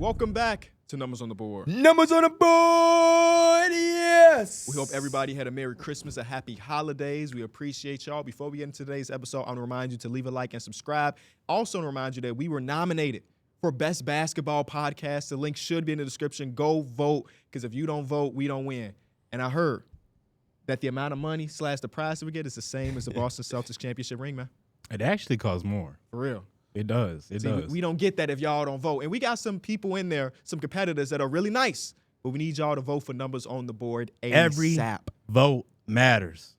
Welcome back to Numbers on the Board. Numbers on the board, yes! We hope everybody had a Merry Christmas, a Happy Holidays. We appreciate y'all. Before we get into today's episode, I want to remind you to leave a like and subscribe. Also, to remind you that we were nominated for Best Basketball Podcast. The link should be in the description. Go vote, because if you don't vote, we don't win. And I heard that the amount of money / the prize that we get is the same as the Boston Celtics championship ring, man. It actually costs more. For real. It does. It does. We don't get that if y'all don't vote. And we got some people in there, some competitors that are really nice, but we need y'all to vote for Numbers on the Board ASAP. Every vote matters.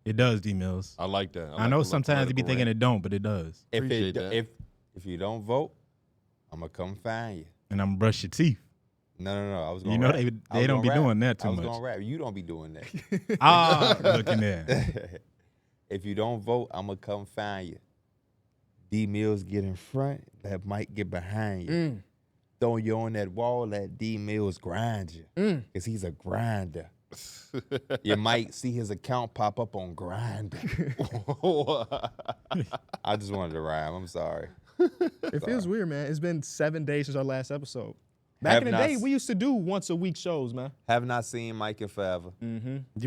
It does, D Mills. I like that. I know sometimes you be thinking it don't, but it does. If you don't vote, I'm going to come find you. And I'm going to brush your teeth. No. I was going to rap. They don't be doing that too much. I was going to rap. You don't be doing that. Looking there. If you don't vote, I'm going to come find you. D Mills get in front, let Mike get behind you. Throw you on that wall, let D Mills grind you. Because he's a grinder. You might see his account pop up on Grindr. I just wanted to rhyme. I'm sorry. It feels weird, man. It's been 7 days since our last episode. Back in the day, we used to do once-a-week shows, man. Have not seen Mike in forever.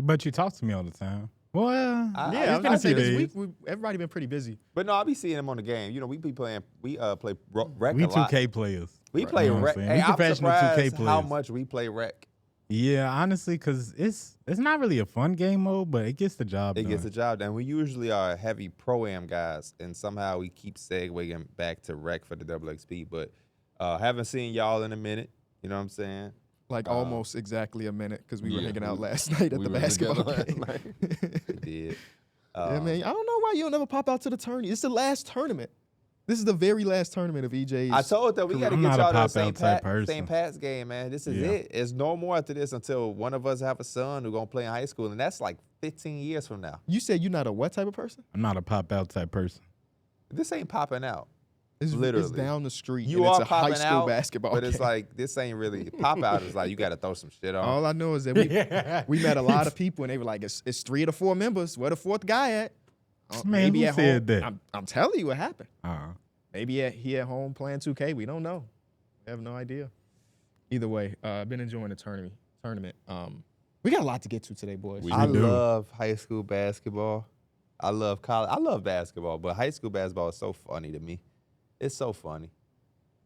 But you talk to me all the time. Well, yeah, it's been a few days. This week, everybody been pretty busy. But no, I be seeing him on the game. You know, we play rec We a lot. 2K players. We play rec. Hey, I'm professional 2K surprised players. how much we play rec. Yeah, honestly, because it's not really a fun game mode, but it gets the job done. It gets the job done. We usually are heavy pro-am guys, and somehow we keep segueing back to rec for the double XP. But haven't seen y'all in a minute. You know what I'm saying? Like almost exactly a minute, because we were hanging out last night at the basketball game. We did. Yeah, man. I don't know why you don't ever pop out to the tournament. It's the last tournament. This is the very last tournament of EJ's. I told them we got to I'm get not a y'all to pop-out the St. Pat's game, man. This is it. It's no more after this until one of us have a son who's going to play in high school, and that's like 15 years from now. You said you're not a what type of person? I'm not a pop-out type person. This ain't popping out. It's literally. It's down the street. You and are it's a high popping school out, basketball but it's game. like this ain't really pop out. It's like you got to throw some shit on. All I know is that we met a lot of people, and they were like, it's 3 to 4 members. Where the fourth guy at? Man, who said that? I'm telling you what happened. Uh-huh. Maybe he at home playing 2K. We don't know. We have no idea. Either way, I've been enjoying the tournament. We got a lot to get to today, boys. I love high school basketball. I love college. I love basketball, but high school basketball is so funny to me. It's so funny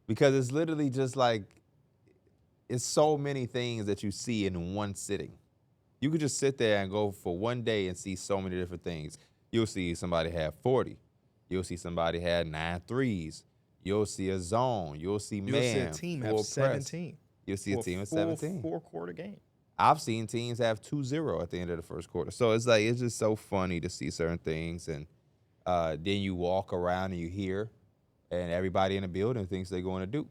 because it's literally just like it's so many things that you see in one sitting. You could just sit there and go for one day and see so many different things. You'll see somebody have 40. You'll see somebody had 9 threes. You'll see a zone. You'll see You'll man. see a team have 17. You'll see a team of 17. 4-quarter game. I've seen teams have 2-0 at the end of the first quarter. So it's like it's just so funny to see certain things, and then you walk around and you hear, and everybody in the building thinks they're going to do.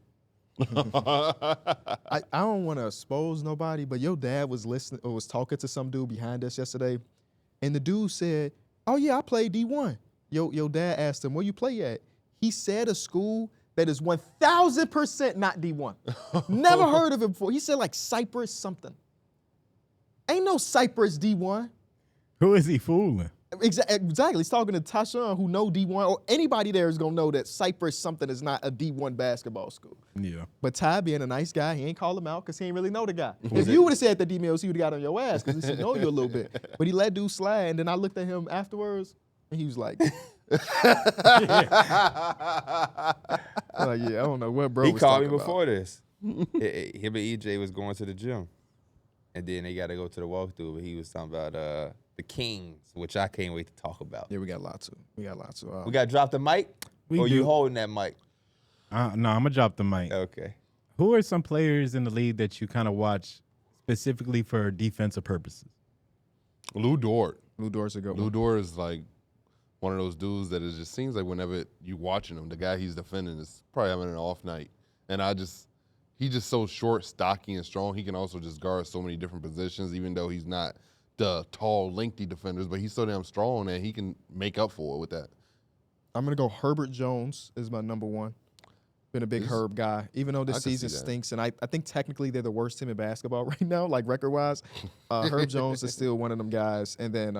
I don't want to expose nobody, but your dad was listening or was talking to some dude behind us yesterday, and the dude said, "Oh yeah, I played D1." Your dad asked him, "Where you play at?" He said a school that is 1,000% not D1. Never heard of it before. He said like Cypress something. Ain't no Cypress D1. Who is he fooling? Exactly. He's talking to Tashawn, who know D1, or anybody there is going to know that Cypress something is not a D1 basketball school. Yeah. But Ty, being a nice guy, he ain't call him out because he ain't really know the guy. If you would have said the D-Mills, he would have got on your ass because he know you a little bit. But he let dude slide, and then I looked at him afterwards, and he was like, I'm like, yeah, I don't know what bro He was called me talking before about. this. Him and EJ was going to the gym, and then they got to go to the walkthrough. But he was talking about the Kings, which I can't wait to talk about. Yeah, we got a lot to. We got to drop the mic, or you holding that mic? No, I'm going to drop the mic. Okay. Who are some players in the league that you kind of watch specifically for defensive purposes? Lou Dort. Lou Dort's a good Lou one. Dort is like one of those dudes that it just seems like whenever you watching him, the guy he's defending is probably having an off night. And he's just so short, stocky, and strong. He can also just guard so many different positions, even though he's not the tall, lengthy defenders, but he's so damn strong that he can make up for it with that. I'm going to go Herbert Jones is my number one. Been a big Herb guy, even though this season stinks. And I think technically they're the worst team in basketball right now, like record-wise. Herb Jones is still one of them guys. And then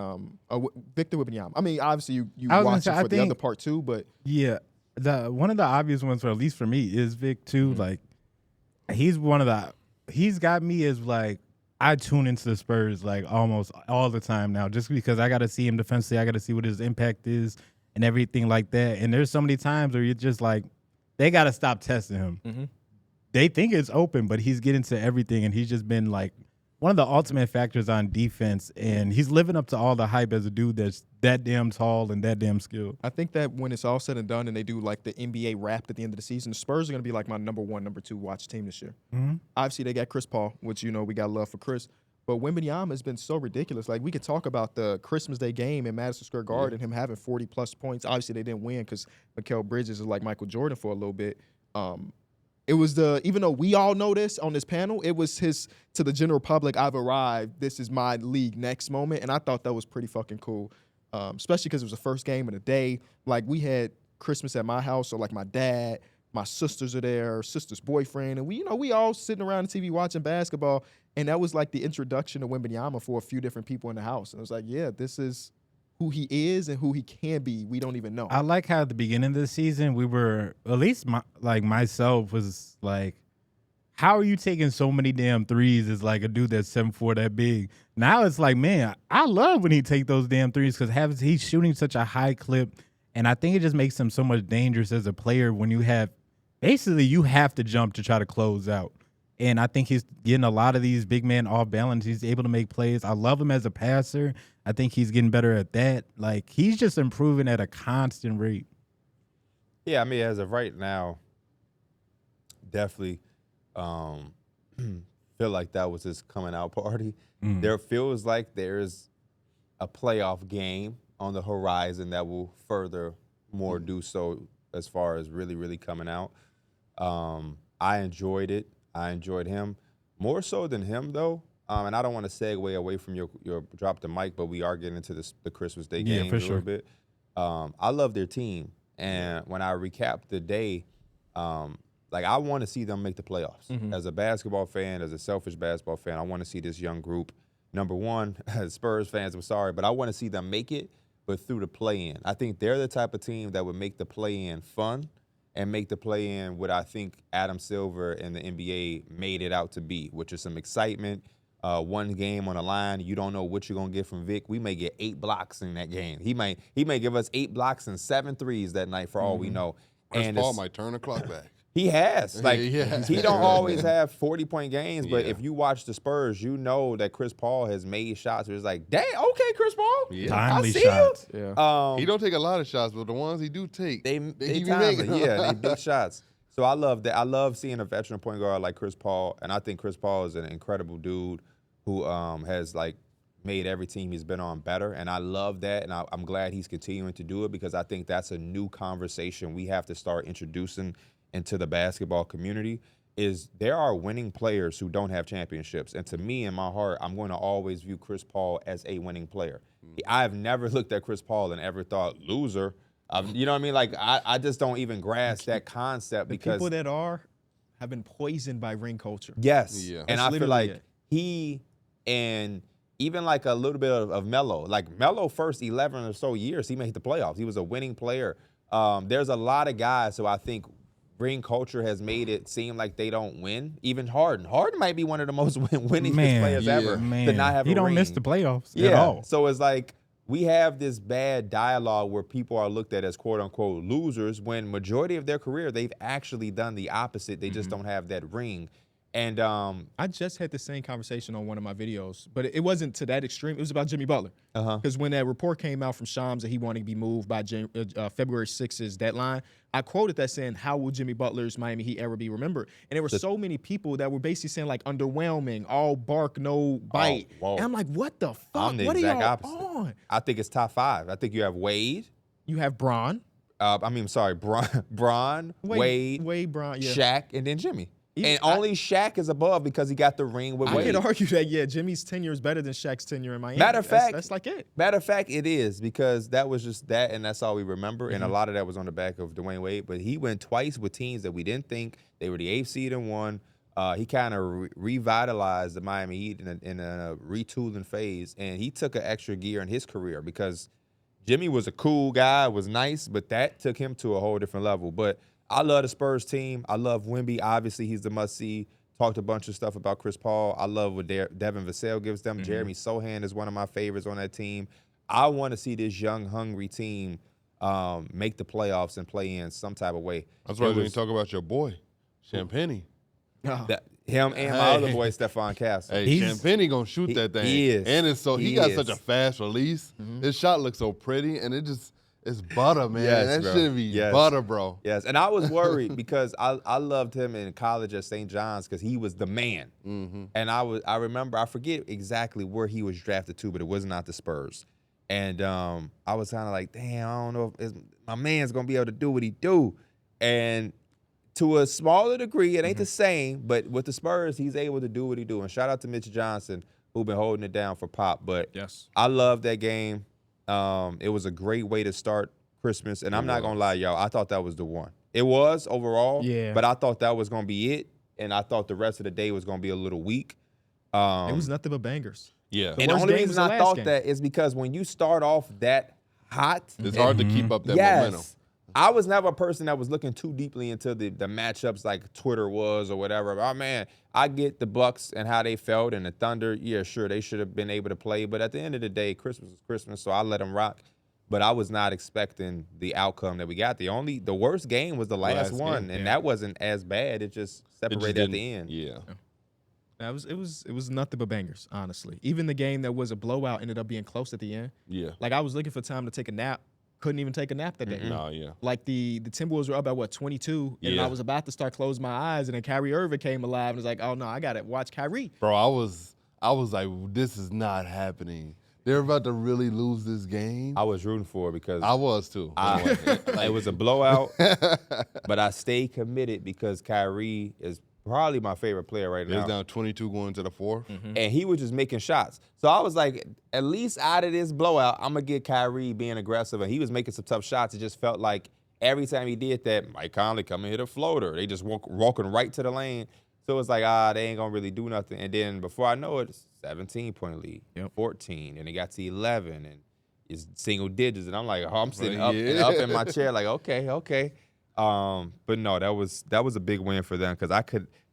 Victor Wembanyama. I mean, obviously you watch it for the other part too, but. Yeah, one of the obvious ones, or at least for me, is Vic too. Mm-hmm. Like, he's got me as like, I tune into the Spurs like almost all the time now, just because I got to see him defensively. I got to see what his impact is and everything like that. And there's so many times where you're just like, they got to stop testing him. Mm-hmm. They think it's open, but he's getting to everything, and he's just been like one of the ultimate factors on defense. And he's living up to all the hype as a dude that's that damn tall and that damn skilled. I think that when it's all said and done and they do like the NBA wrap at the end of the season, the Spurs are going to be like my number 1, number 2 watch team this year. Mm-hmm. Obviously, they got Chris Paul, which, you know, we got love for Chris. But Wembanyama has been so ridiculous. Like, we could talk about the Christmas Day game in Madison Square Garden and him having 40-plus points. Obviously, they didn't win because Mikal Bridges is like Michael Jordan for a little bit. It was even though we all know this on this panel, it was his, to the general public, I've arrived, this is my league next moment. And I thought that was pretty fucking cool, especially because it was the first game of the day. Like, we had Christmas at my house, so like my dad, my sisters are there, sister's boyfriend, and we all sitting around the TV watching basketball. And that was like the introduction to Wembanyama for a few different people in the house. And it was like, yeah, this is who he is and who he can be. We don't even know. I like how at the beginning of the season we were, at least myself was like, how are you taking so many damn threes as like a dude that's 7'4", that big? Now it's like, man, I love when he take those damn threes because he's shooting such a high clip, and I think it just makes him so much dangerous as a player when you have to jump to try to close out. And I think he's getting a lot of these big men off balance. He's able to make plays. I love him as a passer. I think he's getting better at that. Like, he's just improving at a constant rate. Yeah, I mean, as of right now, definitely feel like that was his coming out party. Mm. There feels like there's a playoff game on the horizon that will further more do so as far as really, really coming out. I enjoyed it. I enjoyed him. More so than him, though, and I don't want to segue away from your drop the mic, but we are getting into the Christmas Day game a little bit. I love their team. And when I recap the day, like, I want to see them make the playoffs. Mm-hmm. As a basketball fan, as a selfish basketball fan, I want to see this young group, number one, as Spurs fans, I'm sorry, but I want to see them make it, but through the play-in. I think they're the type of team that would make the play-in fun and make the play-in what I think Adam Silver and the NBA made it out to be, which is some excitement. One game on the line, you don't know what you're gonna get from Vic. We may get 8 blocks in that game. He may give us 8 blocks and 7 threes that night for all we know. Chris Paul might turn the clock back. He has. Like, Yeah. he don't always have 40-point games, but Yeah. if you watch the Spurs, you know that Chris Paul has made shots where it's like, dang, okay, Chris Paul. Yeah. Timely I see shots. you. Yeah. He don't take a lot of shots, but the ones he do take, They he be timely. making. Yeah, they big shots. So I love that. I love seeing a veteran point guard like Chris Paul, and I think Chris Paul is an incredible dude who has like made every team he's been on better, and I love that, and I'm glad he's continuing to do it because I think that's a new conversation we have to start introducing into the basketball community. Is there are winning players who don't have championships, and to me, in my heart, I'm going to always view Chris Paul as a winning player. I've never looked at Chris Paul and ever thought loser. You know what I mean? Like, I just don't even grasp that concept The because people that have been poisoned by ring culture. yes, Yeah. and That's I feel literally like it. he and even like a little bit of Melo, like Melo first 11 or so years, he made the playoffs. He was a winning player. There's a lot of guys who I think ring culture has made it seem like they don't win. Even Harden. Harden might be one of the most winningest players ever to not have a ring. He don't miss the playoffs at Yeah. all. So it's like we have this bad dialogue where people are looked at as quote unquote losers when majority of their career they've actually done the opposite. They just don't have that ring. And I just had the same conversation on one of my videos, but it wasn't to that extreme. It was about Jimmy Butler. Because when that report came out from Shams that he wanted to be moved by February 6th's deadline, I quoted that saying, how will Jimmy Butler's Miami Heat ever be remembered? And there were so many people that were basically saying, like, underwhelming, all bark, no bite. whoa. And I'm like, what the fuck? I'm the what exact are y'all opposite. on? I think it's top 5. I think you have Wade. You have Bron. Bron, Wade, Bron, yeah. Shaq, and then Jimmy. Even- And only Shaq is above because he got the ring with I Wade. could argue that, yeah, Jimmy's tenure is better than Shaq's tenure in Miami. Matter of fact- that's like it. Matter of fact, it is because that was just that, and that's all we remember. And a lot of that was on the back of Dwayne Wade. But he went twice with teams that we didn't think they were the 8th seed and won. He kind of revitalized the Miami Heat in a retooling phase, and he took an extra gear in his career because Jimmy was a cool guy, was nice, but that took him to a whole different level. But I love the Spurs team. I love Wemby. Obviously, he's the must-see. talked a bunch of stuff about Chris Paul. I love what Devin Vassell gives them. Jeremy Sohan is one of my favorites on that team. I want to see this young, hungry team make the playoffs and play in some type of way. That's why when you talk about your boy, Champagne. Him and my other boy, Stephon Castle. Hey, Champagne gonna shoot that thing. He is. And it's he got such a fast release. His shot looks so pretty, and it's butter, man. Yes, that should be butter, bro. Yes, and I was worried because I loved him in college at St. John's because he was the man. And I remember, I forget exactly where he was drafted to, but it was not the Spurs. And I was kind of like, damn, I don't know if my man's going to be able to do what he do. And to a smaller degree, it ain't the same, but with the Spurs, he's able to do what he do. And shout out to Mitch Johnson, who been holding it down for Pop. But I love that game. It was a great way to start Christmas. And I'm not going to lie, y'all, I thought that was the one. It was overall, but I thought that was going to be it. And I thought the rest of the day was going to be a little weak. It was nothing but bangers. Yeah. And the only reason I thought that is because when you start off that hot, it's hard to keep up that momentum. I was never a person that was looking too deeply into the matchups like Twitter was or whatever. Oh, man, I get the Bucks and how they felt, and the Thunder, yeah, sure, they should have been able to play. But at the end of the day, Christmas is Christmas, so I let them rock. But I was not expecting the outcome that we got. The worst game was the last one, and that wasn't as bad. It just separated at the end. Yeah. It was nothing but bangers, honestly. Even the game that was a blowout ended up being close at the end. Yeah. Like, I was looking for time to take a nap. Couldn't even take a nap that day. Like, the Timberwolves were up at, 22? And I was about to start closing my eyes, and then Kyrie Irving came alive and was like, oh, no, I got to watch Kyrie. Bro, I was like, this is not happening. They're about to really lose this game. I was rooting for it because I was too. It was a blowout, but I stayed committed because Kyrie is probably my favorite player right now. He's down 22 going to the fourth. And he was just making shots. So I was like, at least out of this blowout, I'm going to get Kyrie being aggressive. And he was making some tough shots. It just felt like every time he did that, Mike Conley come and hit a floater. They just walking right to the lane. So it was like, they ain't going to really do nothing. And then before I know it, 17-point lead, 14, and it got to 11, and it's single digits. And I'm like, I'm sitting up in my chair like, okay. But no, that was a big win for them because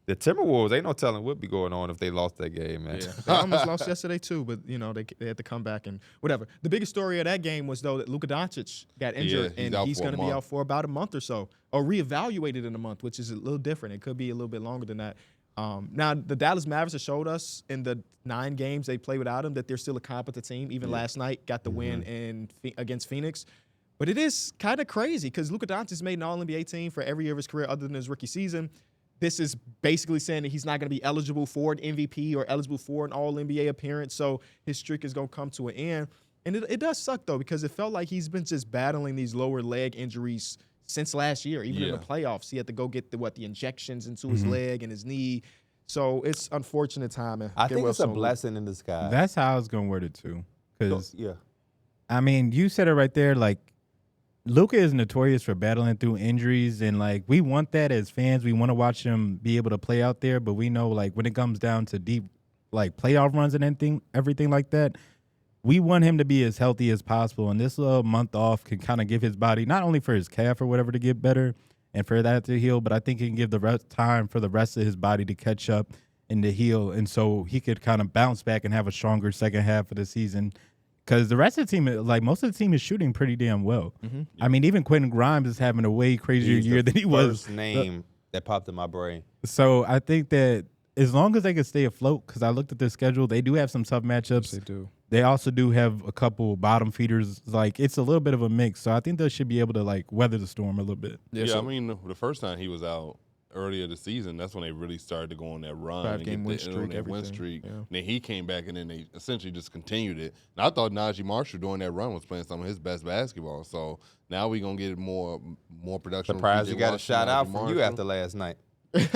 the Timberwolves, ain't no telling what be going on if they lost that game, man. Yeah. They almost lost yesterday too, but they had to come back and whatever. The biggest story of that game was though that Luka Doncic got injured and he's going to be out for about a month or so, or reevaluated in a month, which is a little different. It could be a little bit longer than that. Now the Dallas Mavericks have showed us in the 9 games they play without him that they're still a competent team. Even last night got the win against Phoenix. But it is kind of crazy because Luka Doncic made an All-NBA team for every year of his career other than his rookie season. This is basically saying that he's not going to be eligible for an MVP or eligible for an All-NBA appearance, so his streak is going to come to an end. And it does suck, though, because it felt like he's been just battling these lower leg injuries since last year. Even in the playoffs, he had to go get the injections into his leg and his knee. So it's unfortunate timing. I think it's a blessing in disguise. That's how I was going to word it, too. Because, I mean, you said it right there, like, Luka is notorious for battling through injuries, and like we want that as fans. We want to watch him be able to play out there, but we know like when it comes down to deep like playoff runs and everything like that, we want him to be as healthy as possible. And this little month off can kind of give his body not only for his calf or whatever to get better and for that to heal, but I think it can give the time for the rest of his body to catch up and to heal, and so he could kind of bounce back and have a stronger second half of the season. Because the rest of the team, like most of the team, is shooting pretty damn well. I mean, even Quentin Grimes is having a way crazier year than he was. First name that popped in my brain. So I think that as long as they can stay afloat, because I looked at their schedule, they do have some tough matchups. Yes, they do. They also do have a couple bottom feeders. Like it's a little bit of a mix. So I think they should be able to like weather the storm a little bit. I mean, the first time he was out earlier this season, that's when they really started to go on that run. 5-game win streak, win streak. Yeah. And then he came back, and then they essentially just continued it. And I thought Najee Marshall during that run was playing some of his best basketball. So now we're going to get more production. Surprised you got a shout out from you after last night. That's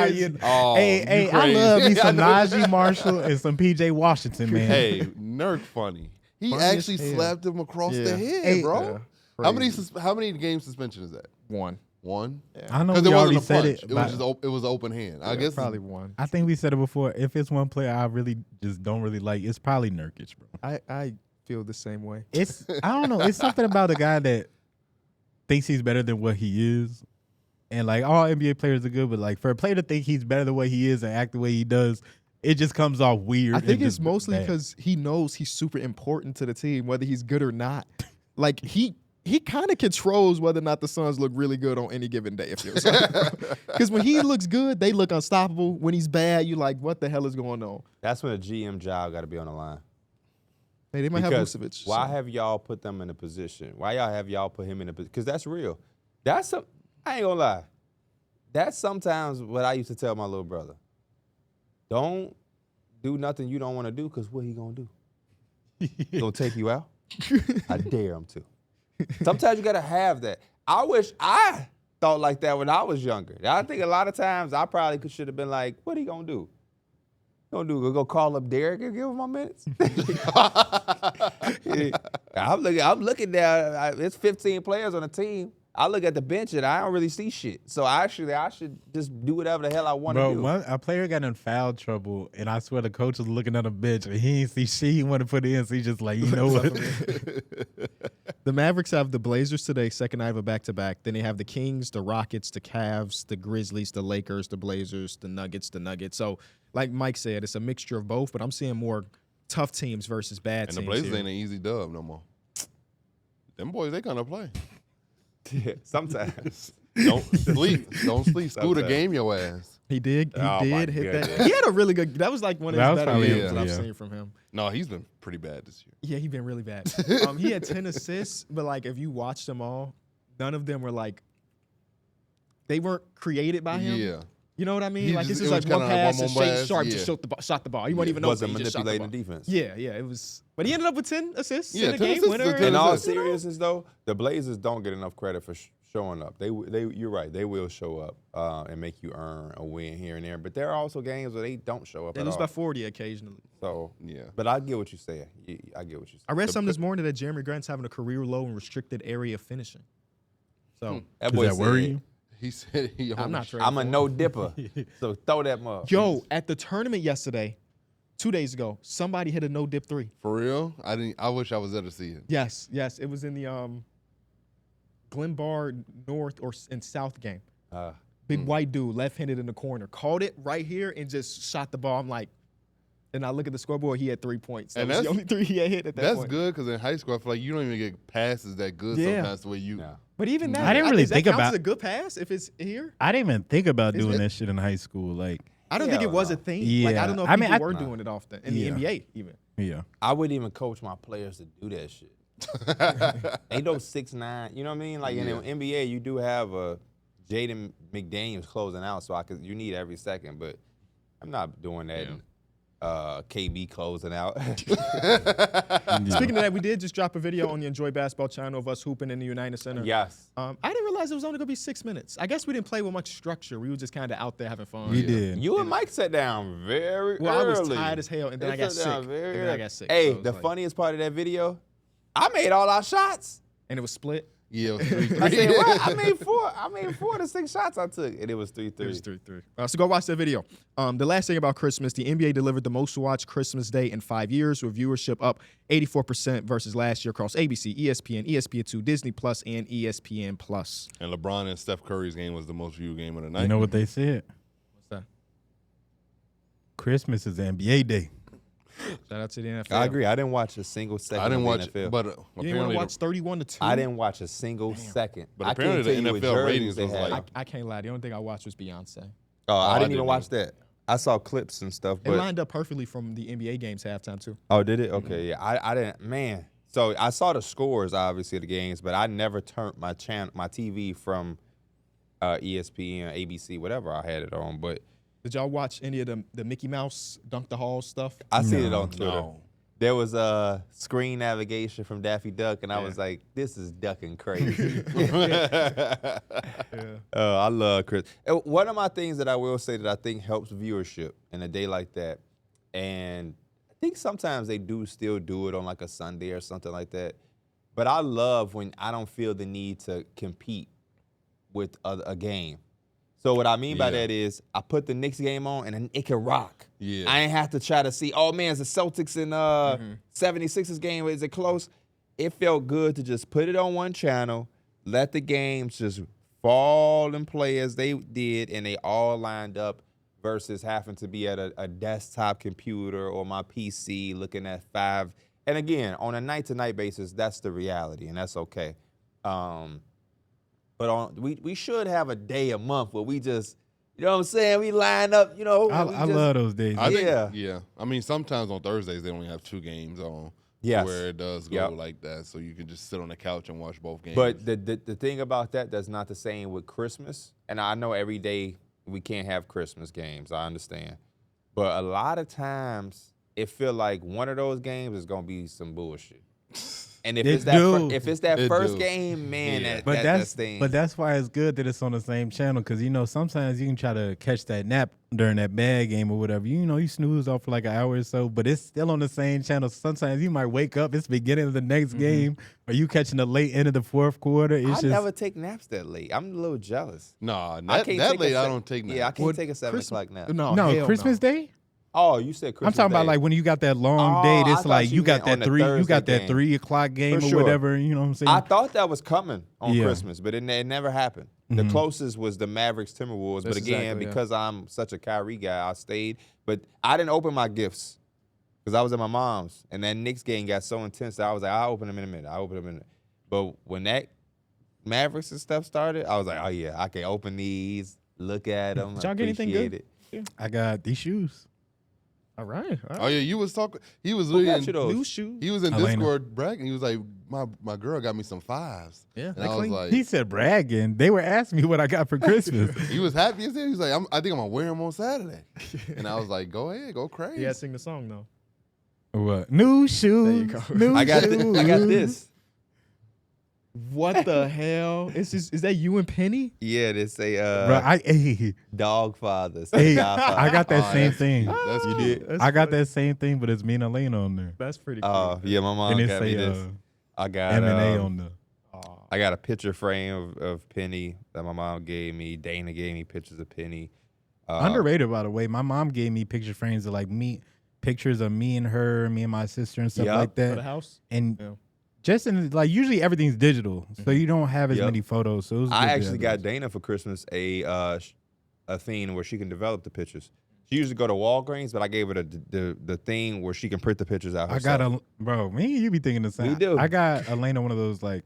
crazy. Hey, I love me some Najee Marshall and some PJ Washington, man. Hey, Nurk funny. He Funny actually as hell. slapped him across the head, Hey, bro. How many game suspension is that? One. One? I know Because we it already wasn't a said punch. it. It was just it was open hand. I guess Probably one. I think we said it before. If it's one player I really just don't really like, it's probably Nurkic, bro. I feel the same way. I don't know. It's something about a guy that thinks he's better than what he is. and like all NBA players are good, but like for a player to think he's better the way he is and act the way he does, it just comes off weird. I think and it's just mostly bad. because he knows he's super important to the team, whether he's good or not. Like he kind of controls whether or not the Suns look really good on any given day. It feels like, because when he looks good, they look unstoppable. When he's bad, you like, what the hell is going on? That's when a GM job got to be on the line. Hey, they might Because have Vucevic. why so. have y'all put them in a position? Why y'all have y'all put him in a position? Because that's real. That's I ain't gonna lie. That's sometimes what I used to tell my little brother. Don't do nothing you don't want to do, because what he gonna do? He gonna take you out? I dare him to. Sometimes you gotta have that. I wish I thought like that when I was younger. I think a lot of times I probably should have been like, what he gonna do? Gonna do? Go call up Darrick and give him my minutes? I'm looking down. It's 15 players on the team. I look at the bench and I don't really see shit. So actually, I should just do whatever the hell I want to do. A player got in foul trouble, and I swear the coach was looking at the bench, and he didn't see shit he wanted to put in, so he just like, you know what? The Mavericks have the Blazers today, second night of a back-to-back. Then they have the Kings, the Rockets, the Cavs, the Grizzlies, the Lakers, the Blazers, the Nuggets. So, like Mike said, it's a mixture of both, but I'm seeing more tough teams versus bad teams. And the Blazers here. ain't an easy dub no more. Them boys, they gonna play. Yeah, sometimes. Don't sleep. Don't sleep. Scooter Sometimes. game your ass. He did Oh, my hit that. goodness. He had a really good. That was like one of That his was better probably games it, that I've yeah. seen from him. No, he's been pretty bad this year. Yeah, he's been really bad. He had 10 assists, but like if you watch them all, none of them were like they weren't created by him. Yeah. You know what I mean? He Like just- this is it like was one kinda pass one and more Shake pass, Sharp yeah. just shot the ball. He wasn't even Wasn't open, he just shot the manipulating ball. defense. Yeah, it was. But he ended up with 10 assists Yeah, in the 10 game assists winner. is a good In all assist. seriousness, though, the Blazers don't get enough credit for showing up. They, you're right. They will show up and make you earn a win here and there. But there are also games where they don't show up They at lose all. by 40 occasionally. So, Yeah. but I get what you're saying. I get what you're saying. I read something this morning that Jeremy Grant's having a career low in restricted area finishing. So That Does boy that worry said, you? He said he. I'm not sure. I'm a no dipper. So throw that mug. Yo, at the tournament yesterday, 2 days ago, somebody hit a no dip three. For real? I wish I was there to see it. Yes. It was in the Glen Bar North and South game. Big white dude, left-handed in the corner, caught it right here and just shot the ball. I'm like, and I look at the scoreboard, he had 3 points. That And was the that's- only three he had hit at that That's point. good because in high school, I feel like you don't even get passes that good Yeah. sometimes the way you. Yeah. But even that, I didn't really does that think count about- as a good pass if it's here. I didn't even think about Is doing it? that shit in high school. Like, I don't think it Hell was no. a thing. Like Yeah. I don't know if I mean, people I- were doing it often in Yeah. the NBA even. yeah. I wouldn't even coach my players to do that shit. Ain't no 6'9", you know what I mean? Like in the NBA, you do have a Jaden McDaniels closing out, so you need every second, but I'm not doing that. KB closing out. Speaking of that, we did just drop a video on the Enjoy Basketball channel of us hooping in the United Center. Yes. I didn't realize it was only gonna be 6 minutes. I guess we didn't play with much structure. We were just kind of out there having fun. We did. You and Mike sat down very Well, I was early. tired as hell, and then They I got sat down sick. very And then I early. got sick. Hey, So it was the like- funniest part of that video, I made all our shots. and it was split. Yeah. I said, what? I made 4 to 6 shots I took, and it was 3-3. It was 3-3. So go watch that video. The last thing about Christmas, the NBA delivered the most watched Christmas Day in 5 years, with viewership up 84% versus last year across ABC, ESPN, ESPN2, Disney Plus, and ESPN Plus. And LeBron and Steph Curry's game was the most viewed game of the night. You know what they said? What's that? Christmas is NBA Day. Shout out to the NFL. I agree. I didn't watch a single second I didn't of watch, the NFL. but You didn't want apparently, to watch 31-2? I didn't watch a single second. But I apparently can't the tell you what NFL jerseys ratings they was had. like- I can't lie. The only thing I watched was Beyonce. Oh, I didn't even didn't watch that. I saw clips and stuff, It but lined up perfectly from the NBA games halftime, too. oh, did it? Okay, yeah. I didn't. Man, so I saw the scores obviously of the games, but I never turned my TV from ESPN, ABC, whatever I had it on. But Did y'all watch any of the Mickey Mouse Dunk the Hall stuff? I seen it No, on Twitter. no. There was a screen navigation from Daffy Duck, and I was like, "This is ducking crazy." I love Chris. And one of my things that I will say that I think helps viewership in a day like that, and I think sometimes they do still do it on like a Sunday or something like that. But I love when I don't feel the need to compete with a game. So what I mean by Yeah. that is I put the Knicks game on and it can rock. Yeah. I ain't have to try to see, oh man, it's the Celtics and 76ers game. Is it close? It felt good to just put it on one channel, let the games just fall and play as they did, and they all lined up versus having to be at a desktop computer or my PC looking at 5. And again, on a night-to-night basis, that's the reality, and that's okay. But we should have a day a month where we just, you know what I'm saying, we line up, you know. I love those days. Yeah. I mean, sometimes on Thursdays they only have 2 games on. Yes. Where it does go like that, so you can just sit on the couch and watch both games. But the thing about that's not the same with Christmas. And I know every day we can't have Christmas games. I understand. But a lot of times it feel like one of those games is gonna be some bullshit. And if it's that first game, man, but that's why it's good that it's on the same channel, because you know sometimes you can try to catch that nap during that bad game or whatever. You know, you snooze off for like an hour or so, but it's still on the same channel. Sometimes you might wake up, it's the beginning of the next game, or you catching the late end of the fourth quarter. I never take naps that late. I'm a little jealous. Nah, that late I don't take naps. Yeah, I can't take a 7 o'clock nap. No, Christmas Day. Oh, you said Christmas I'm talking about like when you got that long day. It's like you got that 3 o'clock game or whatever. You know what I'm saying? I thought that was coming on Christmas, but it never happened. The closest was the Mavericks Timberwolves, but again, because I'm such a Kyrie guy, I stayed. But I didn't open my gifts because I was at my mom's, and that Knicks game got so intense that I was like, I'll open them in a minute. But when that Mavericks and stuff started, I was like, oh yeah, I can open these, look at them. Did y'all get anything good? Yeah. I got these shoes. All right. Oh yeah, you was talking. He was literally in new shoes. He was in Discord bragging. He was like, "My girl got me some 5s." Yeah, and I was like, he said bragging. They were asking me what I got for Christmas. He was happy as hell. He was like, I think I'm gonna wear them on Saturday. And I was like, go ahead, go crazy. Yeah, sing the song though. What? New shoes. There you go. New I got shoes. this. What the hell? Is that you and Penny? Yeah, they say Bro, dog fathers. I got that same thing. That's you cute. did. I got that same thing, but it's me and Elena on there. That's pretty cool. Oh, yeah, my mom And it got me say this. I got M&A on there. I got a picture frame of Penny that my mom gave me. Dana gave me pictures of Penny. Underrated, by the way. My mom gave me picture frames of like pictures of me and her, me and my sister and stuff like that. For the house? And just in like usually everything's digital, so you don't have as many photos. So it was I actually got Dana for Christmas a thing where she can develop the pictures. She usually go to Walgreens, but I gave her the thing where she can print the pictures out herself. Me and you be thinking the same. We do. I got Elena one of those like,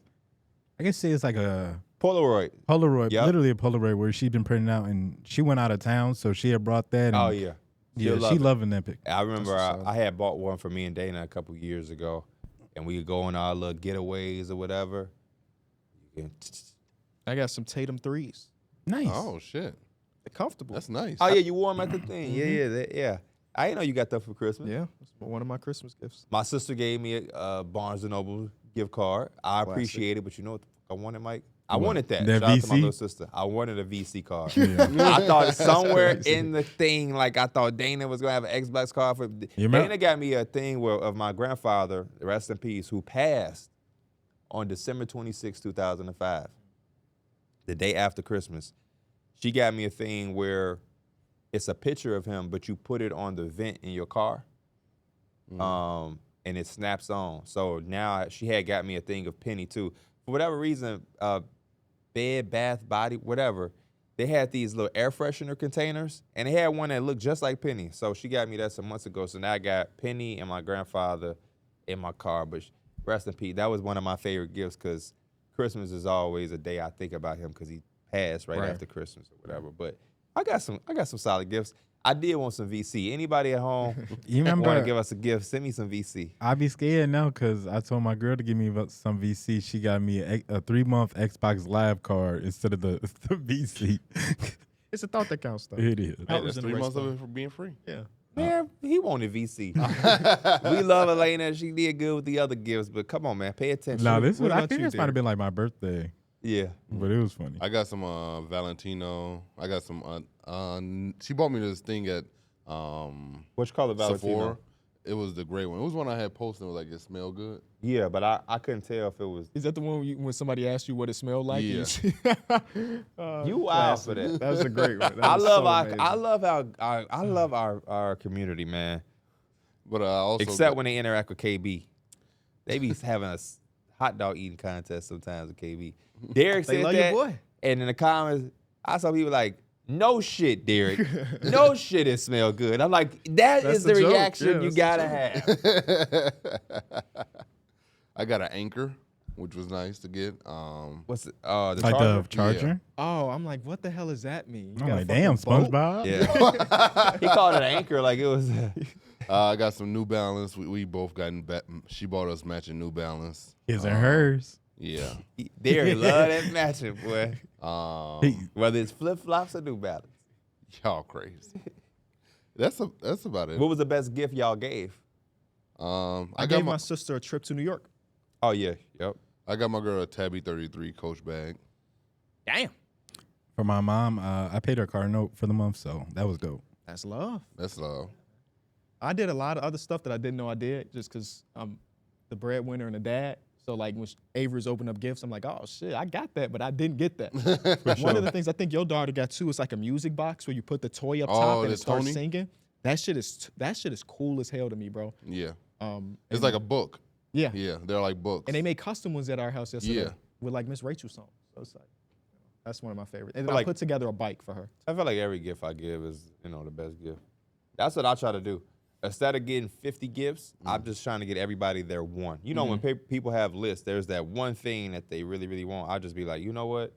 I guess say it's like a Polaroid, literally a Polaroid where she'd been printing out, and she went out of town, so she had brought that. And oh yeah, she loving that picture. I remember I had bought one for me and Dana a couple years ago. And we could go on our little getaways or whatever. I got some Tatum 3s. Nice. Oh shit, They're comfortable. that's nice. Oh yeah, you wore them at the thing. Yeah. I didn't know you got that for Christmas. Yeah, it's one of my Christmas gifts. My sister gave me a Barnes & Noble gift card. I appreciate it, but you know what the fuck I wanted, Mike? I wanted that. That Shout out to my VC? little sister. I wanted a VC card. I thought somewhere in the thing, like I thought Dana was gonna have an Xbox card for. Dana got me a thing of my grandfather, rest in peace, who passed on December 26, 2005, the day after Christmas. She got me a thing where it's a picture of him, but you put it on the vent in your car, and it snaps on. So now she had got me a thing of Penny too. For whatever reason, Bed, Bath, Body, whatever, they had these little air freshener containers, and they had one that looked just like Penny. So she got me that some months ago. So now I got Penny and my grandfather in my car. But rest in peace. That was one of my favorite gifts because Christmas is always a day I think about him because he passed right after Christmas or whatever. But I got some solid gifts. I did want some VC. Anybody at home want to give us a gift, send me some VC. I be scared now because I told my girl to give me some VC. She got me a 3-month Xbox Live card instead of the VC. It's a thought that counts, though. It is. Hey, that's 3 months of it for being free. Yeah. Man, he wanted VC. We love Elena. She did good with the other gifts, but come on, man, pay attention. No, What I about think you, this might have been like my birthday, Yeah. but it was funny. I got some Valentino. I got some. She bought me this thing at Which color Valentino? Sephora. It was the gray one. It was one I had posted. It was like, it smelled good. Yeah, but I couldn't tell if it was. Is that the one when somebody asked you what it smelled like? Yeah. You wild for that. That was a great one. I love our community, man. But I also Except when they interact with KB, they be having a hot dog eating contest sometimes with KB. Darrick They said love that, your boy. And in the comments, I saw people like, no shit, Darrick. No shit, it smell good. I'm like, that's That's the the joke. reaction Yeah, you that's the gotta have. I got an anchor, which was nice to get. What's it? The Like charger? the charger. Oh, I'm like, what the hell does that mean? You I'm got a like, damn, fucking boat? SpongeBob. Yeah. He called it an anchor like it was. I got some New Balance. We both got. She bought us matching New Balance. His and hers. Yeah. Darrick love that matching, boy. He- Whether it's flip flops or New Balance. Y'all crazy. That's about it. What was the best gift y'all gave? I got gave my sister a trip to New York. Oh yeah, yep. I got my girl a Tabby 33 Coach bag. Damn. For my mom, I paid her car note for the month, so that was dope. That's love. That's love. I did a lot of other stuff that I didn't know I did just because I'm the breadwinner and the dad. So, like, when Avery's opened up gifts, I'm like, oh, shit, I got that, but I didn't get that. One of the things I think your daughter got, too, is like a music box where you put the toy up top and the it starts Tony? singing. That shit is cool as hell to me, bro. Yeah. It's and- like a book. Yeah. Yeah, they're like books. And they made custom ones at our house yesterday Yeah. with, like, Miss Rachel's song. So, it's like, that's one of my favorites. And then But, I like- put together a bike for her. I feel like every gift I give is, the best gift. That's what I try to do. Instead of getting 50 gifts, I'm just trying to get everybody their one. You know, when people have lists, there's that one thing that they really, really want. I'll just be like, you know what?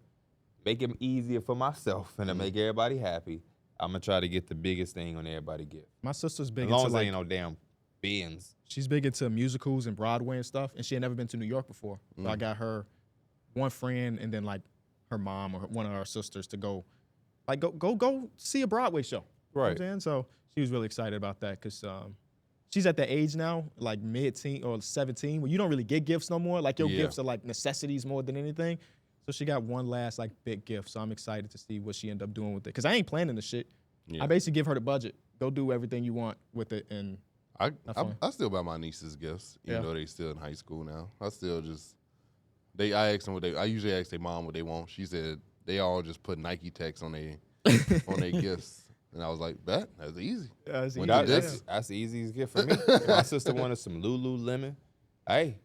Make it easier for myself and to make everybody happy. I'm going to try to get the biggest thing on everybody's gift. My sister's big As long into, as like, ain't no damn bins. she's big into musicals and Broadway and stuff, and she had never been to New York before. So I got her one friend and then like her mom or one of our sisters to go see a Broadway show. You know what I'm saying? So she was really excited about that because she's at that age now, like mid-teen or 17, where you don't really get gifts no more. Like your gifts are like necessities more than anything. So she got one last like big gift. So I'm excited to see what she end up doing with it because I ain't planning the shit. Yeah. I basically give her the budget. Go do everything you want with it and. I fun. still buy my nieces gifts, even Yeah. though they still in high school now. I still just I ask them I usually ask their mom what they want. She said they all just put Nike text on their gifts. And I was like, that's easy. Yeah, it's When easy. you did- That's the easiest gift for me. If my sister wanted some Lululemon. Hey,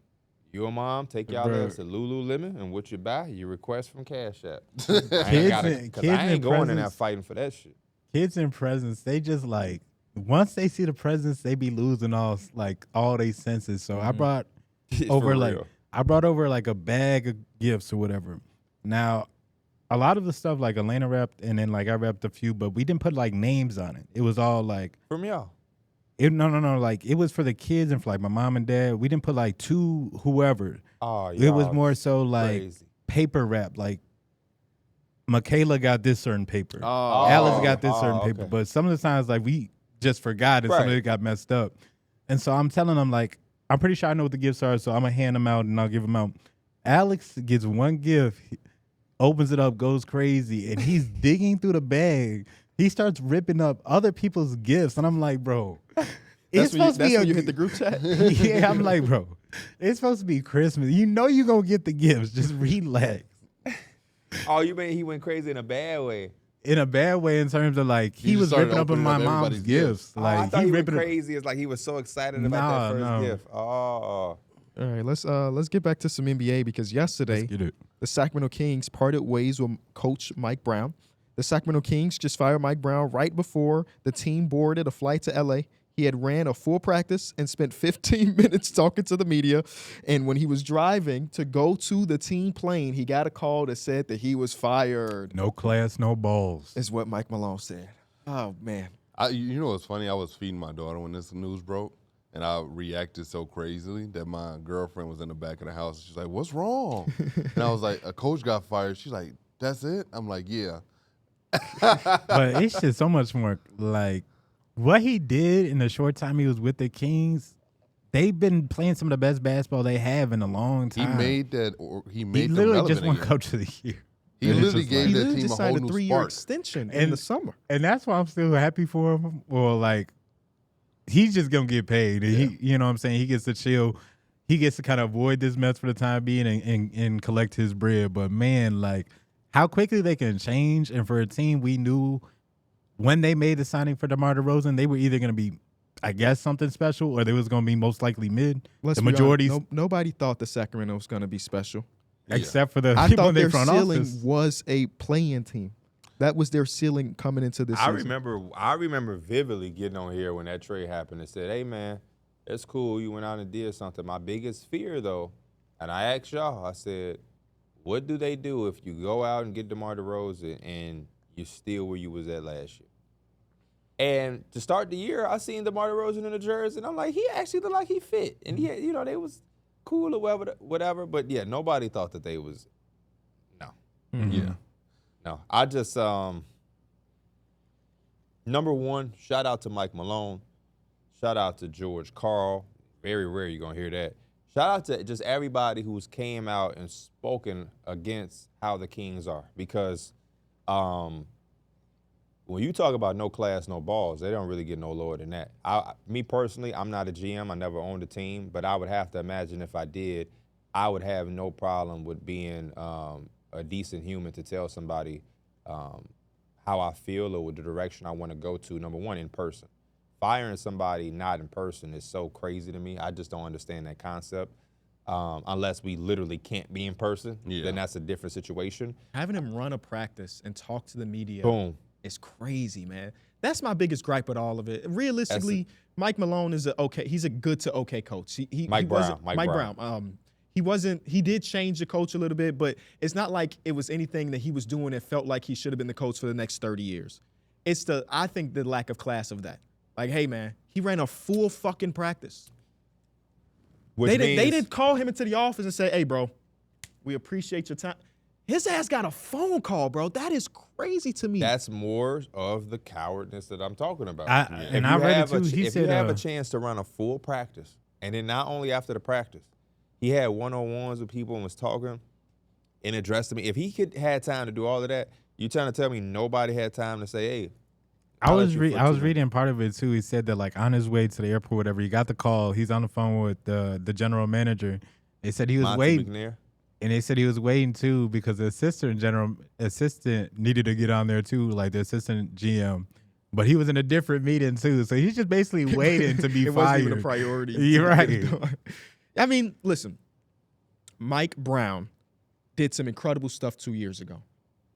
you and mom take y'all Bruh. lives to Lululemon, and what you buy, you request from Cash App. Kids I ain't and going in there presents. fighting for that shit. Kids and presents, they just like once they see the presents, they be losing all their senses. So I brought over like a bag of gifts or whatever. Now, a lot of the stuff like Elena wrapped, and then like I wrapped a few, but we didn't put like names on it. It was all like From y'all. no, like it was for the kids and for like my mom and dad. We didn't put like to whoever. Oh, It was y'all more so like crazy. paper wrap. Like Michaela got this certain paper. Oh. Alice got this certain paper. okay. But some of the times like we just forgot and some of Right. it got messed up. And so I'm telling them like, I'm pretty sure I know what the gifts are, so I'm gonna hand them out and I'll give them out. Alex gets one gift, opens it up, goes crazy, and he's digging through the bag. He starts ripping up other people's gifts, and I'm like, bro, it's supposed to be when you hit the group chat. yeah, I'm like, bro, it's supposed to be Christmas. You know you gonna get the gifts. Just relax. Oh, you mean he went crazy in a bad way? In a bad way, in terms of like he just was started ripping up on opening my up mom's everybody's gifts. gifts. I Like thought he went ripping crazy. It's like he was so excited about Nah, that first no. gift. Oh. All right, let's get back to some NBA because yesterday Get it. the Sacramento Kings parted ways with coach Mike Brown. The Sacramento Kings just fired Mike Brown right before the team boarded a flight to LA. He had ran a full practice and spent 15 minutes talking to the media. And when he was driving to go to the team plane, he got a call that said that he was fired. No class, no balls. Is what Mike Malone said. Oh, man. You know what's funny? I was feeding my daughter when this news broke, and I reacted so crazily that my girlfriend was in the back of the house. She's like, "What's wrong?" And I was like, "A coach got fired." She's like, "That's it?" I'm like, "Yeah." But it's just so much more like what he did in the short time he was with the Kings. They've been playing some of the best basketball they have in a long He time. made that. He He made them literally relevant just won again. Coach of the Year. He And it's literally just gave like- He that literally team just a whole signed a new 3-year spark. extension in And- the summer. And that's why I'm still happy for him. Or like, he's just gonna get paid. And he, you know what I'm saying? He gets to chill. He gets to kind of avoid this mess for the time being and collect his bread. But man, like how quickly they can change. And for a team we knew when they made the signing for DeMar DeRozan, they were either gonna be, I guess, something special, or they was gonna be most likely mid. Let's the be honest, majorities. nobody thought the Sacramento was going to be special. except for the I people thought in their their front ceiling office. was a play-in team. That was their ceiling coming into this I season. remember vividly getting on here when that trade happened and said, "Hey man, it's cool. You went out and did something. My biggest fear though," and I asked y'all, I said, "What do they do if you go out and get DeMar DeRozan and you're still where you was at last year?" And to start the year, I seen DeMar DeRozan in the jersey, and I'm like, he actually looked like he fit, and he, they was cool or whatever. But yeah, nobody thought that they was. No. Mhm. Yeah. No, I just number one, shout out to Mike Malone, shout out to George Karl. Very rare you're gonna hear that. Shout out to just everybody who's came out and spoken against how the Kings are, because when you talk about no class, no balls, they don't really get no lower than that. Me personally, I'm not a GM. I never owned a team, but I would have to imagine if I did, I would have no problem with being a decent human to tell somebody how I feel or what the direction I want to go to, number one, in person. Firing somebody not in person is so crazy to me. I just don't understand that concept. Unless we literally can't be in person, then that's a different situation. Having him run a practice and talk to the media is crazy, man. That's my biggest gripe with all of it. Realistically, Mike Malone is he's a good to okay coach. Mike Brown. He did change the coach a little bit, but it's not like it was anything that he was doing that felt like he should have been the coach for the next 30 years. I think the lack of class of that. Like, hey, man, he ran a full fucking practice. They didn't call him into the office and say, hey, bro, we appreciate your time. His ass got a phone call, bro. That is crazy to me. That's more of the cowardness that I'm talking about. And I read it too. He said, if you have a chance to run a full practice, and then not only after the practice, he had one-on-ones with people and was talking and addressed me. If he had time to do all of that, you trying to tell me nobody had time to say, hey. I was reading part of it too. He said that like on his way to the airport, whatever, he got the call. He's on the phone with the general manager. They said he was Monty waiting. McNair. And they said he was waiting too because the general assistant needed to get on there too, like the assistant GM. But he was in a different meeting too. So he's just basically waiting to be it fired. Wasn't even a priority. You're right. I mean, listen, Mike Brown did some incredible stuff 2 years ago.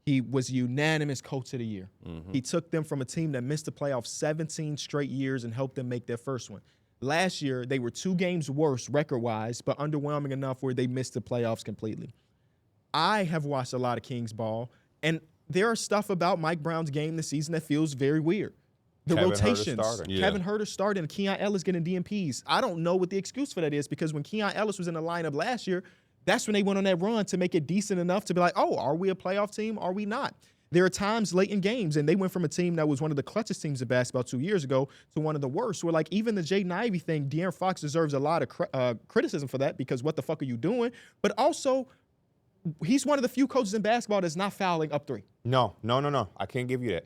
He was unanimous coach of the year. Mm-hmm. He took them from a team that missed the playoffs 17 straight years and helped them make their first one. Last year, they were 2 games worse record-wise, but underwhelming enough where they missed the playoffs completely. I have watched a lot of Kings ball, and there are stuff about Mike Brown's game this season that feels very weird. The rotations. Kevin Huerter starting, and Keon Ellis getting DMPs. I don't know what the excuse for that is, because when Keon Ellis was in the lineup last year, that's when they went on that run to make it decent enough to be like, oh, are we a playoff team? Are we not? There are times late in games, and they went from a team that was one of the clutchest teams of basketball 2 years ago to one of the worst. Where, like, even the Jaden Ivey thing, De'Aaron Fox deserves a lot of criticism for that, because what the fuck are you doing? But also, he's one of the few coaches in basketball that's not fouling up 3. No. I can't give you that.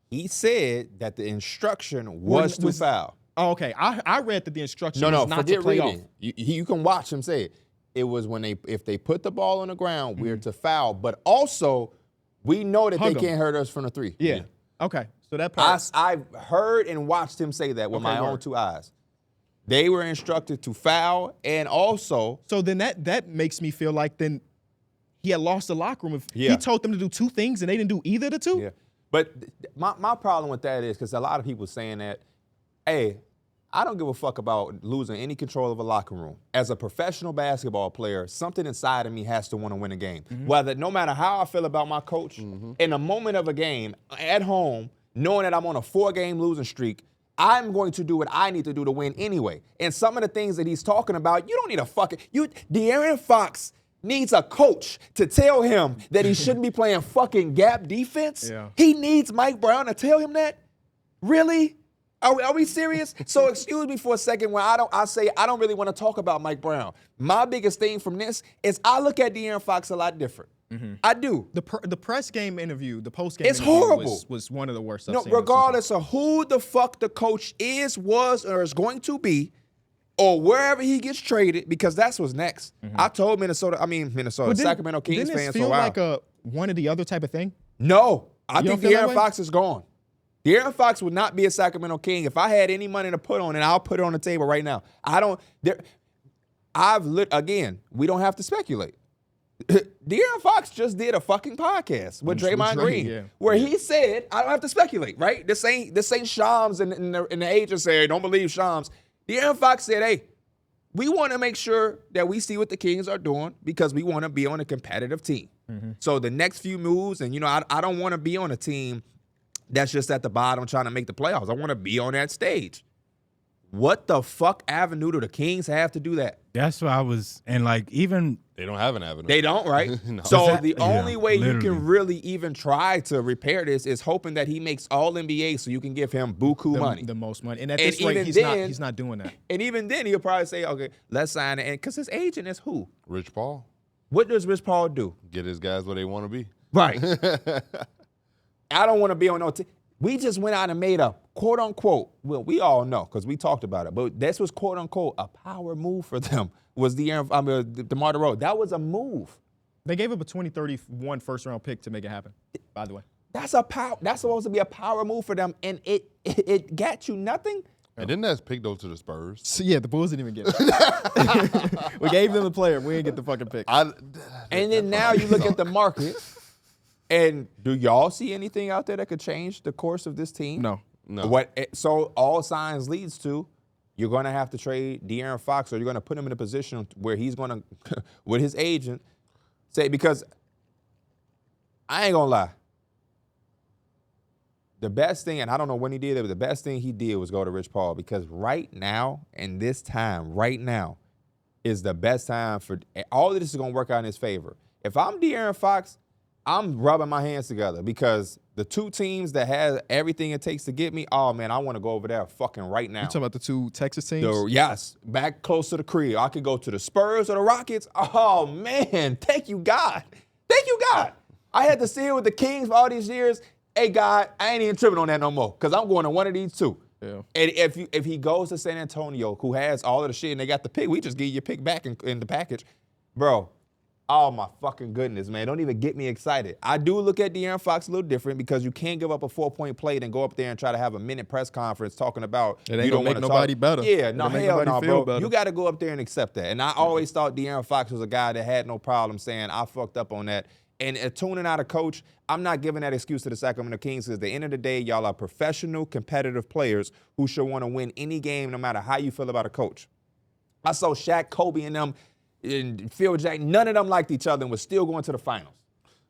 He said that the instruction was to foul. Oh, okay. I read that the instruction was not to play off. You can watch him say it. It was if they put the ball on the ground, we're to foul. But also, we know that they can't hurt us from the 3. Yeah. Okay. So that part. I've heard and watched him say that with my own 2 eyes. They were instructed to foul, and also. So then that makes me feel like then he had lost the locker room. If he told them to do 2 things and they didn't do either of the 2. Yeah. But my problem with that is, because a lot of people saying that, hey, I don't give a fuck about losing any control of a locker room. As a professional basketball player, something inside of me has to want to win a game. Mm-hmm. Whether, no matter how I feel about my coach, in a moment of a game, at home, knowing that I'm on a 4-game losing streak, I'm going to do what I need to do to win anyway. And some of the things that he's talking about, you don't need a De'Aaron Fox needs a coach to tell him that he shouldn't be playing fucking gap defense. Yeah. He needs Mike Brown to tell him that? Really? Are we serious? So excuse me for a second when I don't really want to talk about Mike Brown. My biggest thing from this is I look at De'Aaron Fox a lot different. Mm-hmm. I do. The press game interview, the post game interview horrible. Was one of the worst. No, regardless of who the fuck the coach was, or is going to be, or wherever he gets traded, because that's what's next. Mm-hmm. I told Sacramento Kings fans for a while. Didn't it feel like one or the other type of thing? No, I think De'Aaron Fox is gone. De'Aaron Fox would not be a Sacramento King. If I had any money to put on it, I'll put it on the table right now. Again, we don't have to speculate. De'Aaron Fox just did a fucking podcast with Draymond Green, where he said, I don't have to speculate, right? This ain't Shams and the agent saying, don't believe Shams. De'Aaron Fox said, hey, we want to make sure that we see what the Kings are doing because we want to be on a competitive team. So the next few moves, and I don't want to be on a team that's just at the bottom trying to make the playoffs. I want to be on that stage. What the fuck avenue do the Kings have to do that? That's what I was, and like even They don't have an avenue. They don't, right? No. So the only way literally. you can really even try to repair this is hoping that he makes all NBA so you can give him buku money. The most money. And at And this rate, even he's not doing that. And even then, he'll probably say, okay, let's sign it. Because his agent is who? Rich Paul. What does Rich Paul do? Get his guys where they want to be. Right. I don't want to be on no team. We just went out and made a quote unquote, well, we all know because we talked about it, but this was quote unquote a power move for them. Was DeMar DeRozan. That was a move. They gave up a 2031 first-round pick to make it happen, by the way. That's supposed to be a power move for them, and it got you nothing. And didn't that pick go to the Spurs? So, yeah, the Bulls didn't even get it. We gave them the player. We didn't get the fucking pick. And then now you look at the market, and do y'all see anything out there that could change the course of this team? No. So all signs leads to you're going to have to trade De'Aaron Fox, or you're going to put him in a position where he's going to, with his agent, say, because I ain't going to lie. The best thing, and I don't know when he did it, but the best thing he did was go to Rich Paul, because right now, and this time, right now, is the best time for all of this is going to work out in his favor. If I'm De'Aaron Fox, I'm rubbing my hands together because the two teams that have everything it takes to get me, oh, man, I want to go over there fucking right now. You talking about the two Texas teams? Yes, back close to the crib. I could go to the Spurs or the Rockets. Oh, man, thank you, God. Thank you, God. I had to see it with the Kings for all these years. Hey, God, I ain't even tripping on that no more because I'm going to one of these two. Yeah. And if he goes to San Antonio, who has all of the shit and they got the pick, we just give you your pick back in the package. Bro, oh, my fucking goodness, man. Don't even get me excited. I do look at De'Aaron Fox a little different because you can't give up a 4-point play and go up there and try to have a minute press conference talking about it ain't going to make nobody better. Yeah, no, hell no, bro. Better. You got to go up there and accept that. And I always thought De'Aaron Fox was a guy that had no problem saying, I fucked up on that. And tuning out a coach, I'm not giving that excuse to the Sacramento Kings because at the end of the day, y'all are professional, competitive players who should want to win any game no matter how you feel about a coach. I saw Shaq, Kobe, and them, and Phil Jack, none of them liked each other and was still going to the finals.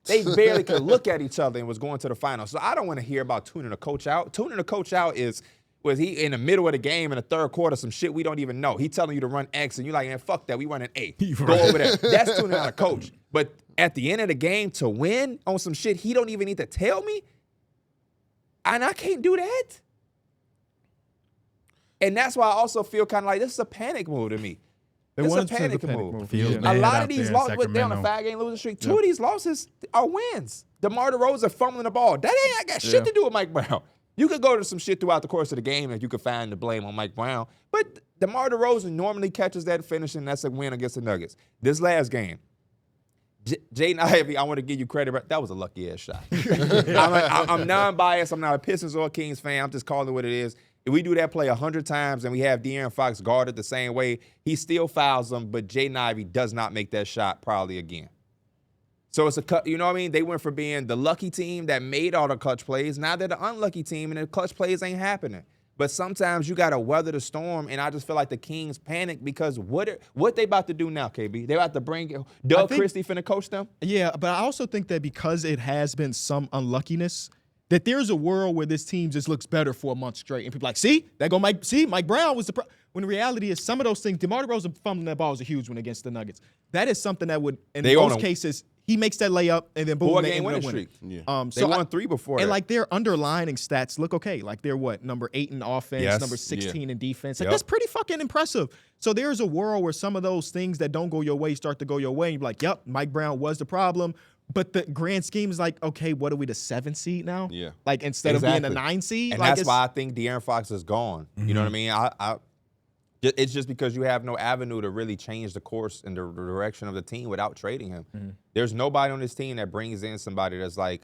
They barely could look at each other and was going to the finals. So I don't want to hear about tuning a coach out. Tuning a coach out was he in the middle of the game in the third quarter, some shit we don't even know. He telling you to run X and you're like, man, fuck that. We running A. Go over there. That's tuning out a coach. But at the end of the game to win on some shit he don't even need to tell me, and I can't do that. And that's why I also feel kind of like this is a panic move to me. It's a panic move. A lot of these losses, they're on a 5-game losing streak. Two of these losses are wins. DeMar DeRozan fumbling the ball. That ain't got shit to do with Mike Brown. You could go to some shit throughout the course of the game and you could find the blame on Mike Brown. But DeMar DeRozan normally catches that finish, and that's a win against the Nuggets. This last game, Jaden Ivey, I want to give you credit, but that was a lucky-ass shot. I'm non-biased. I'm not a Pistons or a Kings fan. I'm just calling it what it is. If we do that play 100 times and we have De'Aaron Fox guarded the same way, he still fouls them, but Jaden Ivey does not make that shot probably again. So it's you know what I mean? They went from being the lucky team that made all the clutch plays. Now they're the unlucky team, and the clutch plays ain't happening. But sometimes you got to weather the storm, and I just feel like the Kings panic because what they about to do now, KB? They about to bring Doug Christie finna coach them? Yeah, but I also think that because it has been some unluckiness, that there's a world where this team just looks better for a month straight. And people are like, see, Mike Brown was the problem. When the reality is some of those things, DeMar DeRozan fumbling that ball was a huge one against the Nuggets. That is something that would, in most cases, he makes that layup and then boom, they end up winning. Yeah. They won 3 before and that. like their underlining stats look okay. Like they're number 8 in offense, number 16 in defense. Like that's pretty fucking impressive. So there's a world where some of those things that don't go your way start to go your way. And you're like, yep, Mike Brown was the problem. But the grand scheme is like, okay, what are we, the 7th seed now? Yeah. Like instead of being the 9th seed? And like that's why I think De'Aaron Fox is gone. Mm-hmm. You know what I mean? It's just because you have no avenue to really change the course and the direction of the team without trading him. Mm-hmm. There's nobody on this team that brings in somebody that's like,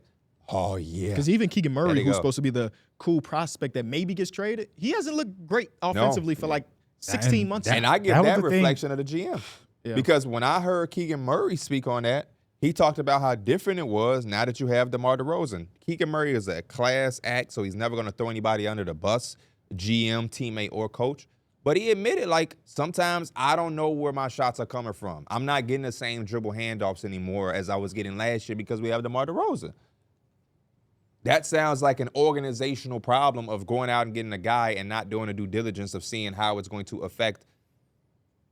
oh, yeah. Because even Keegan Murray, who's supposed to be the cool prospect that maybe gets traded, he hasn't looked great offensively for like 16 months. And I get that reflection of the GM. Yeah. Because when I heard Keegan Murray speak on that, He talked about how different it was now that you have DeMar DeRozan. Keegan Murray is a class act, so he's never going to throw anybody under the bus, GM, teammate, or coach. But he admitted, like, sometimes I don't know where my shots are coming from. I'm not getting the same dribble handoffs anymore as I was getting last year because we have DeMar DeRozan. That sounds like an organizational problem of going out and getting a guy and not doing the due diligence of seeing how it's going to affect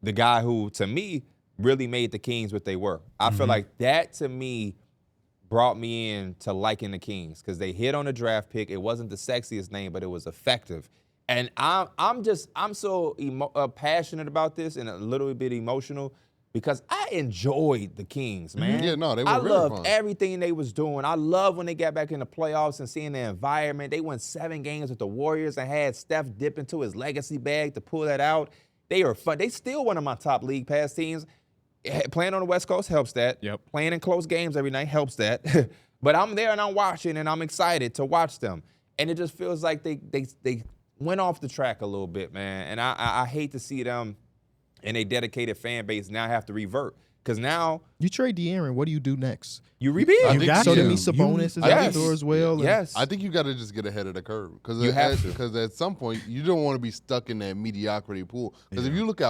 the guy who, to me, really made the Kings what they were. I feel like that, to me, brought me in to liking the Kings because they hit on a draft pick. It wasn't the sexiest name, but it was effective. And I'm so passionate about this and a little bit emotional because I enjoyed the Kings, man. Yeah, no, they were I really loved fun. everything they was doing. I love when they got back in the playoffs and seeing the environment. They won 7 games with the Warriors and had Steph dip into his legacy bag to pull that out. They are fun. They still one of my top league pass teams. Playing on the West Coast helps that. Yep. Playing in close games every night helps that. But I'm there and I'm watching and I'm excited to watch them. And it just feels like they went off the track a little bit, man. And I hate to see them and a dedicated fan base now have to revert. Because now You trade De'Aaron, what do you do next? you rebuild. I think So you- to me, Sabonis is out Yes. the door as well. and- Yes. I think you got to just get ahead of the curve You have to. because at some point you don't want to be stuck in that mediocrity pool. Because if you look at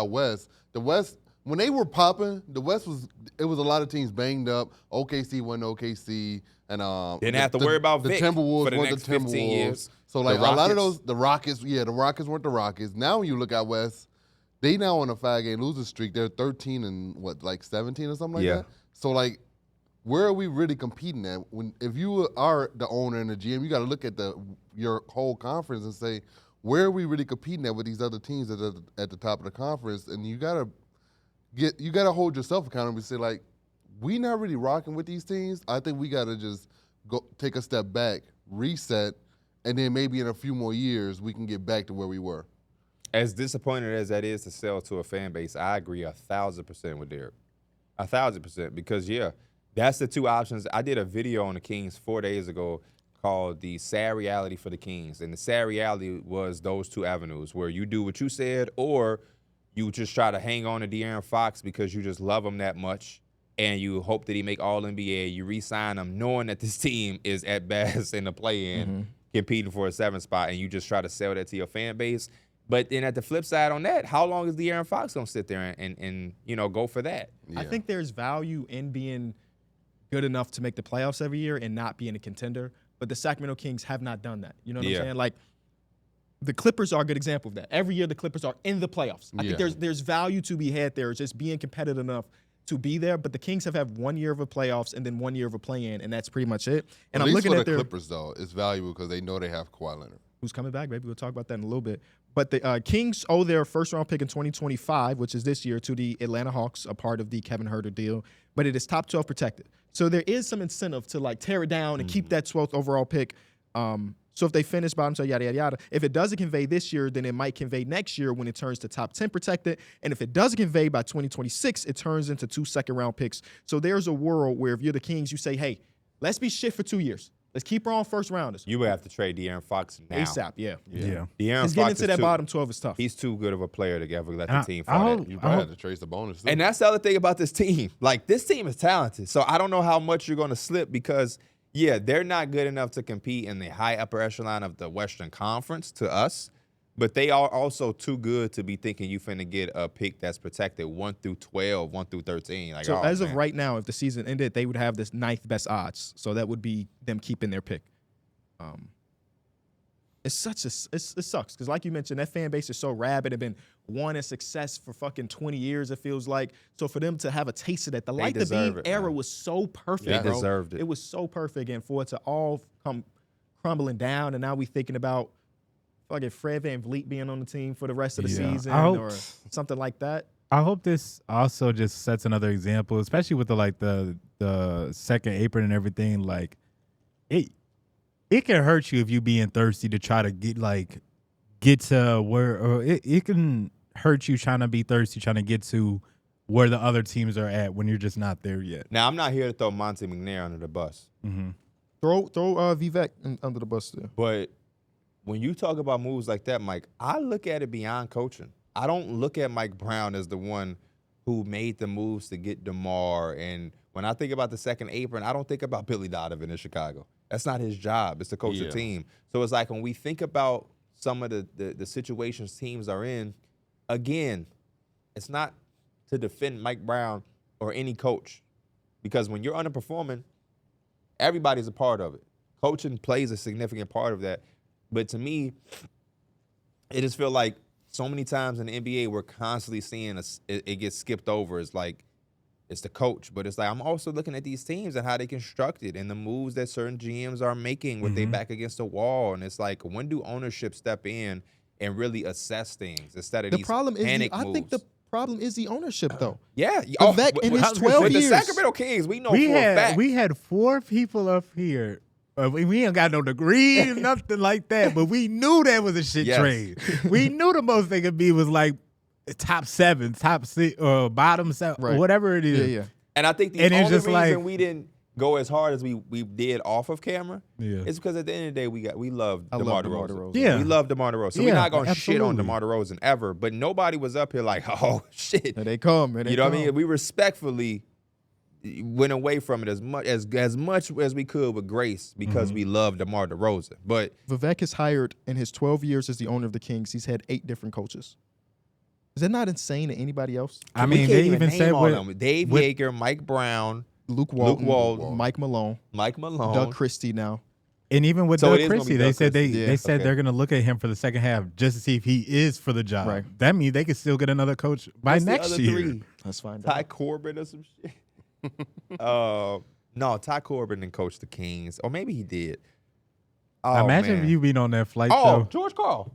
the West when they were popping, the West was a lot of teams banged up. OKC went OKC, and Didn't have to worry about the Vic Timberwolves for the weren't next the 15 Timberwolves. years. So like The a lot of Rockets. the Rockets weren't the Rockets. Now when you look at West, they now on a 5-game losing streak. They're 13 and 17 or something like Yeah. that. So like, where are we really competing at? If you are the owner and the GM, you got to look at your whole conference and say, where are we really competing at with these other teams that are at the top of the conference? And you gotta hold yourself accountable and say, like, we not really rocking with these teams. I think we gotta just go take a step back, reset, and then maybe in a few more years we can get back to where we were. As disappointed as that is to sell to a fan base, I agree 1,000% with Darrick. 1,000%. Because, yeah, that's the two options. I did a video on the Kings 4 days ago called The Sad Reality for the Kings. And the sad reality was those two avenues where you do what you said or you just try to hang on to De'Aaron Fox because you just love him that much and you hope that he make All-NBA. You re-sign him knowing that this team is at best in the play-in competing for a 7th spot, and you just try to sell that to your fan base. But then at the flip side on that, how long is De'Aaron Fox going to sit there and go for that? I think there's value in being good enough to make the playoffs every year and not being a contender. But the Sacramento Kings have not done that. You know what I'm saying? Like, the Clippers are a good example of that. Every year the Clippers are in the playoffs. I think there's value to be had there, just being competitive enough to be there. But the Kings have had 1 year of a playoffs and then 1 year of a play-in, and that's pretty much it. And At I'm least looking for at the their Clippers, though, it's valuable because they know they have Kawhi Leonard. who's coming back, baby. We'll talk about that in a little bit. But the Kings owe their first-round pick in 2025, which is this year, to the Atlanta Hawks, a part of the Kevin Huerter deal. But it is top 12 protected. So there is some incentive to, like, tear it down and keep that 12th overall pick. So if they finish bottom, so yada, yada, yada. If it doesn't convey this year, then it might convey next year when it turns to top 10 protected. And if it doesn't convey by 2026, it turns into 2 second-round picks. So there's a world where if you're the Kings, you say, hey, let's be shit for 2 years. Let's keep our own first-rounders. You would have to trade De'Aaron Fox now. ASAP, yeah. De'Aaron Because Fox getting into is that too, bottom 12 is tough. He's too good of a player to ever let the And team I fall. hope- You I probably hope- have to trace the bonus, too. And that's the other thing about this team. Like, this team is talented. So I don't know how much you're going to slip because, yeah, they're not good enough to compete in the high upper echelon of the Western Conference to us. But they are also too good to be thinking you finna get a pick that's protected 1 through 12, 1 through 13. Like, So oh, as of man. right now, if the season ended, they would have this 9th best odds. So that would be them keeping their pick. It sucks because, like you mentioned, that fan base is so rabid and been wanting success for fucking 20 years. It feels like so for them to have a taste of that, the They Light the deserve Beam it, era man. was so perfect. They bro. deserved it. It was so perfect, and for it to all come crumbling down, and now we thinking about fucking Fred VanVleet being on the team for the rest of the Yeah. season I hope- or something like that. I hope this also just sets another example, especially with the second apron and everything. Like, it can hurt you if you being thirsty to try to get to where, or it can hurt you trying to be thirsty, trying to get to where the other teams are at when you're just not there yet. Now, I'm not here to throw Monte McNair under the bus. Throw Vivek under the bus there. But when you talk about moves like that, Mike, I look at it beyond coaching. I don't look at Mike Brown as the one who made the moves to get DeMar and When I think about the second apron, I don't think about Billy Donovan in Chicago. That's not his job. It's to coach the team. So it's like when we think about some of the situations teams are in, again, it's not to defend Mike Brown or any coach. Because when you're underperforming, everybody's a part of it. Coaching plays a significant part of that. But to me, it just feels like so many times in the NBA, we're constantly seeing it gets skipped over. It's like, it's the coach. But it's like, I'm also looking at these teams and how they constructed and the moves that certain GMs are making with their back against the wall. And it's like, when do ownership step in and really assess things instead of these panic moves? I think the problem is the ownership, though. Yeah. Vivek in his 12 with years. The Sacramento Kings, we know for a fact. We had 4 people up here. We ain't got no degree, nothing like that, but we knew that was a shit trade. We knew the most they could be was like top 7, top 6, or bottom 7, or whatever it is. Yeah. And I think the only reason we didn't go as hard as we did off of camera is because at the end of the day, we love DeMar DeRozan. Yeah. We love DeMar DeRozan. So we're not going to shit on DeMar DeRozan ever, but nobody was up here like, oh, shit. And they come. You know what I mean? We respectfully went away from it as much as we could with grace because we love DeMar DeRozan. But Vivek has hired, in his 12 years as the owner of the Kings, he's had 8 different coaches. Is that not insane to anybody else? I mean, they even said Dave Yeager, Mike Brown, Luke Walton, Mike Malone, Doug Christie now. And even with Doug Christie, they said they're going to look at him for the second half just to see if he is for the job. Right. That means they could still get another coach by next year. 3? Let's find Ty out. Corbin or some shit. No, Ty Corbin didn't coach the Kings. Or maybe he did. Imagine you being on that flight, though. George Karl.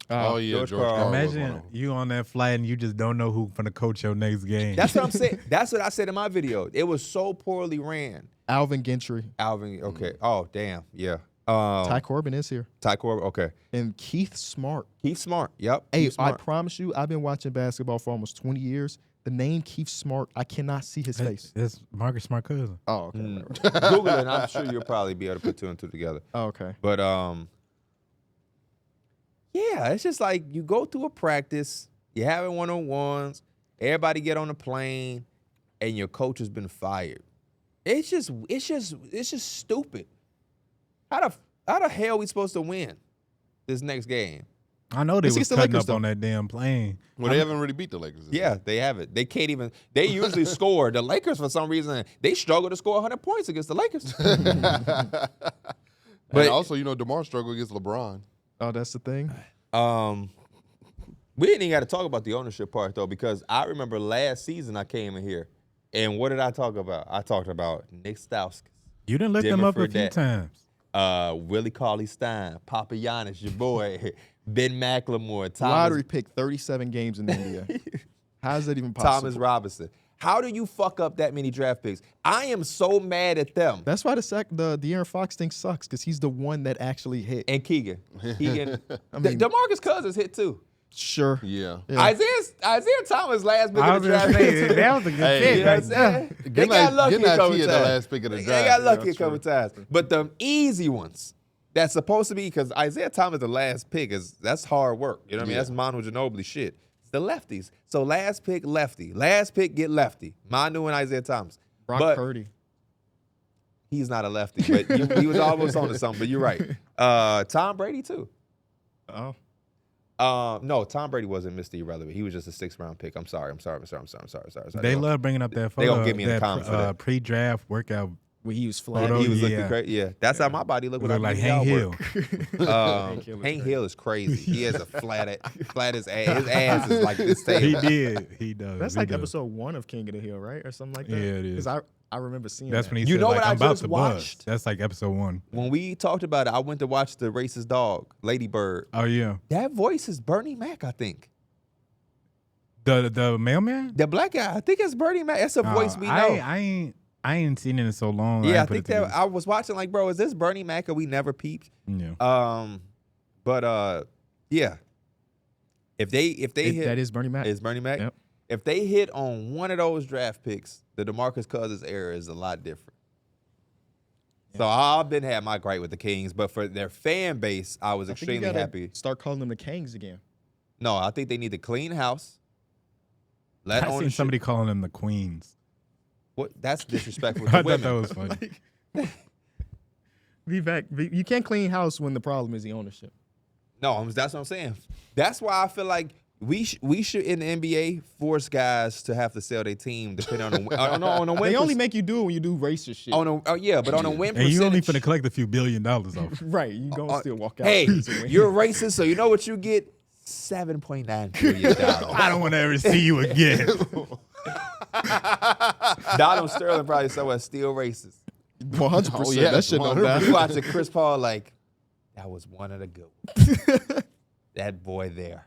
Oh, yeah, George Karl. Imagine you on that flight and you just don't know who's going to coach your next game. That's what I'm saying. That's what I said in my video. It was so poorly ran. Alvin Gentry. Okay. Oh, damn. Yeah. Ty Corbin is here. Ty Corbin, okay. And Keith Smart. Keith Smart, yep. Hey, Smart. I promise you, I've been watching basketball for almost 20 years. The name Keith Smart, I cannot see his face. That's Marcus Smart cousin. Oh, okay. Google it, and I'm sure you'll probably be able to put 2 and 2 together. Oh, okay. But, yeah, it's just like you go through a practice, you're having one-on-ones, everybody get on the plane, and your coach has been fired. It's just stupid. How the hell are we supposed to win this next game? I know they was cutting up on that damn plane. Well, they haven't really beat the Lakers. Yeah, they haven't. They can't even. They usually score. The Lakers, for some reason, they struggle to score 100 points against the Lakers. But also, DeMar struggled against LeBron. Oh, that's the thing? We didn't even got to talk about the ownership part, though, because I remember last season I came in here, and what did I talk about? I talked about Nick Stauskas. You didn't look them up a few times. Willie Cauley-Stein, Papa Giannis, your boy, Ben McLemore, Lottery pick 37 games in the NBA. How is that even possible? Thomas Robinson. How do you fuck up that many draft picks? I am so mad at them. That's why the De'Aaron Fox thing sucks, because he's the one that actually hit. And Keegan. DeMarcus Cousins hit too. Sure. Yeah. Isaiah Thomas last pick of the draft. That was a good pick. You know what I'm saying? They got lucky a couple times. The last pick of the draft. They got lucky a couple times. But the easy ones, that's supposed to be, because Isaiah Thomas, the last pick, that's hard work. You know what I mean? That's Manu Ginobili shit. It's the lefties. So last pick, lefty. Last pick, get lefty. Manu and Isaiah Thomas. Brock Purdy. He's not a lefty, but he was almost on to something, but you're right. Tom Brady, too. Oh. No, Tom Brady wasn't Mr. Irrelevant. He was just a 6th-round pick. I'm sorry. They love bringing up that photo. They gonna give me a comment for that. Pre-draft workout. When he was flat. He was looking crazy. Yeah, that's how my body looked. Look like Hank Hill. Hank Hill is crazy. He has a flat his ass. His ass is like this table. He does. That's like episode 1 of King of the Hill, right? Or something like that? Yeah, it is. Because I remember seeing That's that. when he said, like, I'm about to bust. That's like episode 1. When we talked about it, I went to watch the racist dog, Lady Bird. Oh, yeah. That voice is Bernie Mac, I think. The mailman? The black guy. I think it's Bernie Mac. That's a voice we know. I ain't seen it in so long. Yeah, I think that I was watching like, bro, is this Bernie Mac or we never peeped? Yeah. Yeah. If they hit, that is Bernie Mac. It's Bernie Mac. Yep. If they hit on one of those draft picks, the DeMarcus Cousins era is a lot different. Yeah. So I've been had my gripe with the Kings, but for their fan base, I was extremely happy. Start calling them the Kings again. No, I think they need to clean house. I've seen somebody calling them the Queens. What? That's disrespectful I to thought women. that was funny. You can't clean house when the problem is the ownership. No, that's what I'm saying. That's why I feel like we should in the NBA force guys to have to sell their team depending on the win. They only make you do it when you do racist shit. but on a win And percentage. you only finna collect a few $1 billion off. Right, you gonna still walk out. Hey, as a win. you're a racist, so you know what you get? $7.9 billion. I don't want to ever see you again. Donald Sterling probably somewhere still racist. 100%. Oh, yeah, that shit don't die. You watching Chris Paul like, that was one of the good ones. That boy there.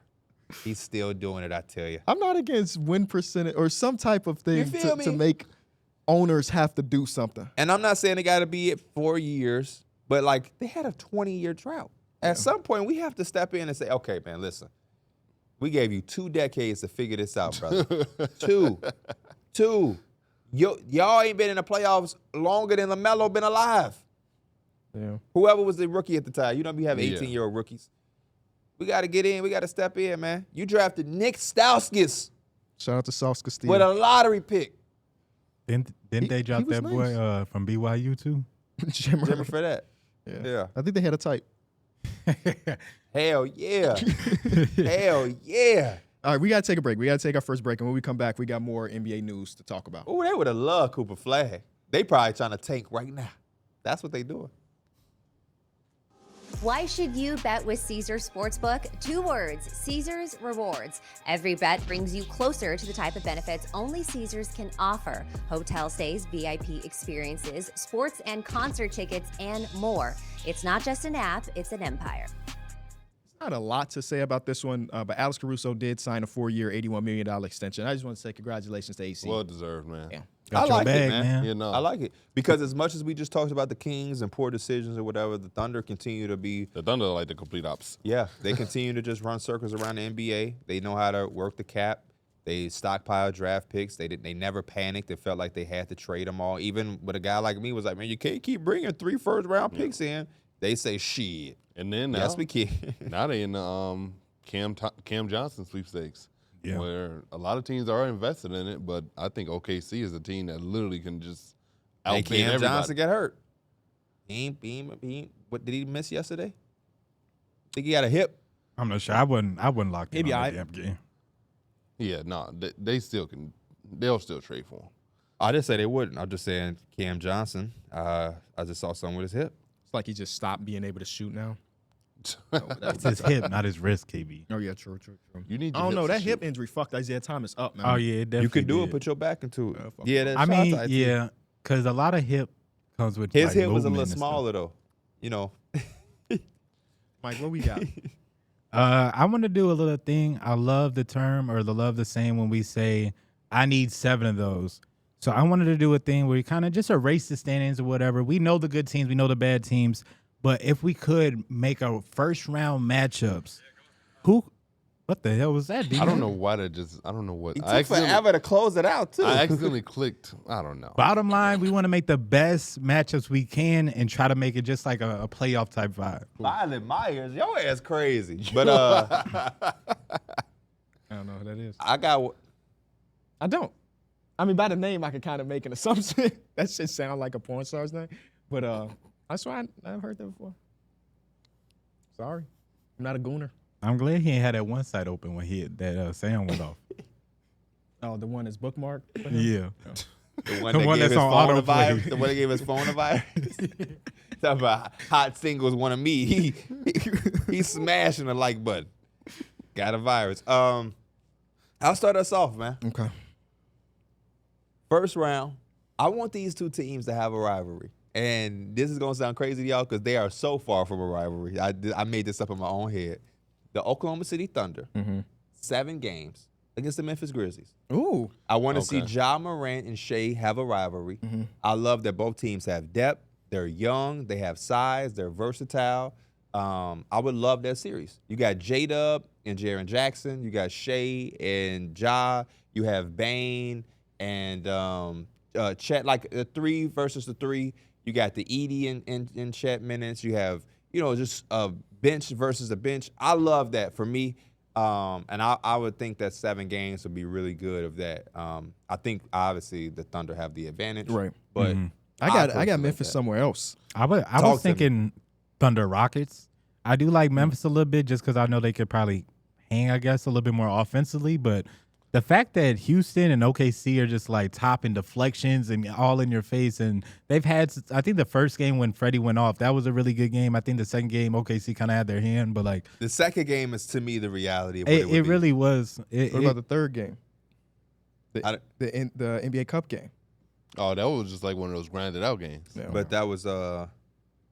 He's still doing it, I tell you. I'm not against win percentage or some type of thing feel to me? make owners have to do something. And I'm not saying they got to be at 4 years, but like they had a 20-year drought. At some point, we have to step in and say, okay, man, listen. We gave you 2 decades to figure this out, brother. Two. Y'all ain't been in the playoffs longer than LaMelo been alive. Yeah. Whoever was the rookie at the time. You know, we have Yeah. 18-year-old rookies. We got to get in. We got to step in, man. You drafted Nick Stauskas Shout out to Sauska Steve. with a lottery pick. Didn't they drop was that boy nice. from BYU too? Jimmer. Remember for that? Yeah. Yeah. I think they had a type. Hell yeah. Hell yeah. All right, we got to take a break. We got to take our first break. And when we come back, we got more NBA news to talk about. Oh, they would have loved Cooper Flag. They probably trying to tank right now. That's what they doing. Why should you bet with Caesars Sportsbook? 2 words, Caesars Rewards. Every bet brings you closer to the type of benefits only Caesars can offer. Hotel stays, VIP experiences, sports and concert tickets, and more. It's not just an app, it's an empire. Not a lot to say about this one, but Alex Caruso did sign a 4-year, $81 million extension. I just want to say congratulations to AC. Well deserved, man. Yeah. Got I your like bag, it, man. man. You know, I like it. Because as much as we just talked about the Kings and poor decisions or whatever, the Thunder continue to be, the Thunder are like the complete opposite. yeah, they continue to just run circles around the NBA. They know how to work the cap. They stockpile draft picks. They never panicked. It felt like they had to trade them all. Even with a guy like me was like, man, you can't keep bringing 3 first-round picks in. They say, shit. And then now, Yes, we can. now they in the Cam Johnson sweepstakes, where a lot of teams are invested in it, but I think OKC is a team that literally can just And outbid Cam everybody. Johnson got hurt. What did he miss yesterday? Think he got a hip? I'm not sure. I wouldn't lock in Maybe on I- the damn game. Yeah, no, they still can. They'll still trade for him. I didn't say they wouldn't. I'm just saying Cam Johnson. I just saw something with his hip. It's like he just stopped being able to shoot now. It's his hip, not his wrist, KB. Oh, yeah, true. You need. I your don't know. hips to That hip shoot. injury fucked Isaiah Thomas up, man. Oh yeah, it definitely You could do it. did. Put your back into it. Yeah, fuck Yeah, that's I mean, shout out to yeah, because a lot of hip comes with his like, hip was a movement little and stuff. smaller though. You know. Mike, what we got? I want to do a little thing. I love the term or love the saying when we say, I need 7 of those. So I wanted to do a thing where we kind of just erase the standings or whatever. We know the good teams, we know the bad teams, but if we could make a first round matchups, what the hell was that, dude? I don't know why that just. I don't know what. He I took forever to close it out too. I accidentally clicked. I don't know. Bottom line, we want to make the best matchups we can and try to make it just like a playoff type vibe. Violet Myers, your ass crazy. But I don't know who that is. I got. I don't. I mean, by the name, I could kind of make an assumption. That shit sound like a porn star's name. But that's why I've heard that before. Sorry. I'm not a gooner. I'm glad he ain't had that one side open when that sound went off. Oh, the one that's bookmarked? Yeah. The one The that one gave that's his on phone a autoplay. virus. The one that gave his phone a virus. Talk about hot singles one of me. He's smashing the like button. Got a virus. I'll start us off, man. Okay. First round, I want these 2 teams to have a rivalry. And this is going to sound crazy to y'all because they are so far from a rivalry. I made this up in my own head. The Oklahoma City Thunder, 7 games against the Memphis Grizzlies. Ooh. I want to see Okay. Ja Morant and Shea have a rivalry. I love that both teams have depth. They're young. They have size. They're versatile. I would love that series. You got J-Dub and Jaren Jackson. You got Shea and Ja. You have Bane and Chet, like the 3 versus the 3. You got the Edie in Chet minutes. You have, just a bench versus a bench. I love that. For me, And I would think that 7 games would be really good of that. I think obviously the Thunder have the advantage, Right. But I got personally Memphis that. somewhere else. I was to me. thinking Thunder Rockets. I do like Memphis a little bit just because I know they could probably hang, I guess, a little bit more offensively. But the fact that Houston and OKC are just like topping deflections and all in your face, and they've had, I think the first game when Freddie went off, that was a really good game. I think the second game OKC kind of had their hand, but like The second game is to me the reality of what it, it would it be. really was. What about the third game? I- The NBA Cup game. Oh, that was just like one of those grinded out games. Yeah. But that was a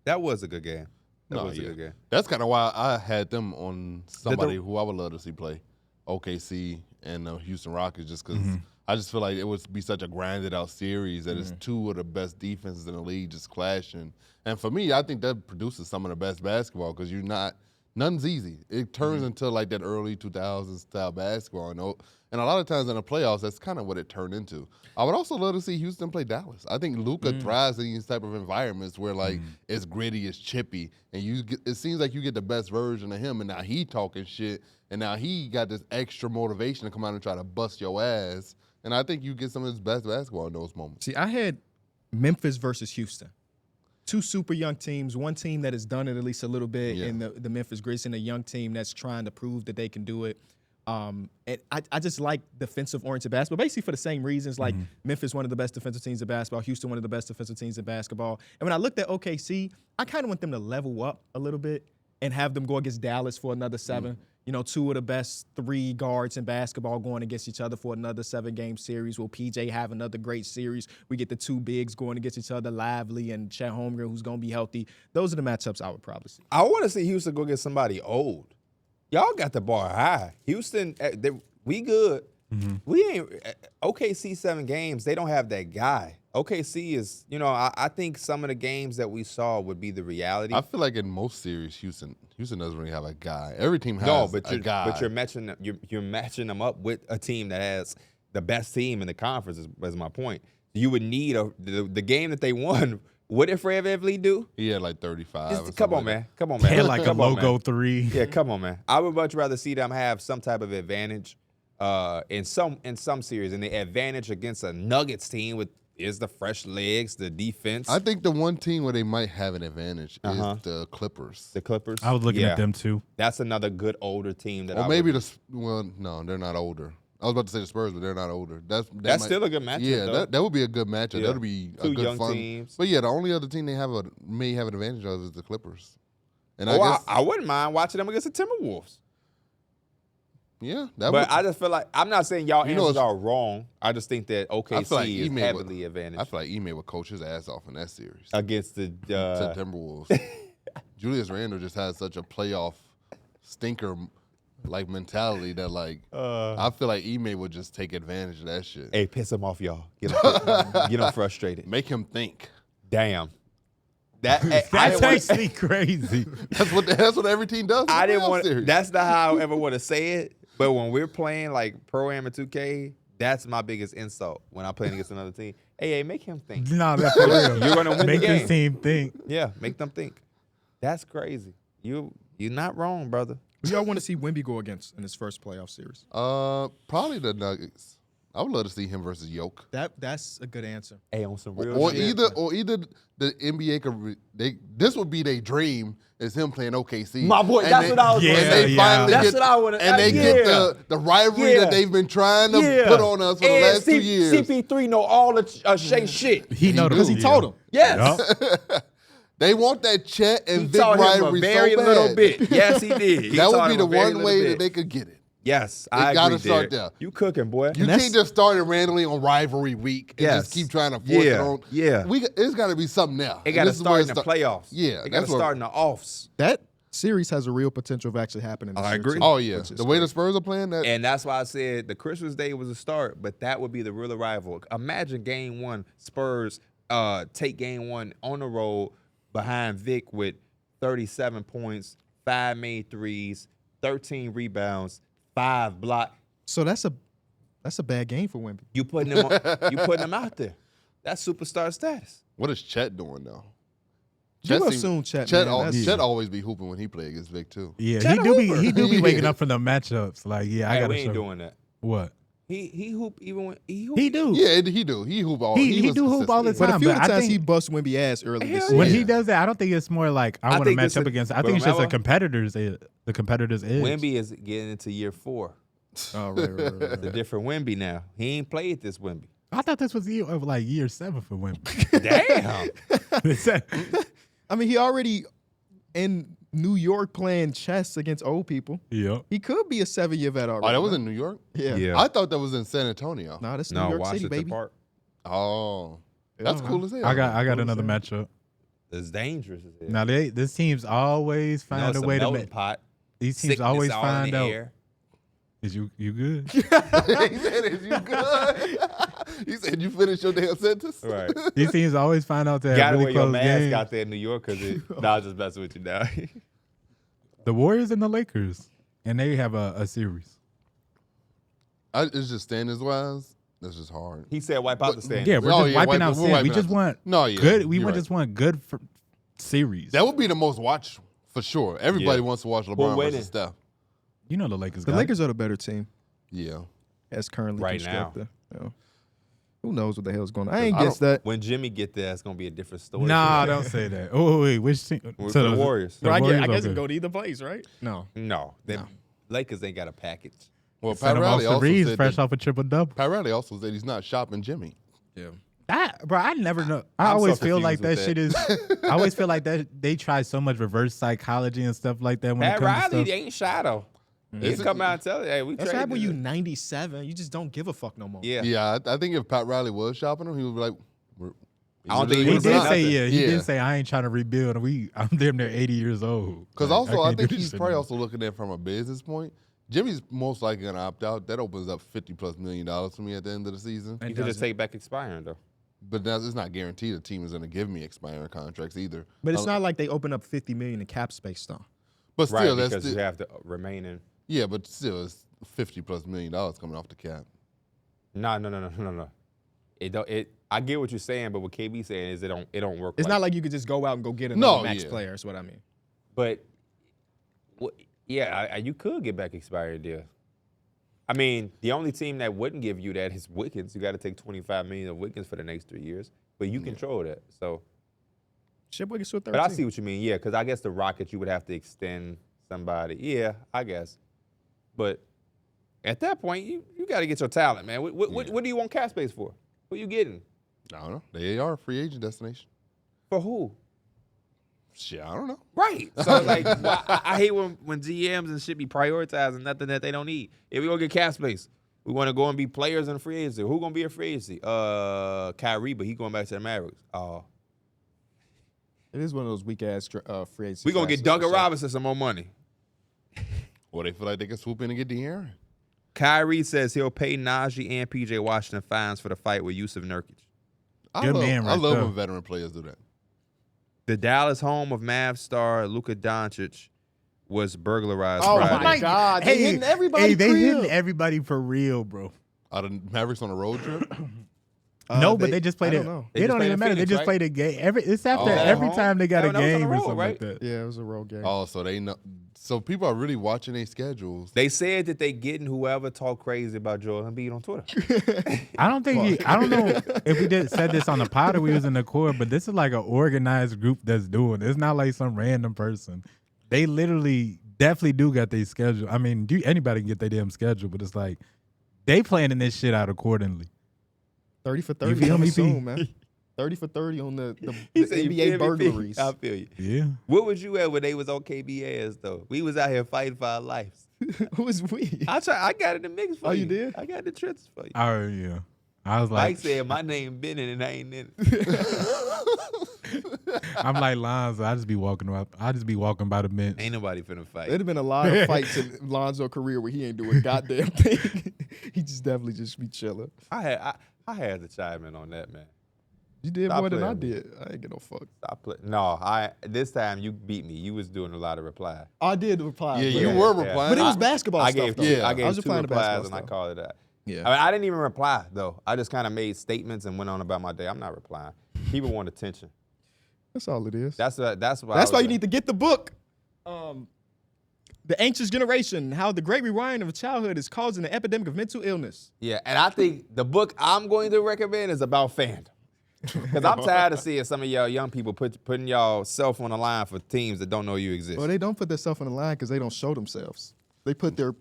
good game. That No, was a yeah. good game. That's kind of why I had them on somebody who I would love to see play, OKC and Houston Rockets, just because I just feel like it would be such a grinded out series that it's two of the best defenses in the league just clashing. And for me, I think that produces some of the best basketball because nothing's easy. It turns into like that early 2000s style basketball. And a lot of times in the playoffs, that's kind of what it turned into. I would also love to see Houston play Dallas. I think Luka thrives in these type of environments where like it's gritty, it's chippy, and it seems like you get the best version of him. And now he talking shit, and now he got this extra motivation to come out and try to bust your ass. And I think you get some of his best basketball in those moments. See, I had Memphis versus Houston. 2 super young teams, one team that has done it at least a little bit in the Memphis Grizzlies, and a young team that's trying to prove that they can do it. And I just like defensive-oriented basketball, basically for the same reasons. Like Memphis, one of the best defensive teams in basketball. Houston, one of the best defensive teams in basketball. And when I looked at OKC, I kind of want them to level up a little bit and have them go against Dallas for another 7. You know, 2 of the best 3 guards in basketball going against each other for another 7-game series. Will PJ have another great series? We get the 2 bigs going against each other, Lively and Chet Holmgren, who's going to be healthy. Those are the matchups I would probably see. I want to see Houston go get somebody old. Y'all got the bar high. Houston, we good. We ain't OKC 7 games. They don't have that guy. OKC is, I think some of the games that we saw would be the reality. I feel like in most series, Houston doesn't really have a guy. Every team has a guy. But you're matching them up with a team that has the best team in the conference. Is my point. You would need the game that they won. What did Fred VanVleet do? He had like 35. Come on, man. Come on, man. They had like Come a on, logo man. 3. Yeah, come on, man. I would much rather see them have some type of advantage in some series, and the advantage against a Nuggets team is the fresh legs, the defense. I think the one team where they might have an advantage is the Clippers. The Clippers. I was looking at them too. That's another good older team that. Or maybe no, they're not older. I was about to say the Spurs, but they're not older. That's still a good matchup. Yeah, though. that would be a good matchup. Yeah. That would be a 2 good young fun teams. But yeah, the only other team they may have an advantage of is the Clippers. And I wouldn't mind watching them against the Timberwolves. Yeah, I just feel like I'm not saying y'all answers are wrong. I just think that I feel like OKC is Ime heavily advantaged I feel like Ime would coach his ass off in that series against the to Timberwolves. Julius Randle just has such a playoff stinker like mentality that like I feel like Ime would just take advantage of that shit. Hey, piss him off, y'all. Get him frustrated. Make him think. Damn. That's actually crazy. That's what every team does. I didn't want. That's not how I ever want to say it. But when we're playing like Pro-Am and 2K, that's my biggest insult when I'm playing against another team. Hey, make him think. No, that's for real. You're gonna win Make the game. this team think. Yeah, make them think. That's crazy. You're not wrong, brother. Who y'all want to see Wemby go against in his first playoff series? Probably the Nuggets. I would love to see him versus Yoke. That's a good answer. Hey, on some real Or shit. either the NBA could this would be their dream is him playing OKC. My boy, And that's what I was Yeah, gonna And say. they finally That's get, what I want to. and they get the rivalry that they've been trying to put on us for the last 2 years. CP3 know all the Shea shit. He know Because he told him. Yes. Yup. They want that Chet and He Vic taught him a rivalry very so bad. little bit. Yes, he did. He That taught would be him the a very one little way bit. that they could get it. Yes, They I gotta agree, start Derek. there. You cooking, boy. You can't just start it randomly on rivalry week and Yes. just keep trying to force it on. Yeah. It's got to be something now. It got to start in the playoffs. Yeah, It got to that's what- start in the offs. That series has a real potential of actually happening this I year, agree. too, Oh yeah, which is the way the great. Spurs are playing that. And that's why I said the Christmas Day was a start, but that would be the real rival. Imagine game 1, Spurs take game 1 on the road behind Vic with 37 points, 5 made threes, 13 rebounds, 5 blocks. So that's a bad game for Wemby. You putting him out there. That's superstar status. What is Chet doing though? You assume Chet, man. That's- Chet always be hooping when he play against Vic too. Yeah, Chet he do be waking up from the matchups. Like, yeah, I Hey, gotta we ain't show. doing that. What? He hoop even when he hoop. He do. Yeah, he do. He hoop all. He was do hoop all the consistent. But a time. few of but the I times think- he bust Wemby ass early this Hell season. When yeah. he does that, I don't think it's more like I want to think match this up is- against. I but think it's just a remember- the competitor's edge. Wemby is getting into year 4. Oh, right. The different Wemby now. He ain't played this Wemby. I thought this was year 7 for Wemby. Damn. I mean, he already in New York playing chess against old people. Yep. He could be a 7-year vet already. Oh, that was man. in New York. Yeah. I thought that was in San Antonio. Nah, that's New No, York Washington City, baby. Park. Oh, that's Yeah. cool as hell. I got another matchup. It's dangerous as hell. Now this team's always You know, find it's a way to melting make. pot. These teams Sickness always all in find the out. air. Is you good? He said, "Is you good?" He said, "You finished your damn sentence." Right. These teams always find out to have Gotta really wear your close mask games. out there in New York because nah, I was just messing with you now. The Warriors and the Lakers, and they have a series. It's just standings wise. That's just hard. He said wipe out the standings. Yeah, we're Oh, just yeah, wiping out. we're series. wiping We just out. want No, yeah, good. We you're just want good series. That would be the most watched for sure. Everybody Yeah. wants to watch Who LeBron winning? versus Steph. You know the Lakers. The got it. Lakers are the better team Yeah. as currently Right now. constructed. Yeah. Who knows what the hell's going on? I ain't I guess that. When Jimmy get there, it's gonna be a different story. Nah, don't say that. Oh wait, which team? For the Warriors. The Warriors, I guess okay. it go to either place, right? No. No, the No. Lakers ain't got a package. Well, Sent Pat him Riley off also Reeves, said fresh that, off a triple double. Pat Riley also said he's not shopping Jimmy. Yeah. Bro, I never know. I I'm so always feel like that confused shit with is. I always feel like that they try so much reverse psychology and stuff like that when Pat it comes Riley to stuff. ain't shy though. He Is can it- come out and tell you, hey, we That's traded right when you this. 97. You just don't give a fuck no more. Yeah. Yeah, I think if Pat Riley was shopping him, he would be like, I don't think He would've did said say, nothing. yeah. He Yeah. did say, I ain't trying to rebuild. I'm damn near 80 years old. Because Like, also, I can't do think this he's shit probably no also looking at it from a business point. Jimmy's most likely going to opt out. That opens up $50+ million for me at the end of the season. You could just take back expiring though. But it's not guaranteed the team is going to give me expiring contracts either. But it's not like they open up $50 million in cap space, though. But Right, still, that's because you still, have to remain in. yeah. But still, it's $50+ million coming off the cap. No. It don't. I get what you're saying, but what KB saying is it don't work. It's like not like you could just go out and go get another No, max yeah. player. Is what I mean. But you could get back expired deal. I mean, the only team that wouldn't give you that is Wiggins. You got to take $25 million of Wiggins for the next 3 years, but you control that. So, Shit, we can switch 13. but I see what you mean. Yeah, because I guess the Rockets you would have to extend somebody. Yeah, I guess. But at that point, you got to get your talent, man. What do you want cap space for? Who you getting? I don't know. They are a free agent destination. For who? Shit, I don't know. Right. So like, I hate when GMs and shit be prioritizing nothing that they don't need. If we gonna get cap space, we want to go and be players in free agency. Who gonna be a free agency? Kyrie, but he going back to the Mavericks. Oh, It is one of those weak ass free agency. we gonna get classes, Duncan for sure. Robinson some more money. Or they feel like they can swoop in and get De'Aaron. Kyrie says he'll pay Najee and PJ Washington fines for the fight with Yusuf Nurkic. Good man I right love there. when veteran players do that. The Dallas home of Mavs star Luka Doncic was burglarized Oh Friday. my God! They hitting everybody. Hey, they crib. hitting everybody for real, bro. Are the Mavericks on a road trip? No, but they just played I it. don't know. They They just don't played even in matter. Phoenix, They just right? played a game. It's after Oh. every Home? time they got No, a that was on game the or road, something right? like that. Yeah, it was a road game. Oh, so they know. So people are really watching their schedules. They said that they getting whoever talk crazy about Joel Embiid on Twitter. I don't think I don't know if we said this on the pod or we was in the court, but this is like an organized group that's doing it. It's not like some random person. They literally definitely do got their schedule. I mean, anybody can get their damn schedule, but it's like they planning this shit out accordingly. 30 for You 30. feel I'm me, P? assuming, man. 30 for 30 on the He said, "You feel NBA me, burglaries. P?" I feel you. Yeah. What was you at when they was on KBS though? We was out here fighting for our lives. Who is we? I got it in the mix for Oh, you. you did? I got the trenches for you. Oh yeah. I was like, Mike said my name been in it and I ain't in it. I'm like Lonzo. I just be walking up. I just be walking by the bench. Ain't nobody finna fight. There'd have been a lot of fights in Lonzo's career where he ain't doing a goddamn thing. He just definitely just be chilling. I had to chime in on that, man. You did Stop more than I playing with did. I ain't get no fuck. Stop playing. No, this time you beat me. You was doing a lot of reply. I did reply. Yeah, but- you were replying. But it was basketball I stuff, gave though. two, Yeah. I I gave was just two playing the replies basketball and I stuff. called it out. Yeah. I mean, I didn't even reply though. I just kind of made statements and went on about my day. I'm not replying. People want attention. That's all it is. That's why. That's why you need to get the book. The Anxious Generation: How the Great Rewiring of Childhood is Causing an Epidemic of Mental Illness. Yeah, and I think the book I'm going to recommend is about fandom. Because I'm tired of seeing some of y'all young people putting y'all self on the line for teams that don't know you exist. Well, they don't put their self on the line because they don't show themselves. They put their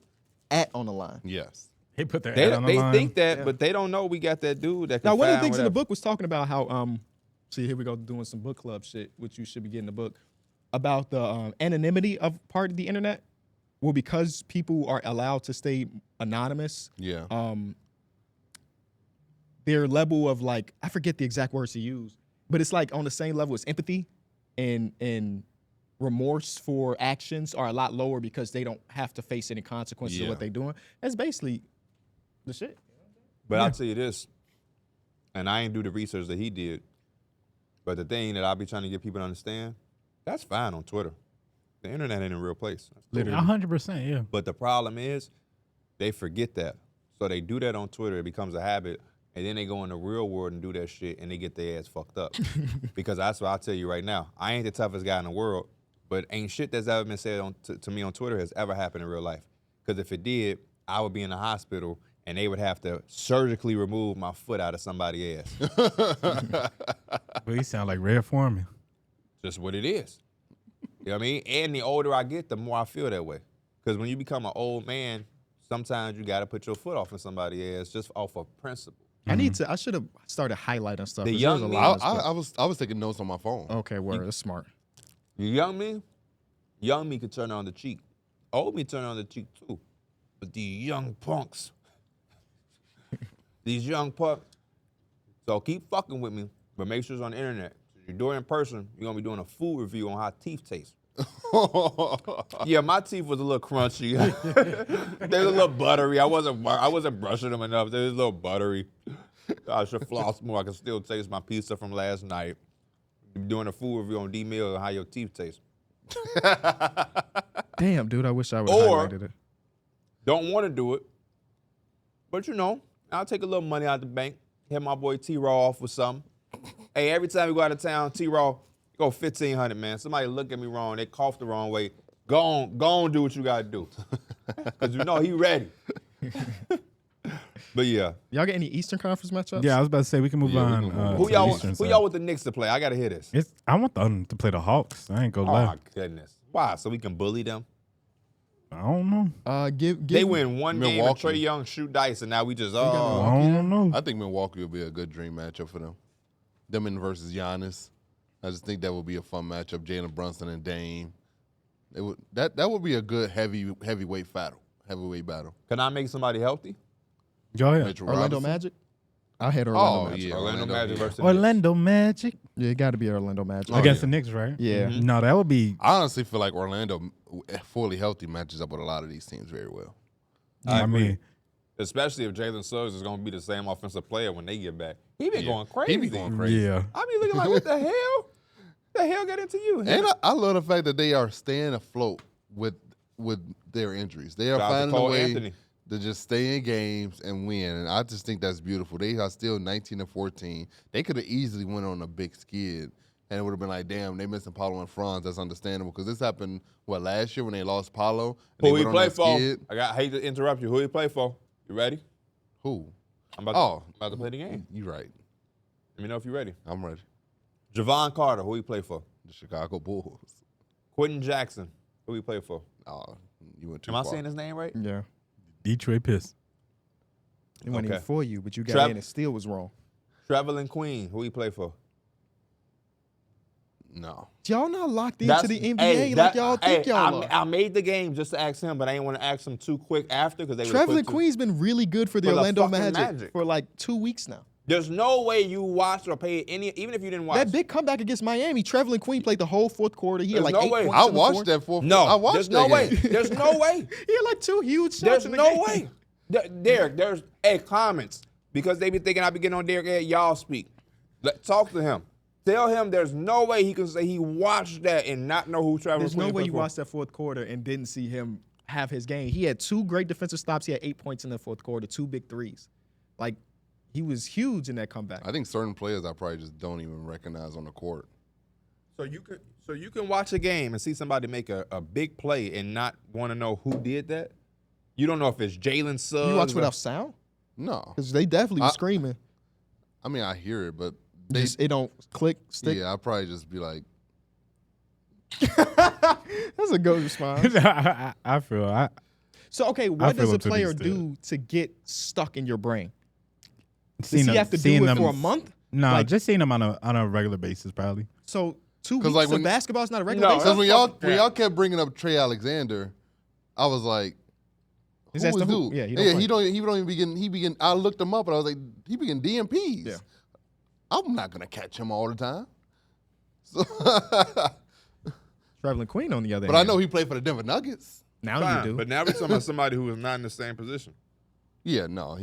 on the line. Yes. They put their They head on the line. think that, but they don't know we got that dude that can Now, one of the find things in the whatever. book was talking about how, see, here we go doing some book club shit, which you should be getting the book, about the anonymity of part of the internet. Well, because people are allowed to stay anonymous, Yeah. their level of like, I forget the exact words he used, but it's like on the same level as empathy and remorse for actions are a lot lower because they don't have to face any consequences of Yeah. what they're doing. That's basically the shit. But I'll tell you this, and I ain't do the research that he did, but the thing that I'll be trying to get people to understand, that's fine on Twitter. The internet ain't a real place. Literally. 100%, yeah. But the problem is they forget that. So they do that on Twitter. It becomes a habit. And then they go in the real world and do that shit, and they get their ass fucked up. Because that's what I'll tell you right now. I ain't the toughest guy in the world, but ain't shit that's ever been said to me on Twitter has ever happened in real life. Because if it did, I would be in the hospital, and they would have to surgically remove my foot out of somebody's ass. Well, you sound like Red Foreman. Just what it is. You know what I mean? And the older I get, the more I feel that way. Because when you become an old man, sometimes you got to put your foot off in somebody's ass just off of principle. I should have started highlighting stuff. The 'cause young there's a me- lot of stuff. I was taking notes on my phone. Okay, word. That's smart. You young me could turn on the cheek. Old me turn on the cheek too. But these young punks, so keep fucking with me, but make sure it's on the internet. If you're doing it in person, you're gonna be doing a food review on how teeth taste. Yeah, my teeth was a little crunchy. They're a little buttery. I wasn't brushing them enough. They're a little buttery. I should floss more. I can still taste my pizza from last night. You're doing a food review on D-Mill on how your teeth taste. Damn, dude, I wish I would have Or- highlighted it. Don't want to do it, but I'll take a little money out the bank. Hit my boy T-Raw off with something. Hey, every time we go out of town, T-Raw, go $1,500, man. Somebody look at me wrong, they cough the wrong way. Go on, do what you gotta do, cause he ready. But yeah, Y'all get any Eastern Conference matchups? Yeah, I was about to say we can move Yeah, we on. can move on. who to y'all the Eastern side. with the Knicks to play? I gotta hear this. I want them to play the Hawks. I ain't gonna Oh lie. my goodness, why? So we can bully them? I don't know. Give They win one game and Milwaukee. Trae Young shoot dice, and now we just I Milwaukee don't know. I think Milwaukee would be a good dream matchup for them. Them in versus Giannis. I just think that would be a fun matchup. Jalen Brunson and Dame. That would be a good heavyweight battle. Can I make somebody healthy? Go ahead. Mitchell Orlando Robinson. Magic? I had Orlando Oh Magic. yeah, Orlando Magic yeah. versus Orlando Magic Yeah, it got to be Orlando Magic. against the Knicks, right? Yeah. No, that would be. I honestly feel like Orlando fully healthy matches up with a lot of these teams very well. I mean, Especially if Jalen Suggs is going to be the same offensive player when they get back. He been going crazy. He be going crazy. yeah. I be looking like, what the hell? The hell got into you? And I love the fact that they are staying afloat with their injuries. They are Shout out to finding a Cole way Anthony. to just stay in games and win. And I just think that's beautiful. They are still 19-14. They could have easily went on a big skid. And it would have been like, damn, they missing Paulo and Franz. That's understandable. Because this happened, last year when they lost Paulo? And Who they he went on play that for? skid? I hate to interrupt you. Who he play for? You ready? Who? I'm Oh. about to play the game. You right. Let me know if you're ready. I'm ready. Javon Carter, who he play for? The Chicago Bulls. Quentin Jackson, who he play for? Oh, you went too Am I far. saying his name right? Yeah. Detroit Pistons. It wasn't even Okay. for you, but you got Trap- in and still was wrong. Trevelin Queen, who he play for? No. Y'all not locked into the NBA like y'all think y'all are. I made the game just to ask him, but I didn't want to ask him too quick after because they would've Trevelin put Queen's been really good for the For the Orlando fucking Magic, Magic. for like 2 weeks now. There's no way you watched or paid any, even if you didn't watch. That big comeback against Miami, Trevelin Queen played the whole fourth quarter. He had There's like no 8 way. points I in the watched fourth. that fourth. No, I watched there's that no way. game. There's no way. He had like 2 huge shots There's in the no game. way. Derek, there's comments because they be thinking I be getting on Derek. Hey, y'all speak. Talk to him. Tell him there's no way he can say he watched that and not know who Trevelin There's Queen no way played you for. watched that fourth quarter and didn't see him have his game. He had 2 great defensive stops. He had 8 points in the fourth quarter, 2 big threes. Like, he was huge in that comeback. I think certain players I probably just don't even recognize on the court. So you can watch a game and see somebody make a big play and not want to know who did that. You don't know if it's Jalen Suggs. You watch without sound? No. Because they definitely were screaming. I mean, I hear it, but It don't click, stick. Yeah, I'll probably just be like, That's a good response. I feel. So, okay, what feel does a up to player these do to get stuck in your brain? Does Seeing he them- have to seeing do it them- for a month? No, Like- just seeing them on a regular basis, probably. So 2 'Cause, weeks like, of when- basketball is not a regular No, basis? because when y'all kept bringing up Trey Alexander, I was like, Is who that was the who? dude? Yeah, he don't play. he don't even begin. I looked him up and I was like, he begin DMPs. Yeah. I'm not gonna catch him all the time. So, Traveling Queen on the other but hand. I know he played for the Denver Nuggets. Now Fine, you do. but now we're talking about somebody who is not in the same position. Yeah, no,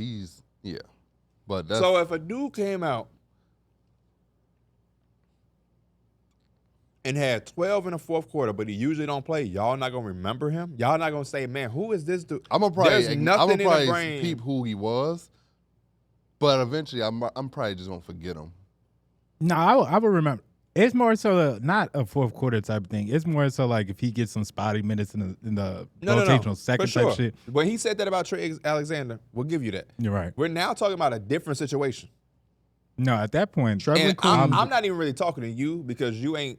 but that's So if a dude came out and had 12 in the fourth quarter, but he usually don't play, y'all not gonna remember him? Y'all not gonna say, man, who is this dude? I'm gonna There's probably nothing in the probably brain. peep who he was, but eventually I'm probably just gonna forget him. No, I would remember. It's more so not a fourth quarter type of thing. It's more so like if he gets some spotty minutes in the rotational second for sure. type shit. When he said that about Trey Alexander, we'll give you that. You're right. We're now talking about a different situation. No, at that point, Traveling And Queen. I'm not even really talking to you because you ain't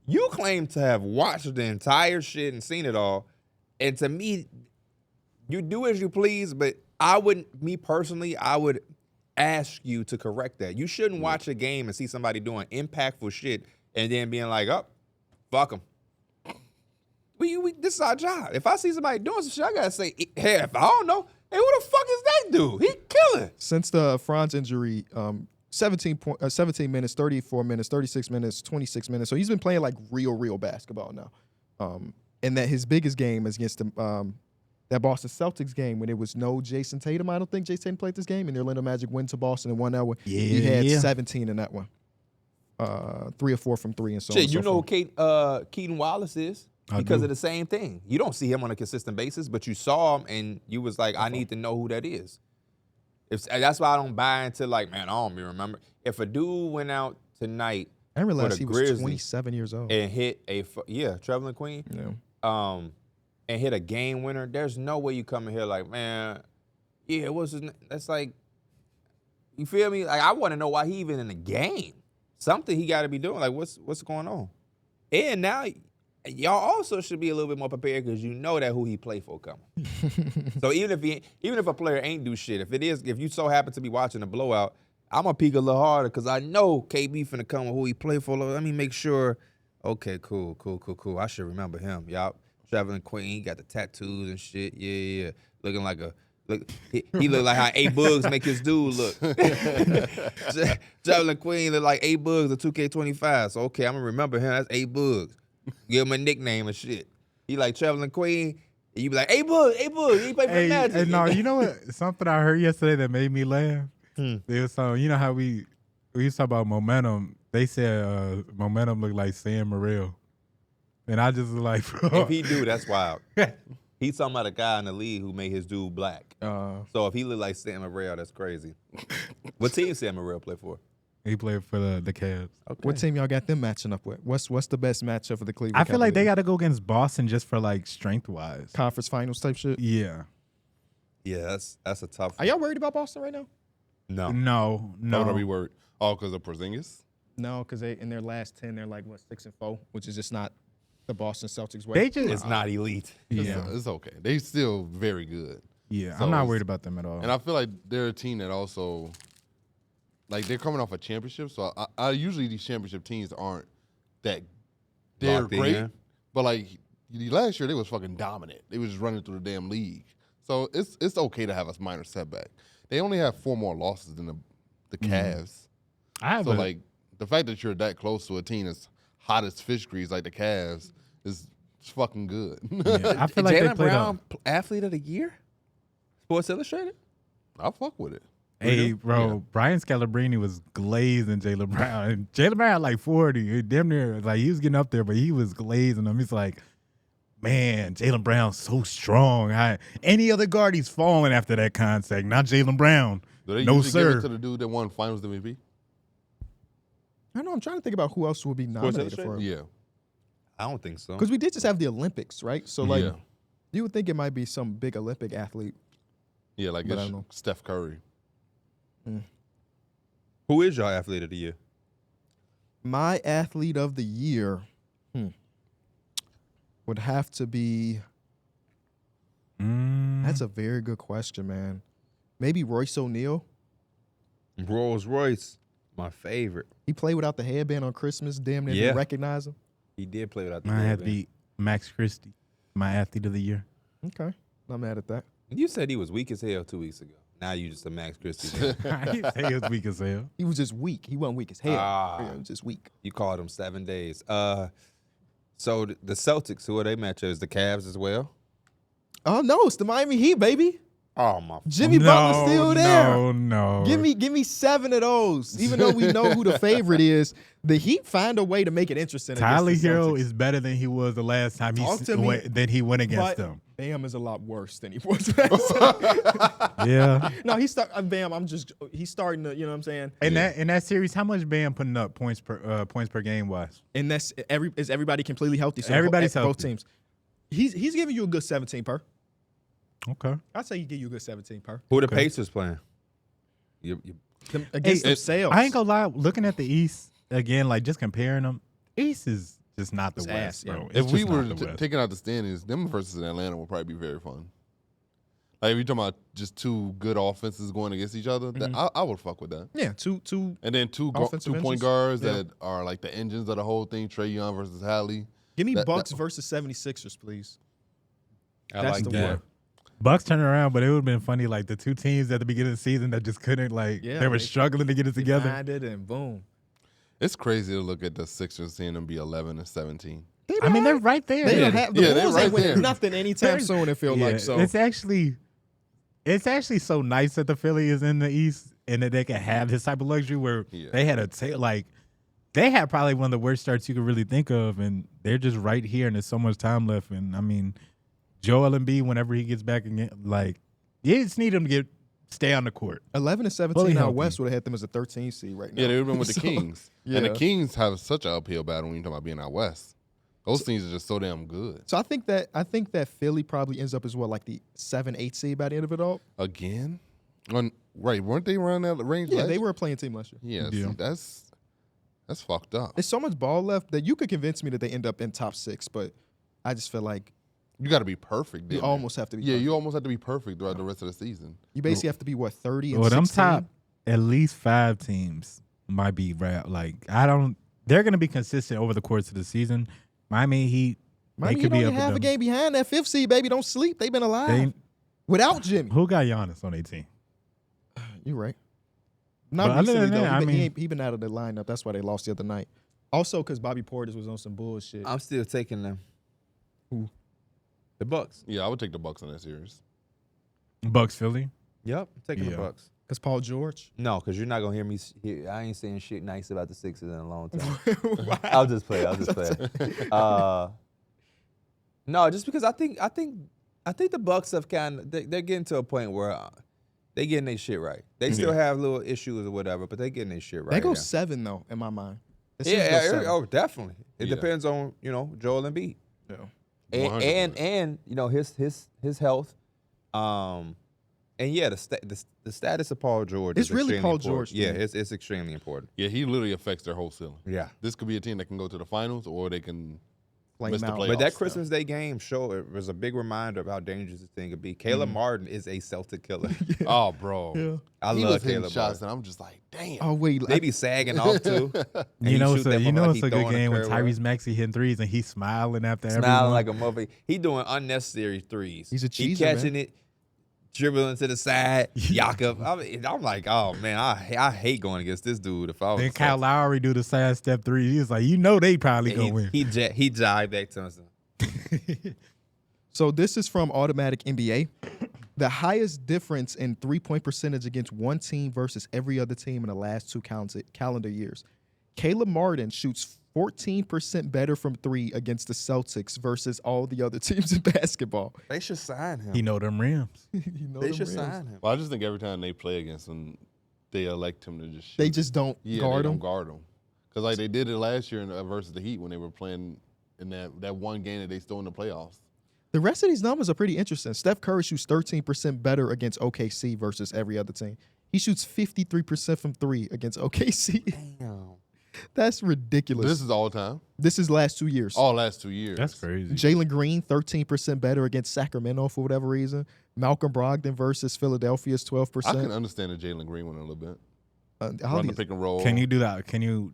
you claim to have watched the entire shit and seen it all. And to me, you do as you please, but I would ask you to correct that. You shouldn't watch a game and see somebody doing impactful shit and then being like, oh, fuck them. This is our job. If I see somebody doing some shit, I gotta say, hey, if I don't know, hey, who the fuck is that dude? He killing. Since the Franz injury, 17 minutes, 34 minutes, 36 minutes, 26 minutes. So he's been playing like real basketball now. And that his biggest game is against that Boston Celtics game when there was no Jason Tatum. I don't think Jason Tatum played this game, and the Orlando Magic went to Boston and won that one. He had 17 in that one. 3 or 4 from 3 and so on. Shit, and you so know forth. who Keaton Wallace is I because do. of the same thing. You don't see him on a consistent basis, but you saw him and you was like, I need to know who that is. That's why I don't buy into like, man, I don't even remember. If a dude went out tonight I didn't realize the he was Grizzlies 27 years old. and hit Traveling Queen, Yeah. and hit a game winner, there's no way you come in here like, man, yeah, what's his name? That's like, you feel me? Like, I want to know why he even in the game. Something he got to be doing. Like, what's going on? And now, y'all also should be a little bit more prepared because you know that who he play for coming. So even if a player ain't do shit, if you so happen to be watching a blowout, I'm gonna peek a little harder because I know KB finna come with who he play for. Let me make sure. Okay, cool. I should remember him. Y'all, Traveling Queen, he got the tattoos and shit. Yeah. Looking like he look like how A Bugs make his dude look. Traveling Queen look like A Bugs of 2K25. So okay, I'm gonna remember him. That's A Bugs. Give him a nickname and shit. He like Traveling Queen. And you be like, A Bugs. He play for the Magic. Hey, no, you know what? Something I heard yesterday that made me laugh. There was some, you know how we used to talk about momentum. They said momentum looked like Sam Morril. And I just was like, bro. If he do, that's wild. He's talking about a guy in the league who made his dude black. So if he look like Sam Morril, that's crazy. What team Sam Morril play for? He played for the Cavs. Okay. What team y'all got them matching up with? What's the best matchup for the Cleveland I feel like they Cavaliers? got to go against Boston just for like strength wise. Conference finals type shit? Yeah. Yeah, that's a tough Are y'all worried about Boston right now? No. No. What are we worried? Oh, because of Porzingis? No, because they in their last 10, they're like, 6-4, which is just not the Boston Celtics way. They just It's not elite. yeah. It's okay. They still very good. Yeah. So I'm not it's- worried about them at all. And I feel like they're a team that also, like, they're coming off a championship. So I usually these championship teams aren't that they're Locked great, in. but like last year they was fucking dominant. They was just running through the damn league. So it's okay to have a minor setback. They only have 4 more losses than the Cavs. I have So a, like the fact that you're that close to a team that's hot as fish grease like the Cavs is fucking good. yeah, I feel like they Jaylen played Brown, athlete of the year? Sports Illustrated? I fuck with it. Hey, bro, Yeah. Brian Scalabrine was glazing Jaylen Brown. And Jaylen Brown had like 40. He damn near, like, he was getting up there, but he was glazing him. He's like, man, Jaylen Brown's so strong. Any other guard, he's falling after that contact. Not Jaylen Brown. Do they No, usually give sir. it to the dude that won Finals MVP? I don't know. I'm trying to think about who else would be nominated for it. Yeah. I don't think so. Because we did just have the Olympics, right? So, like, Yeah. you would think it might be some big Olympic athlete. Yeah, like But I it's don't know. Steph Curry. Who is your athlete of the year? My athlete of the year would have to be. That's a very good question, man. Maybe Royce O'Neal. Rolls Royce, my favorite. He played without the headband on Christmas. Damn near didn't recognize him. He did play without the I had to headband. be Max Christie, my athlete of the year. Okay, not mad at that. You said he was weak as hell 2 weeks ago. Now you just a Max Christie. I didn't say he was weak as hell. He was just weak. He wasn't weak as hell. Ah. He was just weak. You called him 7 days. So the Celtics, who are they match is the Cavs as well? Oh no, it's the Miami Heat, baby. Oh my! Jimmy Butler's still there. No. Give me 7 of those. Even though we know who the favorite is, the Heat find a way to make it interesting. Tyler against the Hero Celtics. is better than he was the last time Talk to me. he went against But them. Bam is a lot worse than he was last time. Yeah. No, Bam. He's starting to. You know what I'm saying? In that series, how much Bam putting up points per game wise? And is everybody completely healthy? So Everybody's both healthy. teams. He's giving you a good 17 per. Okay. I'd say he give you a good 17 per. Who the Okay. Pacers playing? Against themselves. I ain't gonna lie. Looking at the East again, like just comparing them, East is just not the It's West, ass, bro. yeah. It's If we just were not the West. taking out the standings, them versus Atlanta would probably be very fun. Like if you're talking about just two good offenses going against each other, I would fuck with that. Yeah, two. And then two Offensive point engines? guards Yeah. that are like the engines of the whole thing. Trae Young versus Hallie. Give me That- Bucks that- versus 76ers, please. I That's like the that. one. Bucks turn around, but it would have been funny, like the two teams at the beginning of the season that just couldn't, like, Yeah, they were they- struggling to get it together. Find it and boom. It's crazy to look at the Sixers seeing them be 11 and 17. I mean, they're right there. They don't have the Yeah, they're Bulls right ain't winning there. nothing anytime soon. It feel like so. It's actually so nice that the Philly is in the East and that they can have this type of luxury where Yeah. they had they had probably one of the worst starts you could really think of, and they're just right here, and there's so much time left. And I mean, Joel Embiid, whenever he gets back again, like, you just need him to stay on the court. 11 and 17 Fully out healthy. West would have had them as a 13 seed right now. Yeah, they would have been with the So, Kings. And the yeah. Kings have such an uphill battle when you're talking about being out West. Those teams are just so damn good. So I think that Philly probably ends up as well, like the 7-8 seed by the end of it all. Again? Right, weren't they around that range? Yeah, last they year? were a playing team last year. Yeah, Yeah. see, that's fucked up. There's so much ball left that you could convince me that they end up in top 6, but I just feel like You got to be perfect. you damn it. almost have to be. Yeah, perfect. you almost have to be perfect throughout the rest of the season. You basically have to be what 30 and Well, 16. them top at least 5 teams might be like they're gonna be consistent over the course of the season. Miami Heat, Miami they Heat could be only up with half a them. game behind that 5th seed, baby. Don't sleep. They've been alive They- without Jimmy. Who got Giannis on their team? You right. But Not other recently than though. that, He been out of the lineup. That's why they lost the other night. Also, because Bobby Portis was on some bullshit. I'm still taking them. Who? The Bucks. Yeah, I would take the Bucks in that series. Bucks Philly. Yep, taking the Yeah. Bucks. Because Paul George. No, because you're not gonna hear me. I ain't saying shit nice about the Sixers in a long time. I'll just play. No, just because I think the Bucks have they're getting to a point where they getting their shit right. They still have little issues or whatever, but they getting their shit right. They go now. 7 though, in my mind. The Sixers go Yeah, 7. oh, definitely. It Yeah. depends on Joel Embiid Yeah. and his health, and yeah, the status of Paul George. It's is really extremely Paul important. George to Yeah, me. it's extremely important. Yeah, he literally affects their whole ceiling. Yeah. This could be a team that can go to the finals or they can Flame miss the out. playoffs. But that now. Christmas Day game was a big reminder of how dangerous this thing could be. Caleb Martin is a Celtic killer. Oh, bro. Yeah. I He love was hitting Caleb shots, Martin. and I'm just like, damn. Oh wait, They be sagging off too. And he It's shoot them a like he good throwing game when curveball. Tyrese Maxey hitting threes and he's smiling after Smiling everyone. like a motherfucker. He doing unnecessary threes. He's a He cheeser, catching man. it, dribbling to the side, Jakob. I'm like, oh man, I hate going against this dude. If I was Then the Kyle Celtics. Lowry do the side step 3. He's like, they probably gonna win. He jived back to himself. So this is from Automatic NBA. The highest difference in 3-point percentage against one team versus every other team in the last 2 calendar years. Caleb Martin shoots 14% better from 3 against the Celtics versus all the other teams in basketball. They should sign him. He know them rims. You know They them should rims. sign him. Well, I just think every time they play against him, they elect him to just shoot. They just don't yeah, guard they him. don't guard him. Because like they did it last year versus the Heat when they were playing in that one game that they stole in the playoffs. The rest of these numbers are pretty interesting. Steph Curry shoots 13% better against OKC versus every other team. He shoots 53% from three against OKC. Damn. That's ridiculous. This is all time. This is last 2 years. All last 2 years. That's crazy. Jalen Green, 13% better against Sacramento for whatever reason. Malcolm Brogdon versus Philadelphia is 12%. I can understand the Jalen Green one a little bit. How Run the these- pick and roll. Can you do that? Can you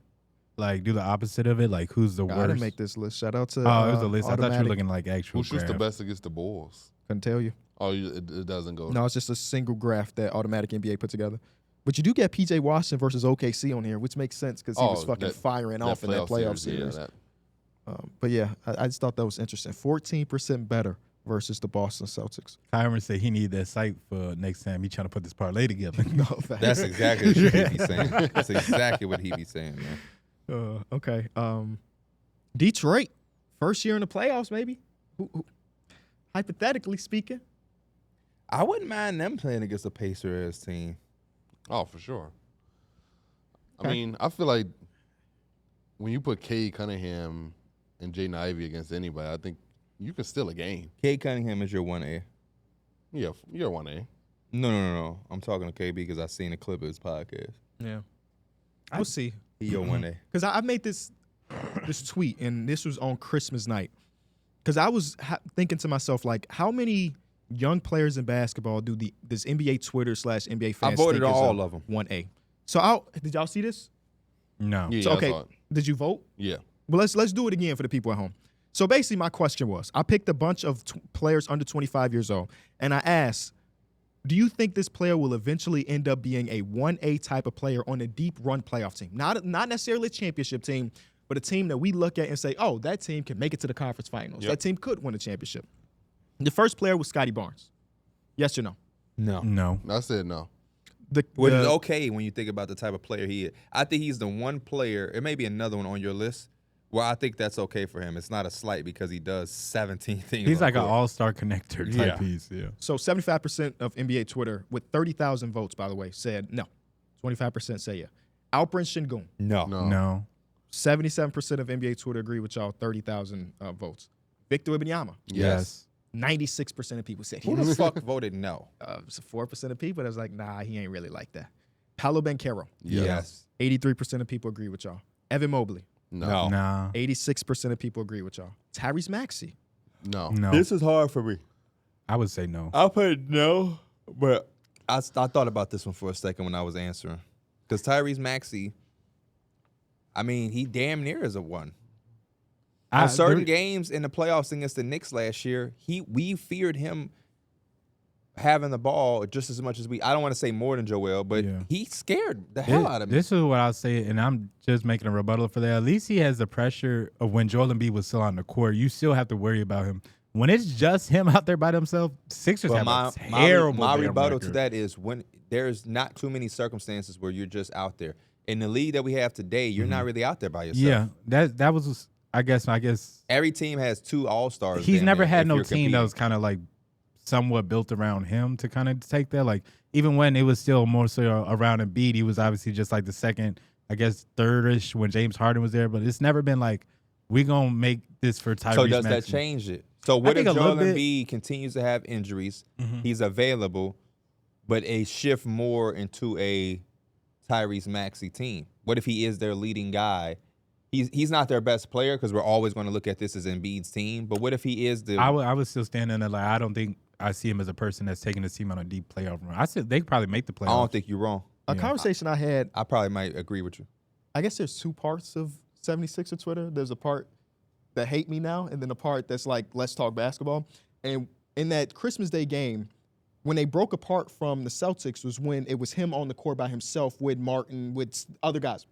like do the opposite of it? Like who's the I worst? didn't make this list. Shout out to Oh, it was a list. I thought you were Automatic. looking like actual. Who shoots the graph. best against the Bulls? Couldn't tell you. Oh, it doesn't go. No, it's just a single graph that Automatic NBA put together. But you do get PJ Washington versus OKC on here, which makes sense because he was fucking firing off in that playoff series. Yeah, But yeah, I just thought that was interesting. 14% better versus the Boston Celtics. Kyron said he need that site for next time he trying to put this parlay together. No, facts. That's exactly what he be saying. That's exactly what he be saying, man. Okay. Detroit, first year in the playoffs, maybe. Hypothetically speaking, I wouldn't mind them playing against a Pacers team. Oh, for sure. Okay. I mean, I feel like when you put Cade Cunningham and Jaden Ivey against anybody, I think you can steal a game. Cade Cunningham is your 1A. Yeah, you're 1A. No. I'm talking to KB because I seen a clip of his podcast. yeah, we'll see. He your 1A. Because I made this tweet, and this was on Christmas night. Because I was thinking to myself, like, how many young players in basketball does NBA Twitter / NBA fans I voted think is all of them. 1A? So did y'all see this? No. Yeah, So, I okay, saw it. did you vote? Yeah. Well, let's do it again for the people at home. So basically, my question was, I picked a bunch of players under 25 years old, and I asked, do you think this player will eventually end up being a 1A type of player on a deep run playoff team? Not necessarily a championship team, but a team that we look at and say, oh, that team can make it to the conference finals. Yep. That team could win a championship. The first player was Scotty Barnes. Yes or no? No. I said no. Which is okay when you think about the type of player he is. I think he's the one player, it may be another one on your list, where I think that's okay for him. It's not a slight because he does 17 things. He's on like the an court. all-star connector type Yeah. piece. Yeah. So 75% of NBA Twitter, with 30,000 votes, by the way, said no. 25% say yeah. Alperen Şengün, No. No. 77% of NBA Twitter agree with y'all, 30,000 votes. Victor Wembanyama, Yes. 96% of people said he Who was. the fuck voted no? So 4% of people that was like, nah, he ain't really like that. Paolo Banchero, Yes. 83% of people agree with y'all. Evan Mobley, No. Nah. 86% of people agree with y'all. Tyrese Maxey, No. No. This is hard for me. I would say no. I put no, but I thought about this one for a second when I was answering. Because Tyrese Maxey, I mean, he damn near is a 1. On certain games in the playoffs against the Knicks last year, we feared him having the ball just as much as I don't want to say more than Joel, but Yeah. he scared the hell out of me. This is what I'll say, and I'm just making a rebuttal for that. At least he has the pressure of when Joel Embiid was still on the court. You still have to worry about him. When it's just him out there by himself, Sixers Well, have a terrible my damn rebuttal to record. that is when there's not too many circumstances where you're just out there. In the league that we have today, you're not really out there by yourself. Yeah, that was I guess Every team has 2 all-stars. he's damn never near, had if no you're team that competing. was kind of like somewhat built around him to kind of take that. Like even when it was still more so around Embiid, he was obviously just like the second, I guess third-ish when James Harden was there. But it's never been like we gonna make this for Tyrese. So does that Maxey. change it? So what if think a Joel little bit- Embiid continues to have injuries, he's available, but a shift more into a Tyrese Maxey team? What if he is their leading guy? He's not their best player because we're always going to look at this as Embiid's team. But what if he is the? I would still stand in there like I don't think I see him as a person that's taking the team on a deep playoff run. I said they could probably make the playoffs. I don't think you're wrong. a conversation I had, I probably might agree with you. I guess there's 2 parts of 76er Twitter. There's a part that hate me now, and then a part that's like, let's talk basketball. And in that Christmas Day game, when they broke apart from the Celtics was when it was him on the court by himself with Martin, with other guys.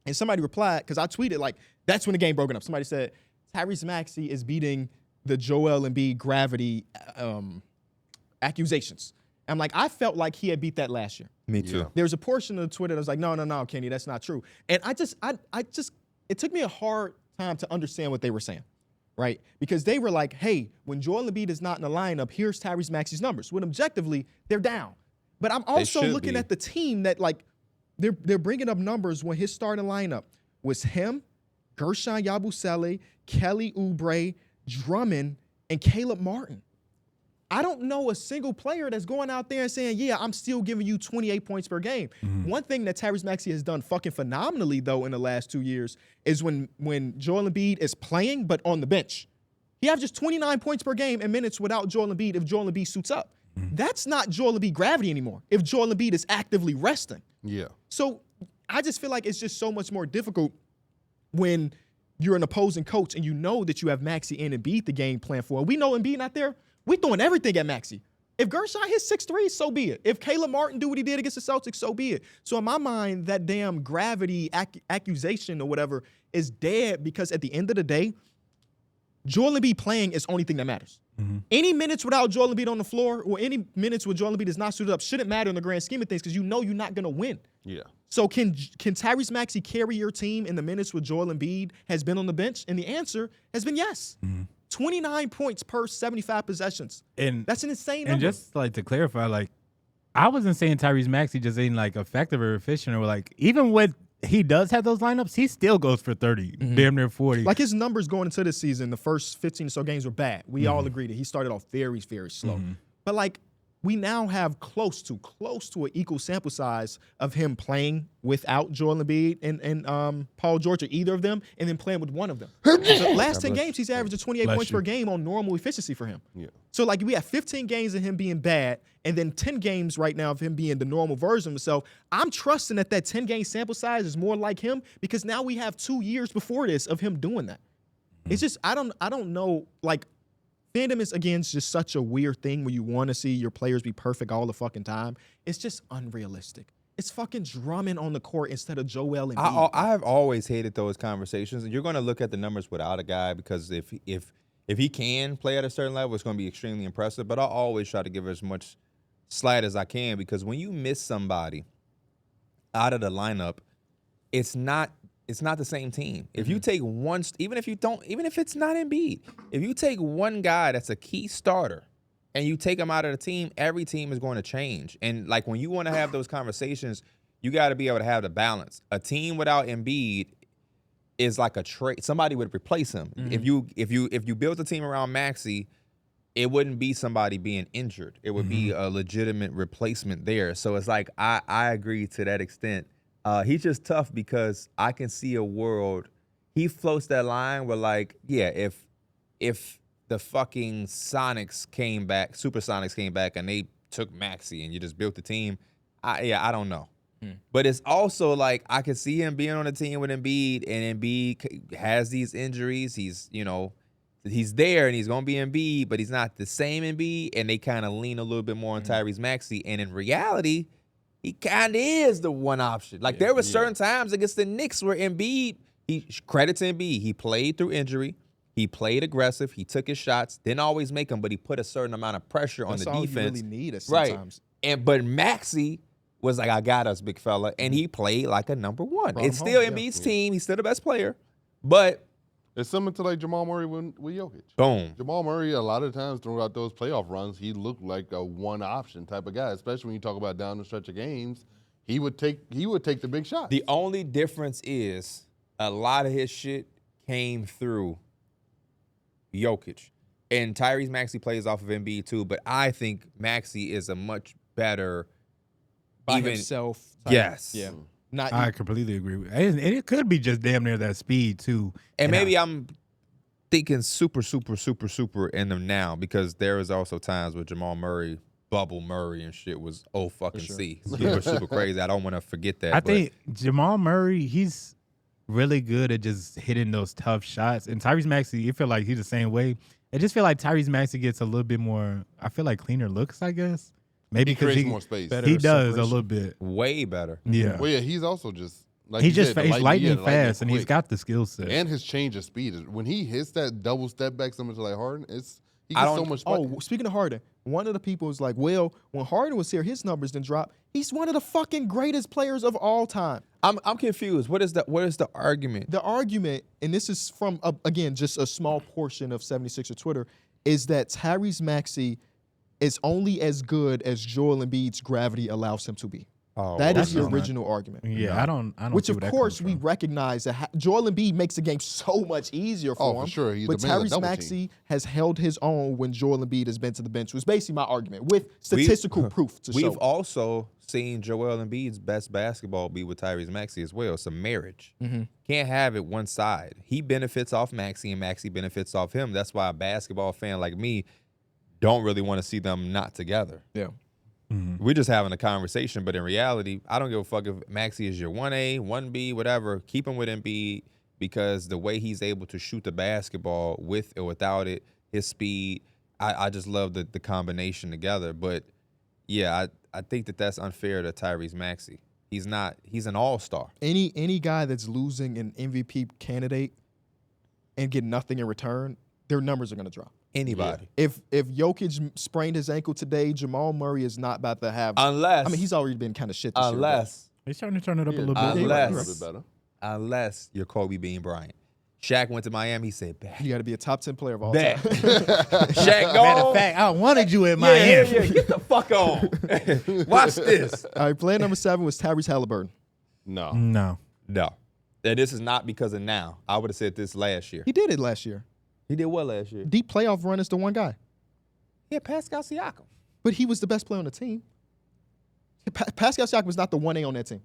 And somebody replied, because I tweeted, like, that's when the game broken up. Somebody said, Tyrese Maxey is beating the Joel Embiid gravity accusations. I'm like, I felt like he had beat that last year. Me too. Yeah. There's a portion of the Twitter that was like, no, Kenny, that's not true. And I just, it took me a hard time to understand what they were saying, right? Because they were like, hey, when Joel Embiid is not in the lineup, here's Tyrese Maxey's numbers. When objectively, they're down. But I'm also should looking be. at the team that, like, they're bringing up numbers when his starting lineup was him, Gershon Yabusele, Kelly Oubre, Drummond, and Caleb Martin. I don't know a single player that's going out there and saying, yeah, I'm still giving you 28 points per game. One thing that Tyrese Maxey has done fucking phenomenally, though, in the last 2 years is when Joel Embiid is playing but on the bench. He averages 29 points per game in minutes without Joel Embiid if Joel Embiid suits up. That's not Joel Embiid gravity anymore if Joel Embiid is actively resting. Yeah. So I just feel like it's just so much more difficult when you're an opposing coach and you know that you have Maxey and Embiid the game plan for. And we know Embiid not there. We're throwing everything at Maxey. If Gershon hits 6 so be it. If Caleb Martin do what he did against the Celtics, so be it. So in my mind, that damn gravity accusation or whatever is dead because at the end of the day, Joel Embiid playing is the only thing that matters. Any minutes without Joel Embiid on the floor or any minutes where Joel Embiid is not suited up shouldn't matter in the grand scheme of things because you know you're not going to win. Yeah. So can Tyrese Maxey carry your team in the minutes where Joel Embiid has been on the bench? And the answer has been yes. 29 points per 75 possessions. And that's an insane and number. just like to clarify, like I wasn't saying Tyrese Maxey just ain't like effective or efficient or like even when he does have those lineups, he still goes for 30, damn near 40. Like his numbers going into this season, the first 15 or so games were bad. We all agree that he started off very, very slow. But like we now have close to an equal sample size of him playing without Joel Embiid and Paul George or either of them, and then playing with one of them. The last 10 games, he's averaging 28 points per game on normal efficiency for him. Yeah. So like we have 15 games of him being bad, and then 10 games right now of him being the normal version of himself. I'm trusting that 10-game sample size is more like him because now we have 2 years before this of him doing that. It's just I don't know, like fandom is, again, just such a weird thing where you want to see your players be perfect all the fucking time. It's just unrealistic. It's fucking Drummond on the court instead of Joel Embiid. I have always hated those conversations. You're going to look at the numbers without a guy because if he can play at a certain level, it's going to be extremely impressive. But I'll always try to give as much slack as I can because when you miss somebody out of the lineup, it's not the same team. If you take one, even if it's not Embiid, if you take one guy that's a key starter and you take him out of the team, every team is going to change. And like when you want to have those conversations, you got to be able to have the balance. A team without Embiid is like a trade. Somebody would replace him. If you built a team around Maxey, it wouldn't be somebody being injured. It would be a legitimate replacement there. So it's like I agree to that extent. He's just tough because I can see a world. He floats that line where, like, yeah, if the fucking Supersonics came back and they took Maxey and you just built the team, I don't know. But it's also like I could see him being on a team with Embiid, and Embiid has these injuries. He's there and he's gonna be Embiid, but he's not the same Embiid, and they kind of lean a little bit more on Tyrese Maxey. And in reality, he kind of is the one option. Like there were certain times against the Knicks where Embiid, credit to Embiid, he played through injury, he played aggressive, he took his shots, didn't always make them, but he put a certain amount of pressure on the defense. That's all you really need at sometimes. Right. But Maxey was like, I got us, big fella, and he played like a number one. It's still Embiid's team. He's still the best player, but it's similar to like Jamal Murray with Jokic. Boom. Jamal Murray, a lot of times throughout those playoff runs, he looked like a one option type of guy, especially when you talk about down the stretch of games. He would take the big shot. The only difference is a lot of his shit came through Jokic. And Tyrese Maxey plays off of Embiid too, but I think Maxey is a much better By himself. Yes. Yeah. I completely agree with it. And it could be just damn near that speed too. And maybe I'm thinking super in them now because there is also times where Jamal Murray, Bubble Murray and shit was C. Super crazy. I don't want to forget that. I think Jamal Murray, he's really good at just hitting those tough shots. And Tyrese Maxey, you feel like he's the same way. I just feel like Tyrese Maxey gets a little bit more, I feel like cleaner looks, I guess. Maybe because creates more space. He does a little bit. Way better. Yeah. Well, yeah, he's also just like he's you said, he's lightning fast, and quick. he's got the skill set. And his change of speed. When he hits that double step back similar to like Harden, he gets so much. Speaking of Harden, one of the people was like, well, when Harden was here, his numbers didn't drop. He's one of the fucking greatest players of all time. I'm confused. What is the argument? The argument, and this is from, again, just a small portion of 76er Twitter, is that Tyrese Maxey is only as good as Joel Embiid's gravity allows him to be. Oh, That that's is the just not- original argument. Yeah, I don't. Which, see of where that course, comes we from. recognize that Joel Embiid makes the game so much easier for Oh, him. for sure. He But demands a Tyrese double Maxey has held his own when Joel Embiid has been to the bench, was basically my argument, with statistical proof to show. We've also seen Joel Embiid's best basketball be with Tyrese Maxey as well. It's a marriage. Can't have it one side. He benefits off Maxey, and Maxey benefits off him. That's why a basketball fan like me don't really want to see them not together. Yeah. We're just having a conversation, but in reality, I don't give a fuck if Maxey is your 1A, 1B, whatever. Keep him with Embiid because the way he's able to shoot the basketball with or without it, his speed, I just love the combination together. But, yeah, I think that's unfair to Tyrese Maxey. He's an all-star. Any guy that's losing an MVP candidate and get nothing in return, their numbers are going to drop. Anybody. If Jokic sprained his ankle today, Jamal Murray is not about to have. Unless. I mean, he's already been kind of shit this year. Unless. He's starting to turn it up a little bit. Unless- a little bit better. Unless you're Kobe Bean Bryant. Shaq went to Miami, he said, bet. You got to be a top 10 player of all Bet. time. Shaq, go. Matter of fact, I wanted you in Miami. Yeah, get the fuck on. Watch this. All right, player number 7 was Tyrese Haliburton. No. No. No. And this is not because of now. I would have said this last year. He did it last year. He did what last year? Deep playoff run is the one guy. Yeah, Pascal Siakam. But he was the best player on the team. Pascal Siakam was not the 1A on that team.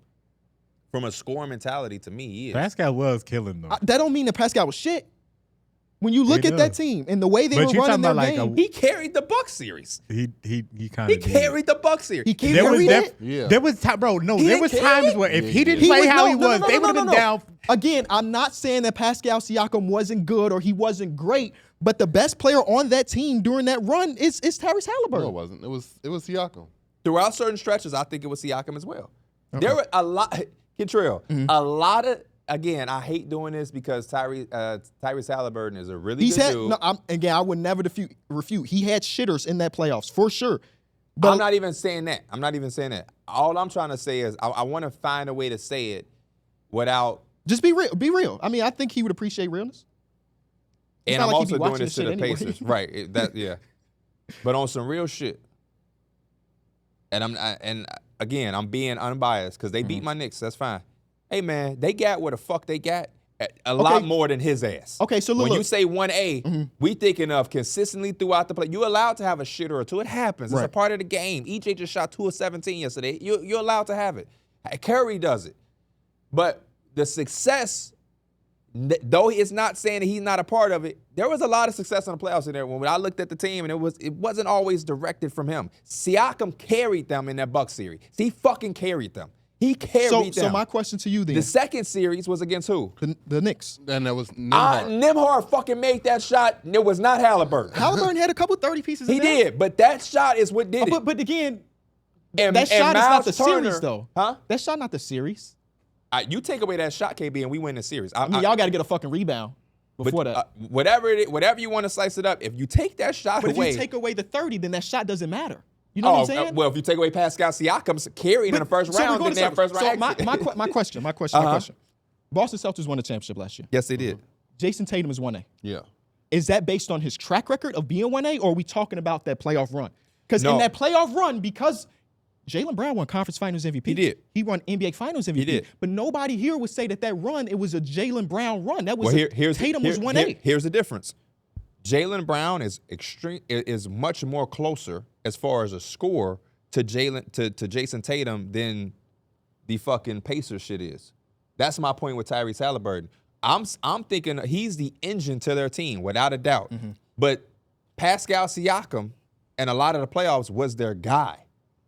From a score mentality, to me, he is. Pascal was killing them. That don't mean that Pascal was shit. When you look He at that does. team and the way they But were you running their talking about game, He carried the Bucks series. He kind He of carried the Bucks series. he There was carried it. Yeah. There was time, bro. No, He there didn't was carry times it? where if Yeah, he he didn't did. play how no, he no, was, no, they no, would have no, been no. down. Again, I'm not saying that Pascal Siakam wasn't good or he wasn't great, but the best player on that team during that run is Tyrese Haliburton. No, it wasn't. It was Siakam. Throughout certain stretches, I think it was Siakam as well. There were a lot, Kentrell, a lot of, again, I hate doing this because Tyrese Haliburton is a really good dude. I would never refute. He had shitters in that playoffs, for sure. But I'm not even saying that. All I'm trying to say is I want to find a way to say it without. Just be real. Be real. I mean, I think he would appreciate realness. It's And not I'm like he'd be also doing watching this to the the shit anyway. Pacers, right? Yeah. But on some real shit. And again, I'm being unbiased because they beat my Knicks. That's fine. Hey man, they got what the fuck they got. A lot more than his ass. Okay, so when look. you say 1A, we thinking of consistently throughout the play. You're allowed to have a shitter or two. It happens. It's a Right. part of the game. EJ just shot 2 of 17 yesterday. You're allowed to have it. Curry does it. But the success, though it's not saying that he's not a part of it, there was a lot of success in the playoffs in there. When I looked at the team, and it wasn't always directed from him. Siakam carried them in that Bucks series. He fucking carried them. He carried them. So my question to you then, The second series was against who? the Knicks. And that was Nembhard. Nembhard fucking made that shot, and it was not Haliburton. Haliburton had a couple 30 pieces. He in there. did, but that shot is what did it. But again, And- that and shot is not Miles the Turner- series, though. Huh? That shot not the series. You take away that shot, KB, and we win the series. I mean, y'all got to get a fucking rebound before that. Whatever you want to slice it up, if you take that shot But if away. you take away the 30, then that shot doesn't matter. You know what I'm saying? Well, if you take away Pascal Siakam's carrying in the first So we're round, going then to that first so round. my question. Boston Celtics won the championship last year. Yes, they did. Jason Tatum is 1A. Yeah. Is that based on his track record of being 1A, or are we talking about that playoff run? Because No. in that playoff run, because Jaylen Brown won Conference Finals MVP. He did. He won NBA Finals MVP. He did. But nobody here would say that run, it was a Jaylen Brown run. That was Tatum was 1A. Here's the difference. Jaylen Brown is much more closer as far as a score to Jason Tatum than the fucking Pacers shit is. That's my point with Tyrese Haliburton. I'm thinking he's the engine to their team without a doubt. But Pascal Siakam and a lot of the playoffs was their guy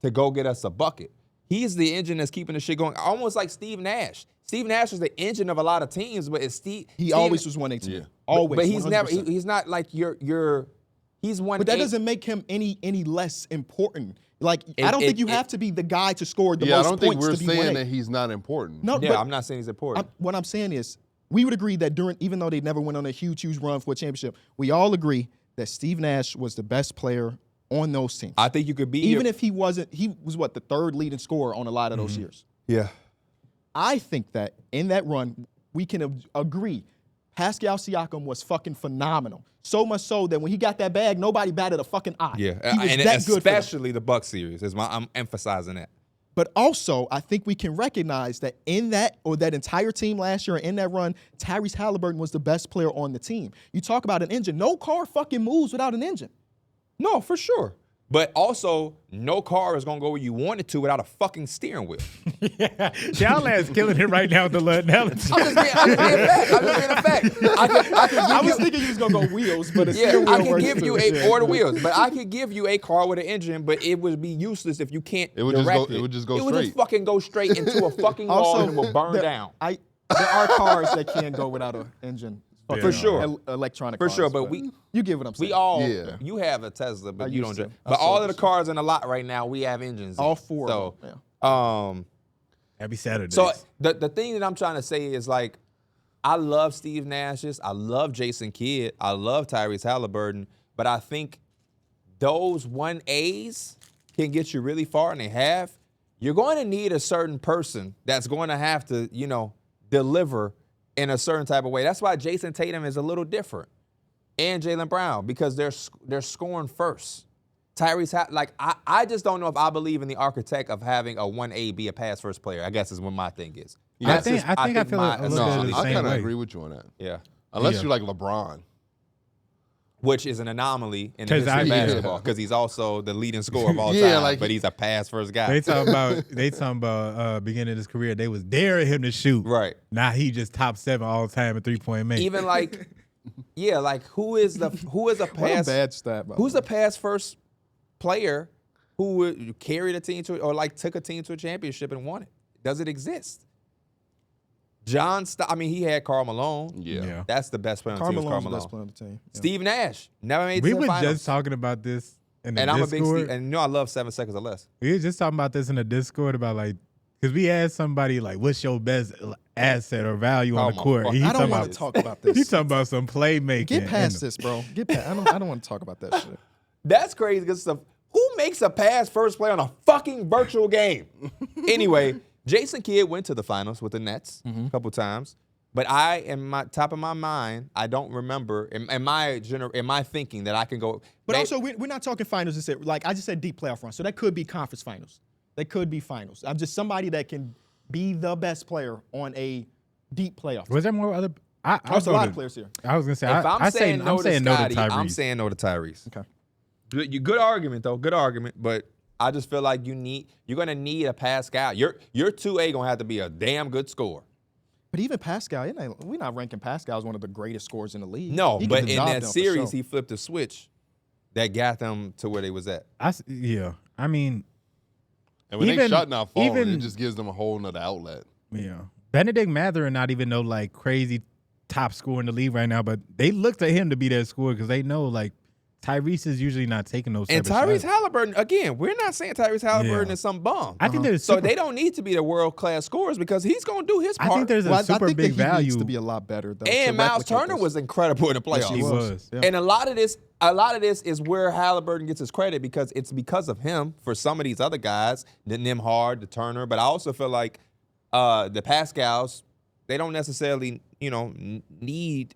to go get us a bucket. He's the engine that's keeping the shit going, almost like Steve Nash. Steve Nash was the engine of a lot of teams, but it's Steve. He always was 1A to me. Yeah. Always. But he's 100%. never. He's not like he's one. But that doesn't make him any less important. Like, I don't think you have to be the guy to score the Yeah, I most don't think points we're to be saying 1A. that he's not important. No, Yeah, but I'm not saying he's important. what I'm saying is, we would agree that even though they never went on a huge run for a championship, we all agree that Steve Nash was the best player on those teams. I think you could be Even if he wasn't, he was the third leading scorer on a lot of those years. Yeah. I think that in that run, we can agree Pascal Siakam was fucking phenomenal. So much so that when he got that bag, nobody batted a fucking eye. Yeah, He was and that good for them. especially the Bucks series. I'm emphasizing that. But also, I think we can recognize that in that entire team last year, in that run, Tyrese Haliburton was the best player on the team. You talk about an engine. No car fucking moves without an engine. No, for sure. But also, no car is going to go where you want it to without a fucking steering wheel. Yeah, y'all ass killing it right now with the analogy. I'm just being a fact. I was thinking you was going to go wheels, but it's steering wheel I can works give too. you or the wheels, but I could give you a car with an engine, but it would be useless if you can't It would direct just go. It would just go It would straight. just fucking go straight into a fucking wall and it will burn down. There are cars that can go without an engine. Yeah. For sure. Electronic For cars. sure, but you get what I'm saying. we all, Yeah. you have a Tesla, I but you don't used to. drive. I But all sold of the it. cars in the lot right now, we have engines. All in. four So, of them. Happy Saturday. So the thing that I'm trying to say is like, I love Steve Nash's, I love Jason Kidd, I love Tyrese Haliburton, but I think those 1As can get you really far, and they have. You're going to need a certain person that's going to have to, deliver in a certain type of way. That's why Jason Tatum is a little different, and Jaylen Brown, because they're scoring first. Tyrese, I just don't know if I believe in the architect of having a 1A be a pass first player. I guess is what my thing is. I think I feel a little No, bit the I same kind of way. agree with you on that. Yeah. Unless Yeah. you like LeBron. Which is an anomaly in the 'Cause history of I- basketball because he's also the leading scorer of all Yeah, time, like but he's a pass first guy. They talking about beginning of his career. They was daring him to shoot. Right. Now he just top 7 all time in 3-point make. Even like, yeah, like who is a What a pass bad stat, by the who's way. a pass first player who would carry the team to or like took a team to a championship and won it? Does it exist? He had Karl Malone. Yeah. That's the best player on the team. Was Karl Carmelone's the Malone. best player on the team. Yeah. Steve Nash never made we it to were the finals. just talking about this in the and I'm a big Discord. Steve, and I love 7 seconds or less. We were just talking about this in the Discord about because we asked somebody like, what's your best asset or value on Oh the my court? fuck. He I don't talking want about to talk about he this. talking about some playmaking. Get past and- this, bro. Get past. I don't want to talk about that shit. That's crazy good stuff. Who makes a pass first play on a fucking virtual game? Anyway, Jason Kidd went to the finals with the Nets a couple times. But in my top of my mind, I don't remember in my thinking that I can go. But also, we're not talking finals. Like I just said, deep playoff run. So that could be conference finals. That could be finals. I'm just somebody that can be the best player on a deep playoff. Was there more other? There's a lot of players here. I was gonna say. if I'm saying no to Scotty, Tyrese. I'm saying no to Tyrese. Okay. Good argument though. Good argument. But I just feel like you're gonna need a Pascal. Your 2A gonna have to be a damn good scorer. But even Pascal, we're not ranking Pascal as one of the greatest scorers in the league. No, He gets but the in job that done for series, sure. he flipped a switch that got them to where they was at. Yeah. I mean, And when they Even- shot not falling, even- it just gives them a whole nother outlet. yeah. Benedict Mathurin not even no like crazy top scorer in the league right now, but they looked at him to be that scorer because they know like Tyrese is usually not taking those. And type of Tyrese shots. Halliburton, again, we're not saying Tyrese Halliburton Yeah. is some bum. I think there's So super, they don't need to be the world-class scorers because he's going to do his part. I think there's a Well, I super think big that he value. needs to be a lot better though. and to Miles replicate Turner this. was incredible in the playoffs. Yes, he was. Yeah. And a lot of this is where Halliburton gets his credit because it's because of him for some of these other guys, the Nimhard, the Turner. But I also feel like the Pascals, they don't necessarily, need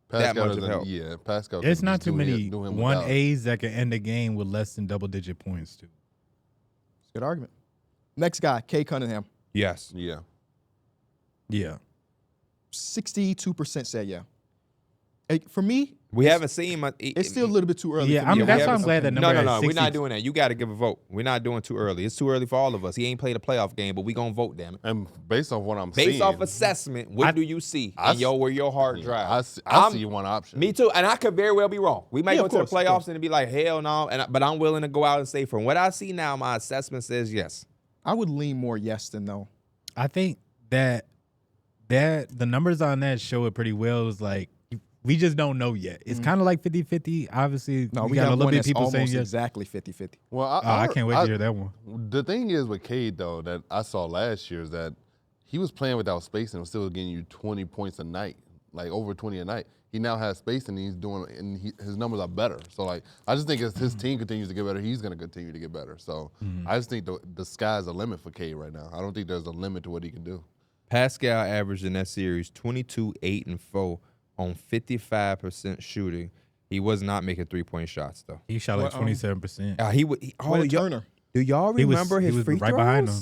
that much of help. Yeah, Pascal. There's can not just too do many him without. 1As that can end the game with less than double-digit points too. Good argument. Next guy, Cade Cunningham. Yes. Yeah. Yeah. 62% said yeah. For me, We haven't seen much. it's still a little bit too early. Yeah, for me. that's why I'm haven't- glad that number. No. at We're not 60 doing that. You got to give a vote. We're not doing too early. It's too early for all of us. He ain't played a playoff game, but we gonna vote, damn it. And based off what I'm seeing, Based off assessment, what do you see? I And where your heart drives. I see one option. Me too, and I could very well be wrong. We might Yeah, go of to the course, of playoffs course. and it'd be like, hell no. But I'm willing to go out and say, from what I see now, my assessment says yes. I would lean more yes than no. I think that the numbers on that show it pretty well. Is like we just don't know yet. It's kind of like 50-50. Obviously, No, we we got a have little one bit of that's people saying almost yes. exactly 50-50. Well, I can't wait to hear that one. The thing is with Cade, though, that I saw last year is that he was playing without space and was still getting you 20 points a night, like over 20 a night. He now has space and he's doing, and his numbers are better. So, like, I just think as his team continues to get better, he's going to continue to get better. So, I just think the sky's the limit for Cade right now. I don't think there's a limit to what he can do. Pascal averaged in that series 22, 8, and 4 on 55% shooting. He was not making 3-point shots, though. He shot like 27%. He would. Wait, Turner. Do y'all He was remember his free right throws? behind him.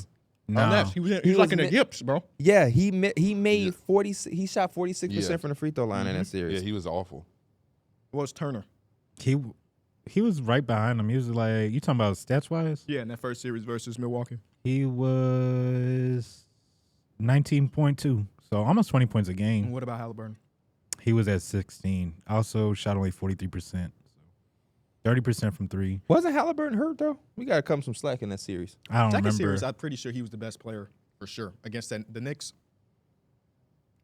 No. Nets. He was like in the yips, bro. Yeah, he made 40. He shot 46% from the free throw line in that series. Yeah, he was awful. What was Turner? He was right behind him. He was like, you talking about stats wise? Yeah, in that first series versus Milwaukee. He was 19.2, so almost 20 points a And game. what about Haliburton? He was at 16. Also shot only 43%. 30% from three. Wasn't Haliburton hurt though? We gotta come some slack in that series. I don't Second remember. series, I'm pretty sure he was the best player for sure against the Knicks.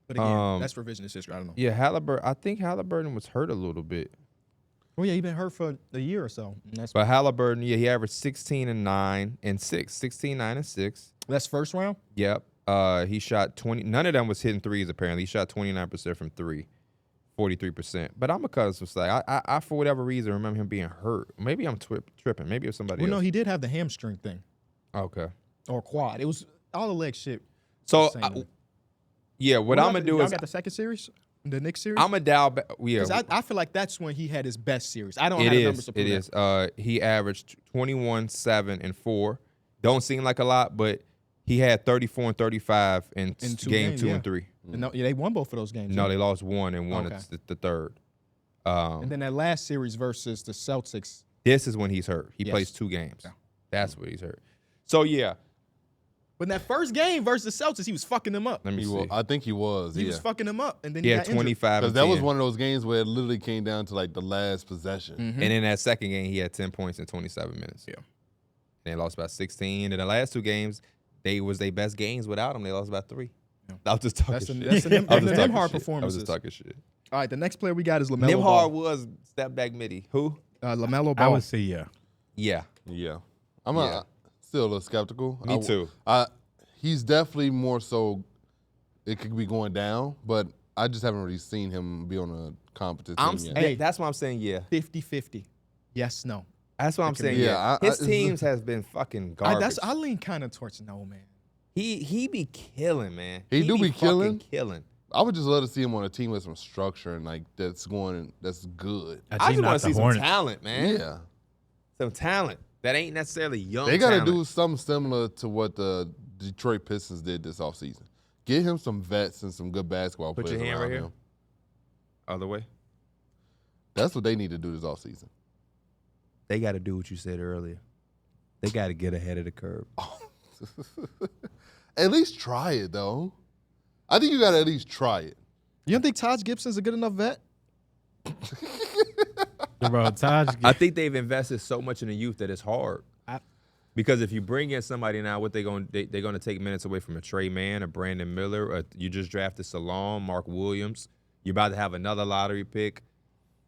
But again, that's revisionist history. I don't know. Yeah, Haliburton. I think Haliburton was hurt a little bit. Well, yeah, he been hurt for a year or so. But Haliburton, yeah, he averaged 16 and 9 and 6. 16, 9 and 6. That's first round? Yep. He shot 20. None of them was hitting threes apparently. He shot 29% from 3. 43%. But I'm gonna cut some slack. I for whatever reason remember him being hurt. Maybe I'm tripping. Maybe it was somebody Well, else. no, he did have the hamstring thing Okay. or quad. It was all the leg shit. So Insane. yeah, what I'm gonna do y'all is got the second series, the Knicks series. I'm gonna dial back. Yeah, 'Cause I feel like that's when he had his best series. I don't it have the numbers is. to prove It that. is. He averaged 21, 7, and 4. Don't seem like a lot, but he had 34 and 35 in In two game games, 2 yeah. and 3. And no, yeah, they won both of those games. No, yeah. they lost one and won Okay. the third. And then that last series versus the Celtics. This is when he's hurt. He Yes. plays 2 games. Yeah. That's what he's hurt. So yeah, But in that first game versus the Celtics, he was fucking them up. let me He see. was, I think he was. He Yeah. was fucking them up, and then He he had got injured. 25 Because and that was 10. one of those games where it literally came down to like the last possession. Mhm. And in that second game, he had 10 points in 27 minutes. Yeah. And they lost by 16. And the last 2 games, they was their best games without him. They lost by 3. Yeah. I was just talking That's shit. the I was just Nimhard talking shit. I was performances. just talking shit. All right, the next player we got is LaMelo Nimhard Ball. was step back midi. Who? LaMelo I Ball. would say yeah. Yeah. Yeah. I'm Yeah. still a little skeptical. Me too. He's definitely more so it could be going down, but I just haven't really seen him be on a competition yet. Hey. That's why I'm saying yeah. 50-50. Yes, no. That's why I'm saying Yeah, yeah. I- His I- teams has been fucking garbage. I lean kind of towards no, man. He be killing, man. He do be fucking killing? killing. I would just love to see him on a team with some structure and like that's good. I just want to see some talent, man. Yeah. Some talent that ain't necessarily young. They got to talent. do something similar to what the Detroit Pistons did this offseason. Get him some vets and some good basketball Put players your hand around right him. here. Other way. That's what they need to do this offseason. They got to do what you said earlier. They got to get ahead of the curve. At least try it, though. I think you got to at least try it. You don't think Taj Gibson's a good enough vet? Bro, Taj, I think they've invested so much in the youth that it's hard. Because if you bring in somebody now, what they're going to take minutes away from a Trey Mann, a Brandon Miller, you just drafted Salon, Mark Williams. You're about to have another lottery pick.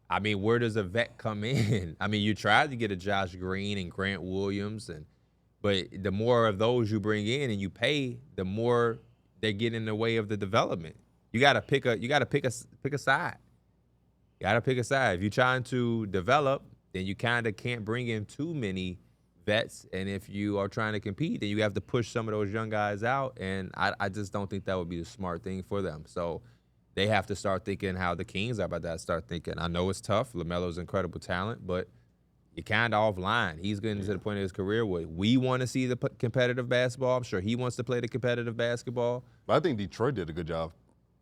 I mean, where does a vet come in? I mean, you tried to get a Josh Green and Grant Williams, but the more of those you bring in and you pay, the more they get in the way of the development. You got to pick a side. You got to pick a side. If you're trying to develop, then you kind of can't bring in too many vets. And if you are trying to compete, then you have to push some of those young guys out. And I just don't think that would be the smart thing for them. So they have to start thinking how the Kings are about to start thinking. I know it's tough. LaMelo's incredible talent, but you're kind of offline. He's getting to the point of his career where we want to see the competitive basketball. I'm sure he wants to play the competitive basketball. But I think Detroit did a good job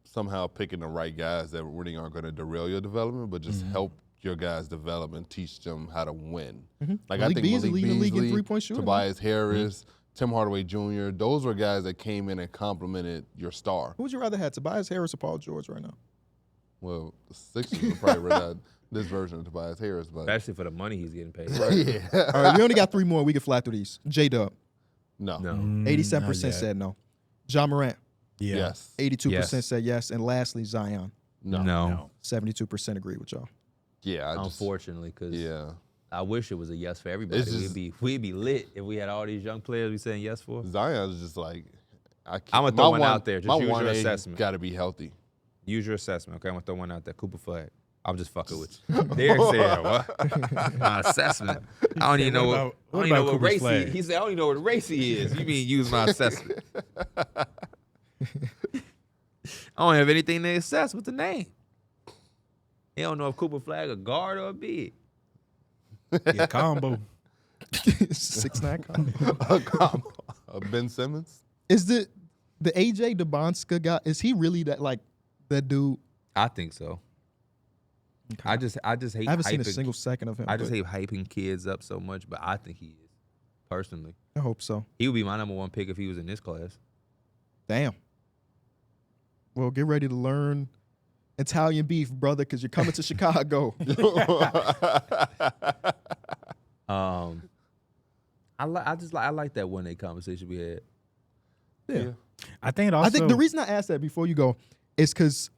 somehow picking the right guys that really aren't going to derail your development, but just help your guys develop and teach them how to win. Like Malik I think Beasley Malik leading the league in Beasley, three-point shooting, Tobias Harris, Tim Hardaway Jr., those were guys that came in and complimented your star. Who would you rather have, Tobias Harris or Paul George right now? Well, the Sixers would probably rather have this version of Tobias Harris, but Especially for the money he's getting paid. yeah. All right, we only got 3 more. We can fly through these. J-Dub, No. 87% said no. John Morant, yeah. Yes. 82% Yes. said yes. And lastly, Zion, No. 72% agree with y'all. Yeah. I just, Unfortunately, because yeah. I wish it was a yes for everybody. It's just- We'd be lit if we had all these young players we saying yes for. Zion is just like, I can't. I'm gonna throw one out there. Just my use your 1A assessment. got to be healthy. Use your assessment, okay? I'm gonna throw one out there. Cooper Flag. I'm just fucking with you. Derek said, what? My assessment. I don't even know what, I what don't even know about what Cooper's race flag? he said, I don't even know what race he is. You mean use my assessment? I don't have anything to assess with the name. He don't know if Cooper Flag a guard or a big. Yeah, combo. 6'9" combo. Ben Simmons? Is the AJ Debonska guy? Is he really that dude? I think so. Okay. I just hate. I haven't seen a hyping- single second of him. I just but hate hyping kids up so much, but I think he is. Personally, I hope so. he would be my number 1 pick if he was in this class. Damn. Well, get ready to learn Italian beef, brother, because you're coming to Chicago. I like that 1A conversation we had. Yeah. I think it also. I think the reason I asked that before you go is because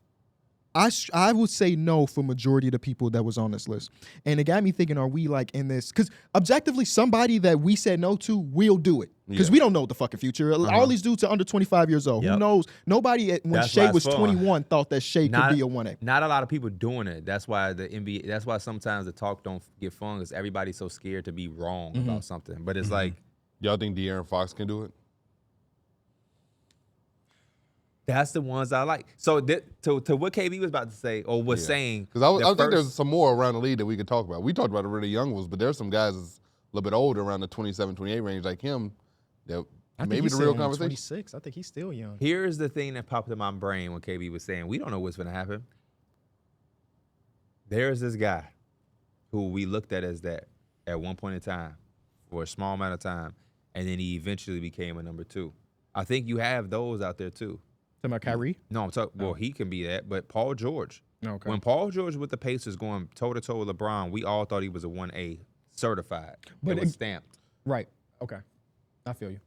I would say no for majority of the people that was on this list. And it got me thinking, are we like in this? Because objectively, somebody that we said no to will do it. Because we don't know the fucking future. All these dudes are under 25 years old. Who Yep. knows? Nobody, when That's Shea why was it's fun. 21, thought that Shea could be a 1A. Not a lot of people doing it. That's why the NBA. That's why sometimes the talk don't get fun because everybody's so scared to be wrong about something. But it's like Y'all think De'Aaron Fox can do it? that's the ones I like. So to what KB was about to say or was saying, Because I think there's some more around the league that we could talk about. We talked about the really young ones, but there's some guys that's a little bit older, around the 27, 28 range, like him. That I think maybe he's the real still only conversation. 26. I think he's still young. here's the thing that popped in my brain when KB was saying, we don't know what's going to happen. There's this guy who we looked at as that at one point in time for a small amount of time, and then he eventually became a number 2. I think you have those out there too. Talking about Kyrie? No, I'm talking. Well, he can be that, but Paul George. Okay. When Paul George with the Pacers going toe-to-toe with LeBron, we all thought he was a 1A certified. But It was it- stamped. Right. Okay. I feel you.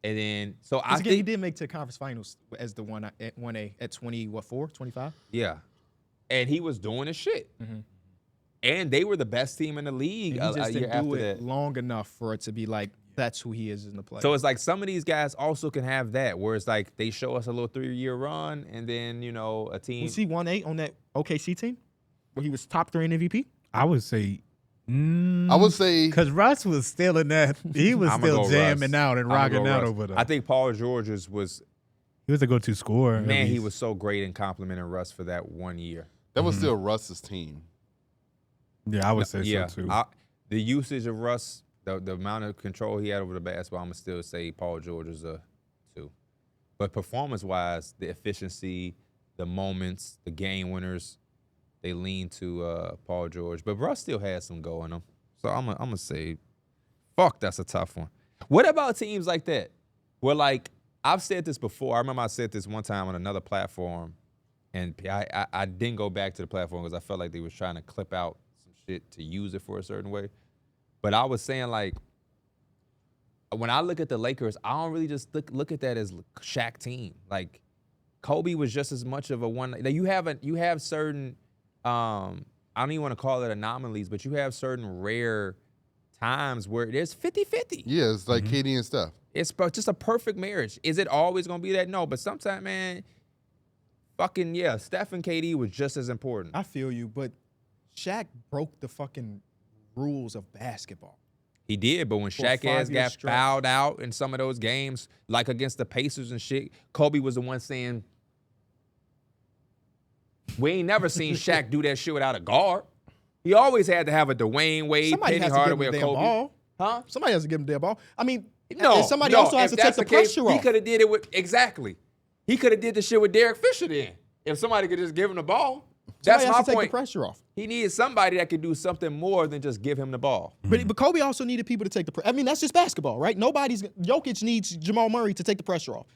And then, so I Because again, he think, did make to conference finals as the one at 1A at 24, 25? yeah. And he was doing his shit. And they were the best team in the league He a just year didn't do after it that. long enough for it to be like, that's who he is in the play. So it's like some of these guys also can have that, where it's like they show us a little 3-year run, and then, a team. was he 1A on that OKC team where he was top 3 in MVP? I would say. I would say Because Russ was still in that. He was I'ma still go jamming Russ. out and I'ma rocking go out Russ. over there. I think Paul George's was, he was a go-to scorer. at man, he least. was so great in complimenting Russ for that 1 year. that was still Russ's team. Yeah, I would say Yeah, so too. the usage of Russ, the amount of control he had over the basketball, I'm gonna still say Paul George is a 2. But performance-wise, the efficiency, the moments, the game winners, they lean to Paul George. But Russ still has some go in him. So I'm gonna say, fuck, that's a tough one. What about teams like that? Where like I've said this before. I remember I said this one time on another platform, and I didn't go back to the platform because I felt like they was trying to clip out some shit to use it for a certain way. But I was saying, like, when I look at the Lakers, I don't really just look at that as Shaq team. Like, Kobe was just as much of a one. Like, you have certain, I don't even want to call it anomalies, but you have certain rare times where there's 50-50. Yeah, it's like KD and Steph. It's just a perfect marriage. Is it always going to be that? No, but sometimes, man, fucking, yeah, Steph and KD was just as important. I feel you, but Shaq broke the fucking rules of basketball. He did, but when For a Shaq ass 5-year got stretch. fouled out in some of those games, like against the Pacers and shit, Kobe was the one saying, we ain't never seen Shaq do that shit without a guard. He always had to have a Dwayne Wade, Somebody Penny has to give him Hardaway, the or damn Kobe. ball. Huh? Somebody has to give him the damn ball. I mean, No, and somebody no, also has if to take that's the case, pressure He off. could have did it with, exactly. He could have did the shit with Derek Fisher then. If somebody could just give him the ball. That's Somebody my has to take point. the pressure off. He needed somebody that could do something more than just give him the ball. But Kobe also needed people to take the pressure. I mean, that's just basketball, right? Jokic needs Jamal Murray to take the pressure off.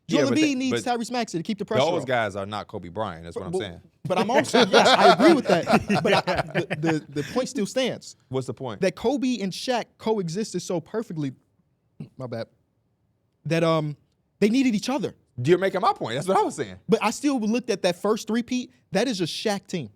Yeah, Joel but Embiid needs Tyrese Maxey to keep the pressure Those off. guys are not Kobe Bryant. That's what I'm saying. But I'm also, yes, I agree with that. But the point still stands. What's the point? That Kobe and Shaq coexisted so perfectly, my bad, that they needed each other. You're making my point. That's what I was saying. But I still looked at that first three-peat. That is a Shaq team.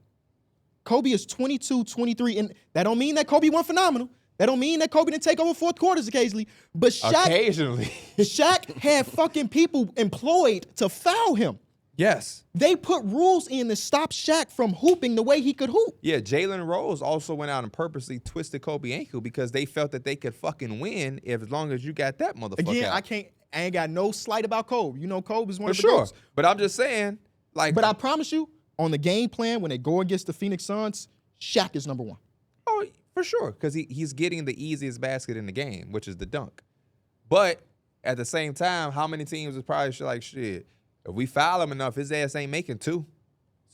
Kobe is 22, 23, and that don't mean that Kobe went phenomenal. That don't mean that Kobe didn't take over fourth quarters occasionally. But Occasionally. Shaq had fucking people employed to foul him. Yes. They put rules in to stop Shaq from hooping the way he could hoop. Yeah, Jalen Rose also went out and purposely twisted Kobe's ankle because they felt that they could fucking win as long as you got that motherfucker Again, out. I ain't got no slight about Kobe. You know, Kobe is one For of the sure. GOATs. But I'm just saying, like. But I promise you, on the game plan, when they go against the Phoenix Suns, Shaq is number one. Oh, for sure, because he's getting the easiest basket in the game, which is the dunk. But at the same time, how many teams is probably like, shit, if we foul him enough, his ass ain't making 2.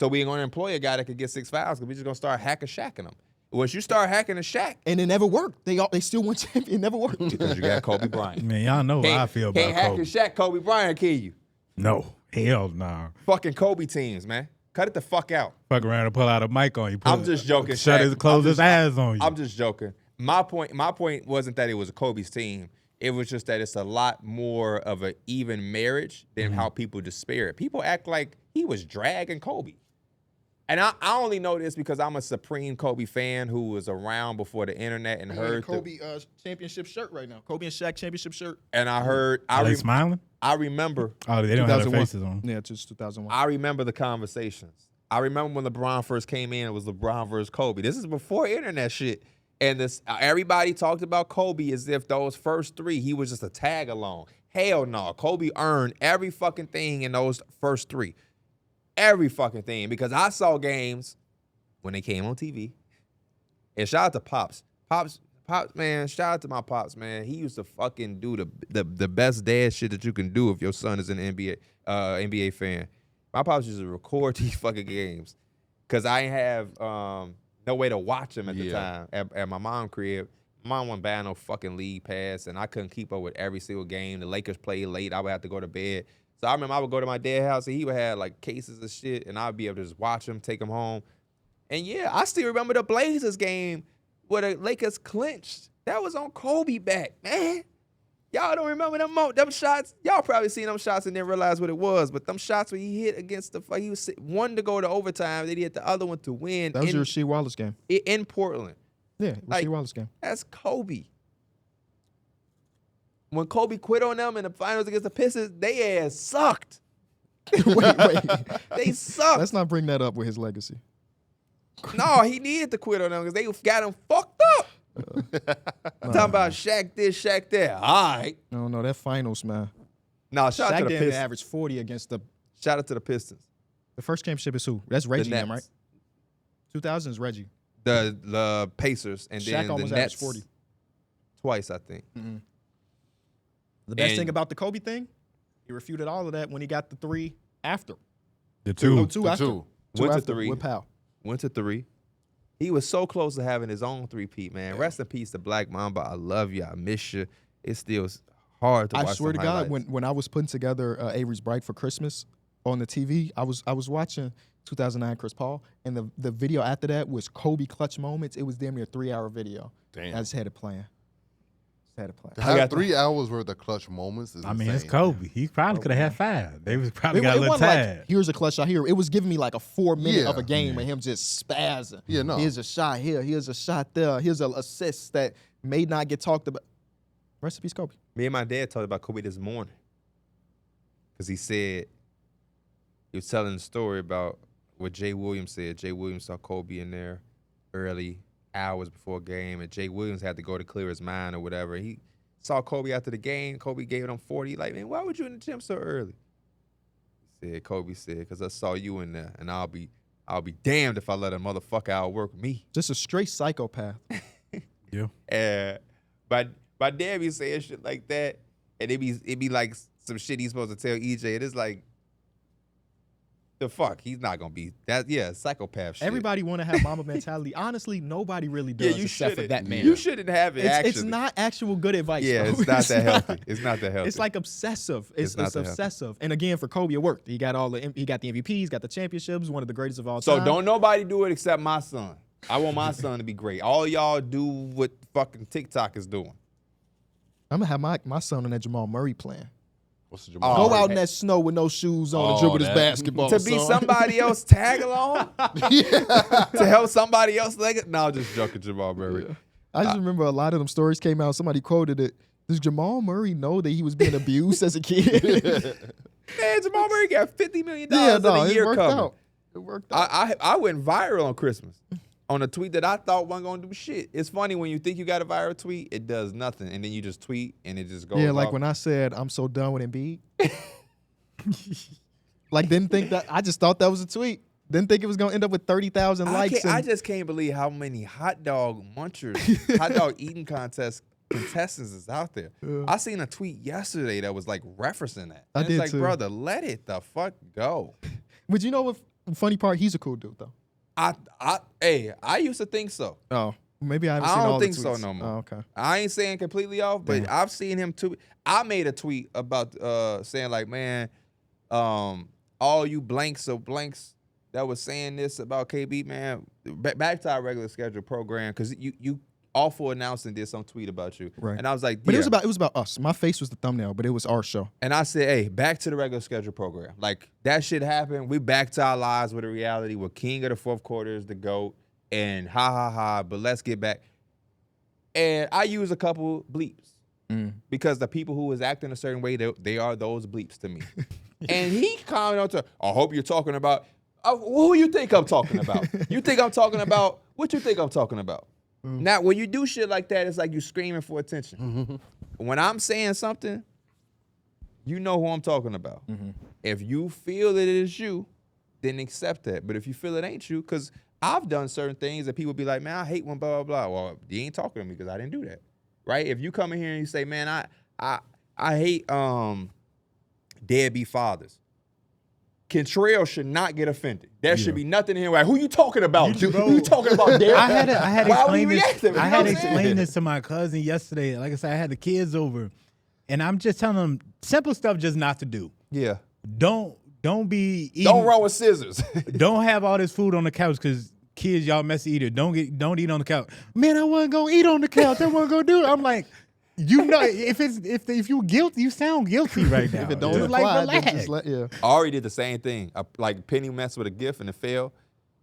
So we ain't going to employ a guy that could get 6 fouls because we just going to start hacking Shaqing him. Once you start hacking the Shaq. And it never worked. They still won champion. It never worked. Because you got Kobe Bryant. Man, y'all know how I feel about Can't hack Kobe. and Shaq, Kobe Bryant kill you. No, hell nah. Fucking Kobe teams, man. Cut it the fuck out. Fuck around and pull out a mic on you. I'm just joking, Shut Shaq. his, close his eyes on you. I'm just joking. My point wasn't that it was a Kobe's team. It was just that it's a lot more of an even marriage than how people despair it. People act like he was dragging Kobe. And I only know this because I'm a supreme Kobe fan who was around before the internet and heard Kobe championship shirt right now. Kobe and Shaq championship shirt. and I heard. Are they smiling? I remember. Oh, they don't have their 2001. faces on. Yeah, just 2001. I remember the conversations. I remember when LeBron first came in. It was LeBron versus Kobe. This is before internet shit. And everybody talked about Kobe as if those first 3, he was just a tag along. Hell no. Kobe earned every fucking thing in those first 3. Every fucking thing. Because I saw games when they came on TV. And shout out to Pops. Pops, man, shout out to my Pops, man. He used to fucking do the best dad shit that you can do if your son is an NBA fan. My Pops used to record these fucking games. Because I ain't have no way to watch them at the time at my mom's crib. My mom wasn't buying no fucking league pass, and I couldn't keep up with every single game. The Lakers played late. I would have to go to bed. So I remember I would go to my dad's house, and he would have, like, cases of shit, and I'd be able to just watch them, take them home. And, yeah, I still remember the Blazers game where the Lakers clinched. That was on Kobe back, man. Y'all don't remember them shots? Y'all probably seen them shots and didn't realize what it was. But them shots where he hit against he was one to go to overtime, then he hit the other one to win. That was your Rasheed Wallace game. In Portland. Yeah, Like, Rasheed Wallace game. That's Kobe. When Kobe quit on them in the finals against the Pistons, they ass sucked. wait. They sucked. Let's not bring that up with his legacy. No, he needed to quit on them because they got him fucked up. Talking about Shaq this, Shaq that. All right. No, that finals, man. No, shout out to Shaq the didn't Pistons. average 40 against the Shout out to the Pistons. first championship is who? That's Reggie, Nets. them, right? 2000 is Reggie. The Pacers and Shaq then the almost Nets averaged 40. twice, I think. The best And- thing about the Kobe thing, he refuted all of that when he got the 3 after. The two. No, 2 The after. 2. Went to after 3. with Powell. Went to 3. He was so close to having his own 3-peat, man. Rest in peace to Black Mamba. I love you. I miss you. It's still hard to watch. I swear to some God, highlights. when I was putting together Avery's Bright for Christmas on the TV, I was watching 2009 Chris Paul, and the video after that was Kobe clutch moments. It was damn near a 3-hour video. Damn. I just had it playing. To have 3 hours worth of clutch moments is I mean, it's insane. Kobe. He probably could have had 5. They was probably got a It little wasn't tired. like, here's a clutch shot here. It was giving me like a 4-minute Yeah. of a game of him just spazzing. Yeah, no. Here's a shot here. Here's a shot there. Here's an assist that may not get talked about. Rest in peace, Kobe. Me and my dad talked about Kobe this morning because he said he was telling the story about what Jay Williams said. Jay Williams saw Kobe in there early hours before a game, and Jay Williams had to go to clear his mind or whatever. He saw Kobe after the game. Kobe gave him 40. Like, man, why would you in the gym so early? Kobe said, because I saw you in there, and I'll be damned if I let a motherfucker outwork me. Just a straight psychopath. Yeah. But my dad be saying shit like that, and it be like some shit he's supposed to tell EJ. And it's like, the fuck, he's not gonna be that. Yeah, psychopath shit. Everybody want to have mama mentality. Honestly, nobody really does you except for shouldn't. that man. You shouldn't have it. It's not actual good advice. Yeah, bro. it's not that healthy. It's not that healthy. It's like obsessive. It's not that healthy. obsessive. And again, for Kobe, it worked. He got the MVPs, he's got the championships, one of the greatest of all so time. don't nobody do it except my son. I want my son to be great. All y'all do what fucking TikTok is doing. I'm gonna have my son on that Jamal Murray plan. What's the Oh, Jamal? Go out in man. that snow with no shoes on Oh, and dribble this that- basketball. To be son. somebody else tag along? To help somebody else like it? No, just joking, Jamal Murray. I just remember a lot of them stories came out. Somebody quoted it. Does Jamal Murray know that he was being abused as a kid? Man, Jamal Murray got $50 million Yeah, in no, a it year worked coming. out. It worked out. I went viral on Christmas on a tweet that I thought wasn't going to do shit. It's funny when you think you got a viral tweet, it does nothing. And then you just tweet and it just goes Yeah, like off. when I said I'm so done with Embiid. Like didn't think that. I just thought that was a tweet. Didn't think it was gonna end up with 30,000 likes. I and- just can't believe how many hot dog munchers, hot dog eating contests contestants is out there. Yeah. I seen a tweet yesterday that was like referencing that. I And did it's like, too. brother, let it the fuck go. But you know what? Funny part, he's a cool dude though. I used to think so. Oh, maybe I haven't I seen don't all think the so tweets. no more. Oh, okay. I ain't saying completely off, but Damn. I've seen him too. I made a tweet about saying like, man, all you blanks that was saying this about KB, man, back to our regular schedule program, because you Awful announcing did some tweet about you, Right. and I was like, But yeah. it was about us. My face was the thumbnail, but it was our show. And I said, hey, back to the regular schedule program. Like, that shit happened. We back to our lives with a reality where king of the fourth quarter is the GOAT, and ha, but let's get back. And I use a couple bleeps because the people who was acting a certain way, they are those bleeps to me. And he commented on to, I hope you're talking about, who you think I'm talking about? You think I'm talking about, what you think I'm talking about? Now, when you do shit like that, it's like you screaming for attention. When I'm saying something, you know who I'm talking about. If you feel that it is you, then accept that. But if you feel it ain't you, because I've done certain things that people be like, man, I hate when blah, blah, blah. Well, you ain't talking to me because I didn't do that, right? If you come in here and you say, man, I hate deadbeat fathers. Kentrell should not get offended. There should be nothing in here like, who you talking about, dude? Who you talking about, Darrick? I had Why would he explained react to this. it? You I know had what I'm saying? explained this to my cousin yesterday. Like I said, I had the kids over, and I'm just telling them simple stuff just not to do. Yeah. Don't be eating. Don't run with scissors. Don't have all this food on the couch because kids, y'all messy eater. Don't eat on the couch. Man, I wasn't gonna eat on the couch. I wasn't gonna do it. I'm like, you know, if you guilty, you sound guilty right now. If it don't Just apply, like, then just relax. yeah. Ari did the same thing. Like Penny messed with a gift and it failed.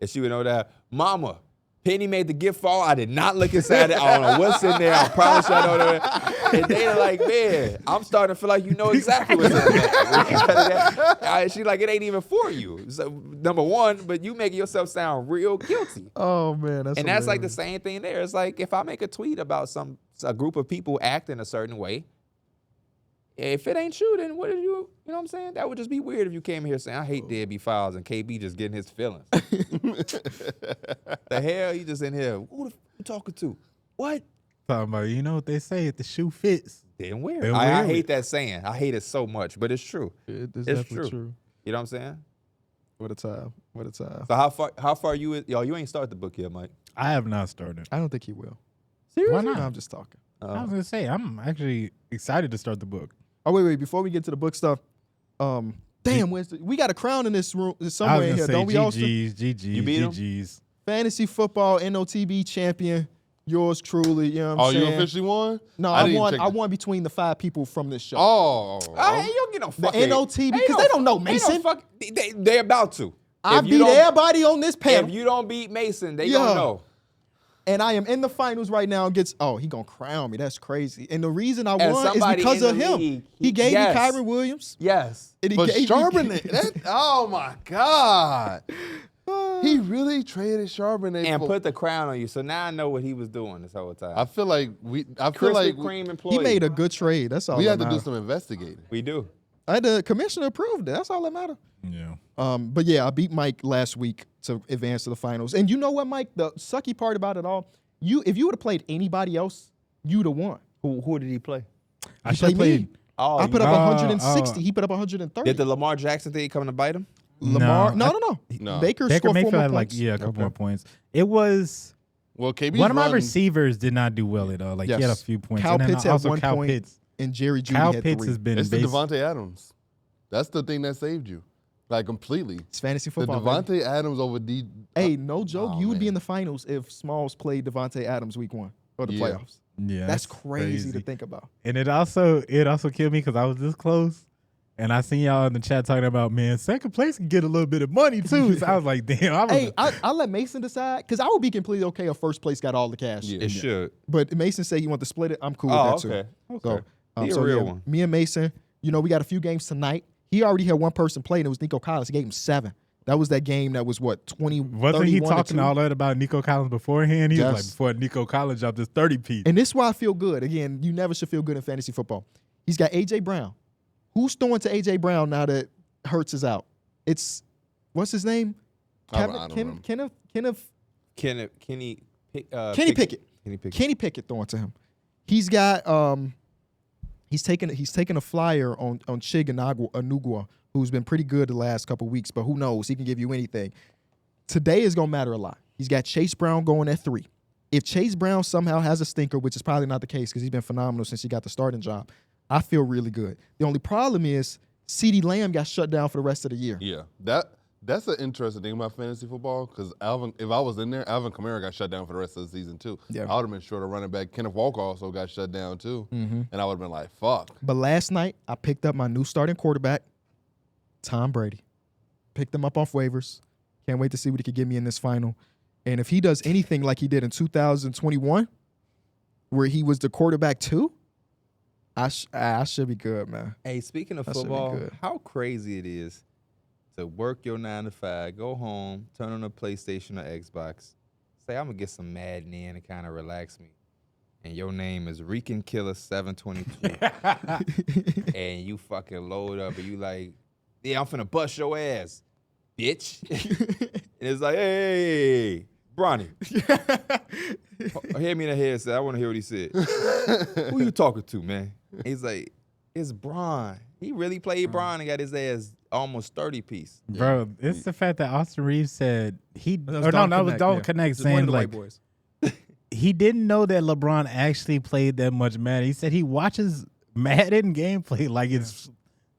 And she would know that, Mama, Penny made the gift fall. I did not look inside it. I don't know what's in there. I promise you I don't know that. And they're like, man, I'm starting to feel like you know exactly what's in there. She's like, it ain't even for you. So, number one, but you making yourself sound real guilty. Oh man, that's And that's like the hilarious. same thing there. It's like if I make a tweet about a group of people acting a certain way, if it ain't you, then what are you know what I'm saying? That would just be weird if you came here saying, I hate deadbeat files and KB just getting his feelings. The hell, he just in here. Who the f you talking to? What? Talking about, you know what they say, if the shoe fits. Then wear Then it. I wear hate it. that saying. I hate it so much, but it's true. It's It's definitely true. true. You know what I'm saying? What a time. What a time. So how far you you ain't started the book yet, Mike? I have not started. I don't think he will. Seriously? Why not? No, I'm just talking. I was gonna say I'm actually excited to start the book. Oh wait. Before we get to the book stuff, damn, we got a crown in this room I was somewhere gonna in here, say don't we? Also, GGs, You beat 'em? GGs. fantasy football NOTB champion, yours truly. You know what I'm Oh, you saying? officially won? No, I didn't won. check I the- won between the 5 people from this show. Oh. Hey, you don't get no the fucking NOTB because they don't know Ain't no Mason. fuck, they're about to. I If you beat don't- everybody on this panel, If you don't beat Mason, they Yeah. don't know. and I am in the finals right now. He gonna crown me. That's crazy. And the reason I And won is somebody because in of the him. league, He gave yes. me Kyron Williams. Yes. And he But gave me- Charbonnet, oh my God. He really traded Charbonnet And for, put the crown on you. So now I know what he was doing this whole time. I feel like Krispy Kreme employee. He made a good trade. That's all. we that had to do matter. some investigating. We do. The commissioner approved it. That's all that matters. Yeah. But yeah, I beat Mike last week to advance to the finals. And you know what, Mike? The sucky part about it all, if you would have played anybody else, you'd have won. Who did he play? I He should have played me. played. Oh, I put up Oh, 160. He put up 130. Did the Lamar Jackson thing come to bite him? Lamar? No, No. No. Baker Baker scored 4 Mayfield more had points. a couple more points. It was Well, KB one of my receivers did not do well at all. Like he had a Yes. few points. Kyle and then Pitts had also 1 Kyle point. Pitts. And Jerry Jeudy Kyle had Pitts 3. has been It's the base- Devontae Adams. That's the thing that saved you, like completely. It's fantasy The football. baby. Devontae Adams over D. Hey, no joke. Oh, You would be man. in the finals if Smalls played Devontae Adams week 1 or the Yeah. playoffs. Yeah, That's crazy to think about. And it also killed me because I was this close, and I seen y'all in the chat talking about, man, second place can get a little bit of money too. So I was like, damn. Hey, I'll let Mason decide because I would be completely okay if first place got all the cash. Yeah. It should. But Mason said he want to split it. I'm cool Oh, with that okay. too. Okay. So, He a real yeah, one. me and Mason, we got a few games tonight. He already had one person play, and it was Nico Collins. He gave him 7. That was that game that was what 20. Wasn't he 31 to talking 2? all that about Nico Collins beforehand? He was like, Yes. before Nico Collins dropped his 30-piece. And this is why I feel good. Again, you never should feel good in fantasy football. He's got AJ Brown. Who's throwing to AJ Brown now that Hurts is out? It's what's his name? I don't remember. Kenny Kenny Pickett. Kenny Pickett. Kenny Pickett throwing to him. He's got he's taking a flyer on Anugua, who's been pretty good the last couple weeks, but who knows? He can give you anything. Today is gonna matter a lot. He's got Chase Brown going at 3. If Chase Brown somehow has a stinker, which is probably not the case because he's been phenomenal since he got the starting job, I feel really good. The only problem is CeeDee Lamb got shut down for the rest of the year. Yeah, that's an interesting thing about fantasy football because if I was in there, Alvin Kamara got shut down for the rest of the season too. Yeah. I would have been short of running back. Kenneth Walker also got shut down too, and I would have been like, fuck. But last night, I picked up my new starting quarterback, Tom Brady. Picked him up off waivers. Can't wait to see what he could give me in this final. And if he does anything like he did in 2021, where he was the quarterback too, I should be good, man. Hey, speaking of That should be football, good. how crazy it is to work your 9 to 5, go home, turn on a PlayStation or Xbox, say I'm gonna get some Madden in to kind of relax me, and your name is Reekin Killer 722, and you fucking load up and you like, yeah, I'm finna bust your ass, bitch. And it's like, hey, Bronny, hear me in the headset. I want to hear what he said. Who you talking to, man? He's like, it's Bron. He really played Bron and got his ass almost 30-piece. Bro, it's the fact that Austin Reeves said that was Connect, Dalton Connect Just one saying of the like white boys. he didn't know that LeBron actually played that much Madden. He said he watches Madden gameplay like it's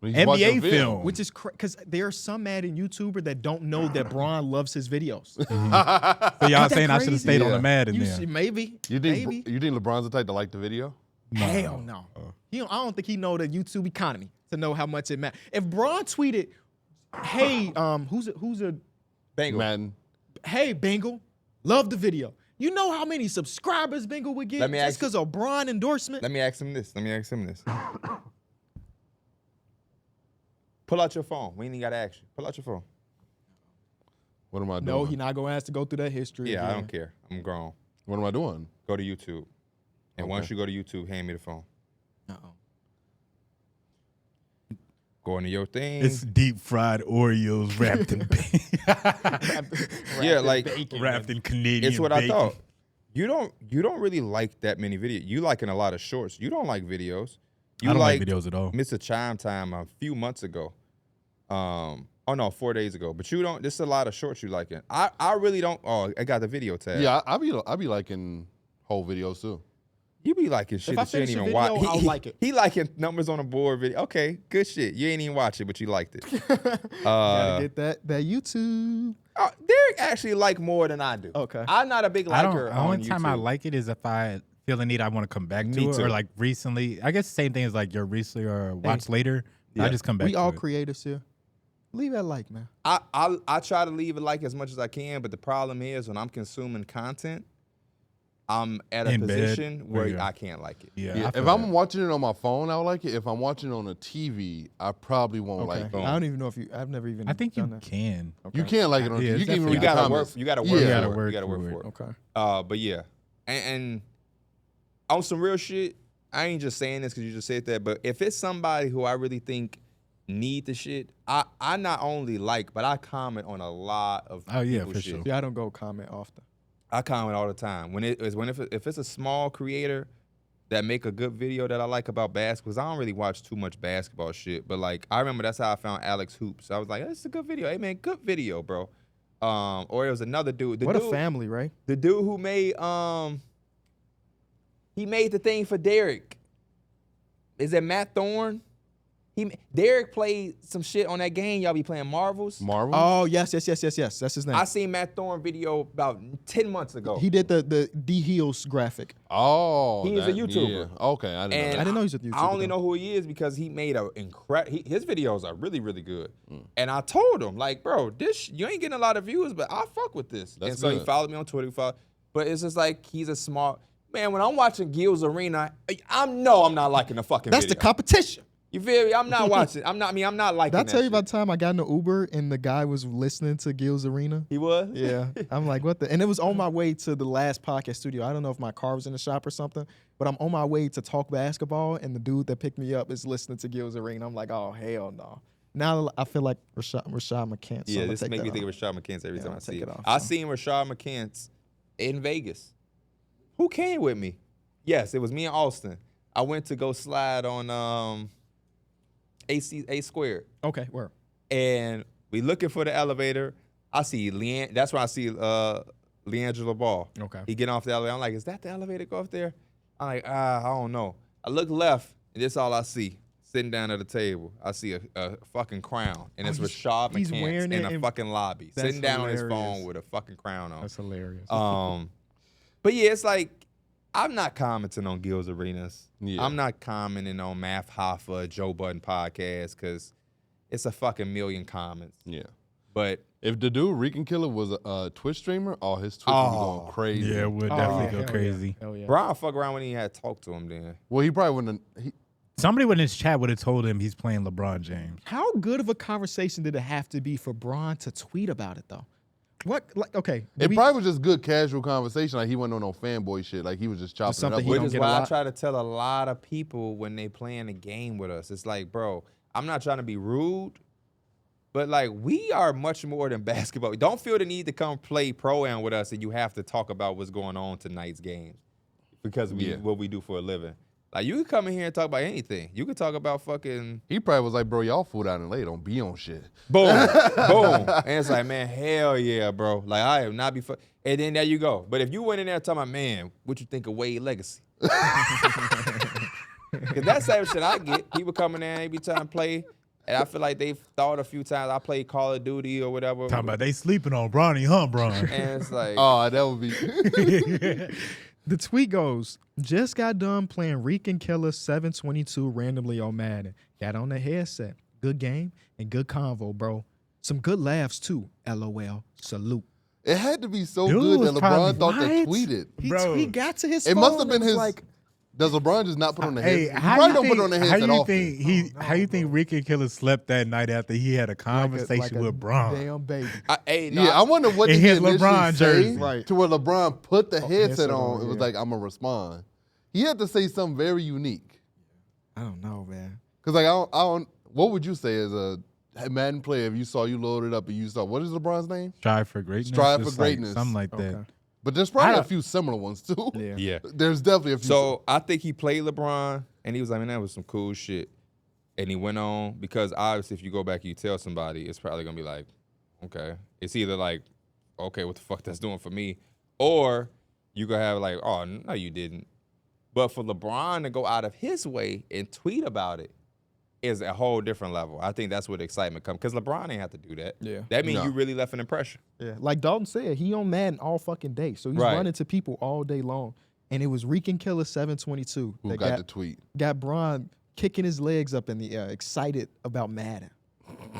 When he's watching NBA film. Which is because there are some Madden YouTuber that don't know that Braun loves his videos. So y'all that saying I should have crazy? stayed on Yeah. the Madden You then. see, maybe. You think Maybe. LeBron's the type to like the video? Hell no. I don't think he know the YouTube economy to know how much it matters. If Braun tweeted, "Hey, who's a Bengal. Madden. hey Bengal, love the video." You know how many subscribers Bengal would get Let me just ask you- because of Braun endorsement? Let me ask him this. Pull out your phone. We ain't even got to ask you. Pull out your phone. What am I doing? No, he not gonna ask to go through that history. Yeah, I again. don't care. I'm grown. What am I doing? Go to YouTube. And Okay. once you go to YouTube, hand me the phone. Uh-oh. Go into your thing. It's deep fried Oreos wrapped in Yeah, like wrapped in Canadian it's what I bacon. thought. You don't really like that many videos. You liking a lot of shorts. You don't like videos. You I don't like videos at all. Mr. Chime Time a few months ago. 4 days ago. But you don't. This is a lot of shorts you liking. I really don't. Oh, I got the video tab. Yeah, I be liking whole videos too. You be liking shit I that you ain't finish a even watch. video, I'll like it. He liking numbers on the board video. Okay, good shit. You ain't even watch it, but you liked it. Gotta get that YouTube. Derrick actually like more than I do. Okay. I'm not a big I don't. liker The on only time I YouTube. like it is if I feel the need I want to come back Me to it, too. or like recently. I guess the same thing as like your recently or watch later. Yeah. I just come back. We to all it. creators here. Leave that like, man. I try to leave it like as much as I can, but the problem is when I'm consuming content, I'm at a In bed, position where where I can't like it. Yeah. Yeah, I if feel I'm that. watching it on my phone, I like it. If I'm watching it on a TV, I probably won't Okay. like Boom. it. I don't even know if I've never even I think you done that. can. You can't like it on Yeah, TV. You it's can even definitely- read You the gotta comments. work. You gotta work. Yeah. for You gotta it. work You gotta work for for it. it. Okay. But yeah, and on some real shit, I ain't just saying this because you just said that. But if it's somebody who I really think need the shit, I not only like, but I comment on a lot of Oh, yeah, people's for shit. sure. Yeah, I don't go comment often. I comment all the time. If it's a small creator that make a good video that I like about basketball, 'cause I don't really watch too much basketball shit, but like I remember that's how I found Alex Hoops. I was like, "This is a good video. Hey man, good video, bro." Or it was another dude. What a family, right? The dude who made he made the thing for Darrick. Is it Matt Thorne? Darrick played some shit on that game. Y'all be playing Marvels. Marvel. Oh, yes. That's his name. I seen Matt Thorne video about 10 months ago. He did the D Heels graphic. Oh, He's a YouTuber. Yeah. Okay, I didn't know And I that. didn't know he's a YouTuber. I only though. know who he is because he made his videos are really, really good. And I told him, like, bro, you ain't getting a lot of views, but I fuck with this. That's and so he good. followed me on Twitter. But it's just like he's a smart man. When I'm watching Gil's Arena, I'm not liking the fucking That's video. the competition. You feel me? I'm not watching. I'm not liking Did I that tell you shit. about the time I got in an Uber and the guy was listening to Gil's Arena? He was? Yeah. I'm like, what the? And it was on my way to the last podcast studio. I don't know if my car was in the shop or something, but I'm on my way to talk basketball, and the dude that picked me up is listening to Gil's Arena. I'm like, oh, hell no. Now I feel like Rashad McCants. Yeah, this make me think of Rashad McCants every Yeah, time I'll I see take it. it off, I so. seen Rashad McCants in Vegas. Who came with me? Yes, it was me and Austin. I went to go slide on A squared. Okay, where? And we looking for the elevator. I see that's where I see Leandro Ball. Okay. He get off the elevator. I'm like, is that the elevator go up there? I'm like, I don't know. I look left, and that's all I see. Sitting down at the table, I see a fucking crown, and it's Rashad he's McCants wearing in it a fucking lobby, That's sitting down on his hilarious. phone with a fucking crown on. That's hilarious. But yeah, it's like I'm not commenting on Gil's Arenas. Yeah. I'm not commenting on Math Hoffa, Joe Budden podcast because it's a fucking million comments. Yeah. But If the dude Rican Killer was a Twitch streamer, his Twitch would be going crazy. Yeah, it would Oh, definitely yeah, go hell crazy. Hell yeah. Brian fuck around when he had talked to him then. Well, he probably wouldn't. Somebody in his chat would have told him he's playing LeBron James. How good of a conversation did it have to be for Bron to tweet about it though? What? Like, okay. It probably was just good casual conversation. Like he wasn't on no fanboy shit. Like he was just chopping it something up. he with don't Which is get a why I lot. try to tell a lot of people when they playing the game with us. It's like, bro, I'm not trying to be rude, but like we are much more than basketball. Don't feel the need to come play pro-am with us and you have to talk about what's going on tonight's game because what we do for a living. Like you can come in here and talk about anything. You can talk about fucking He probably was like, bro, y'all fooled out and late. Don't be on shit. boom, boom. And it's like, man, hell yeah, bro. Like I am not and then there you go. But if you went in there talking about, man, what you think of Wade legacy? Because that's the same shit I get. People coming in, they be trying to play. And I feel like they've thought a few times I played Call of Duty or whatever. Talking about they sleeping on Bronny, huh, Bron? And it's like, Oh, that would be. The tweet goes, just got done playing Rican Killer 722 randomly on Madden. Got on the headset. Good game and good convo, bro. Some good laughs too. LOL. Salute. It had to be so Dude good was that probably LeBron thought they What? tweeted. Bro. He got to his It phone must have been and was his. like, Does LeBron just not put on the Hey, headset? He how probably you don't think, put on the how headset you often. think how you think Ricky Killer slept that night after he had a conversation with Bron? Damn baby. I wonder what In did he his initially LeBron say jersey. Right. to where LeBron put the headset headset on. on, It was yeah. like, I'm going to respond. He had to say something very unique. I don't know, man. Because, like, I don't, what would you say as a Madden player if you saw you loaded up and you saw, what is LeBron's name? Strive for greatness. Strive for Just like greatness. something like that. Okay. But there's probably I a don't- few similar ones, too. Yeah. yeah. There's definitely a few. So I think he played LeBron, and he was like, man, that was some cool shit. And he went on, because obviously if you go back and you tell somebody, it's probably going to be like, okay. It's either like, okay, what the fuck that's doing for me? Or you going to have like, oh, no, you didn't. But for LeBron to go out of his way and tweet about it is a whole different level. I think that's where the excitement comes, because LeBron ain't have to do that. Yeah. That means No. you really left an impression. Yeah. Like Dalton said, he on Madden all fucking day. So he's Right. running to people all day long. And it was Rican Killer 722 who that got the tweet? got Bron kicking his legs up in the air, excited about Madden.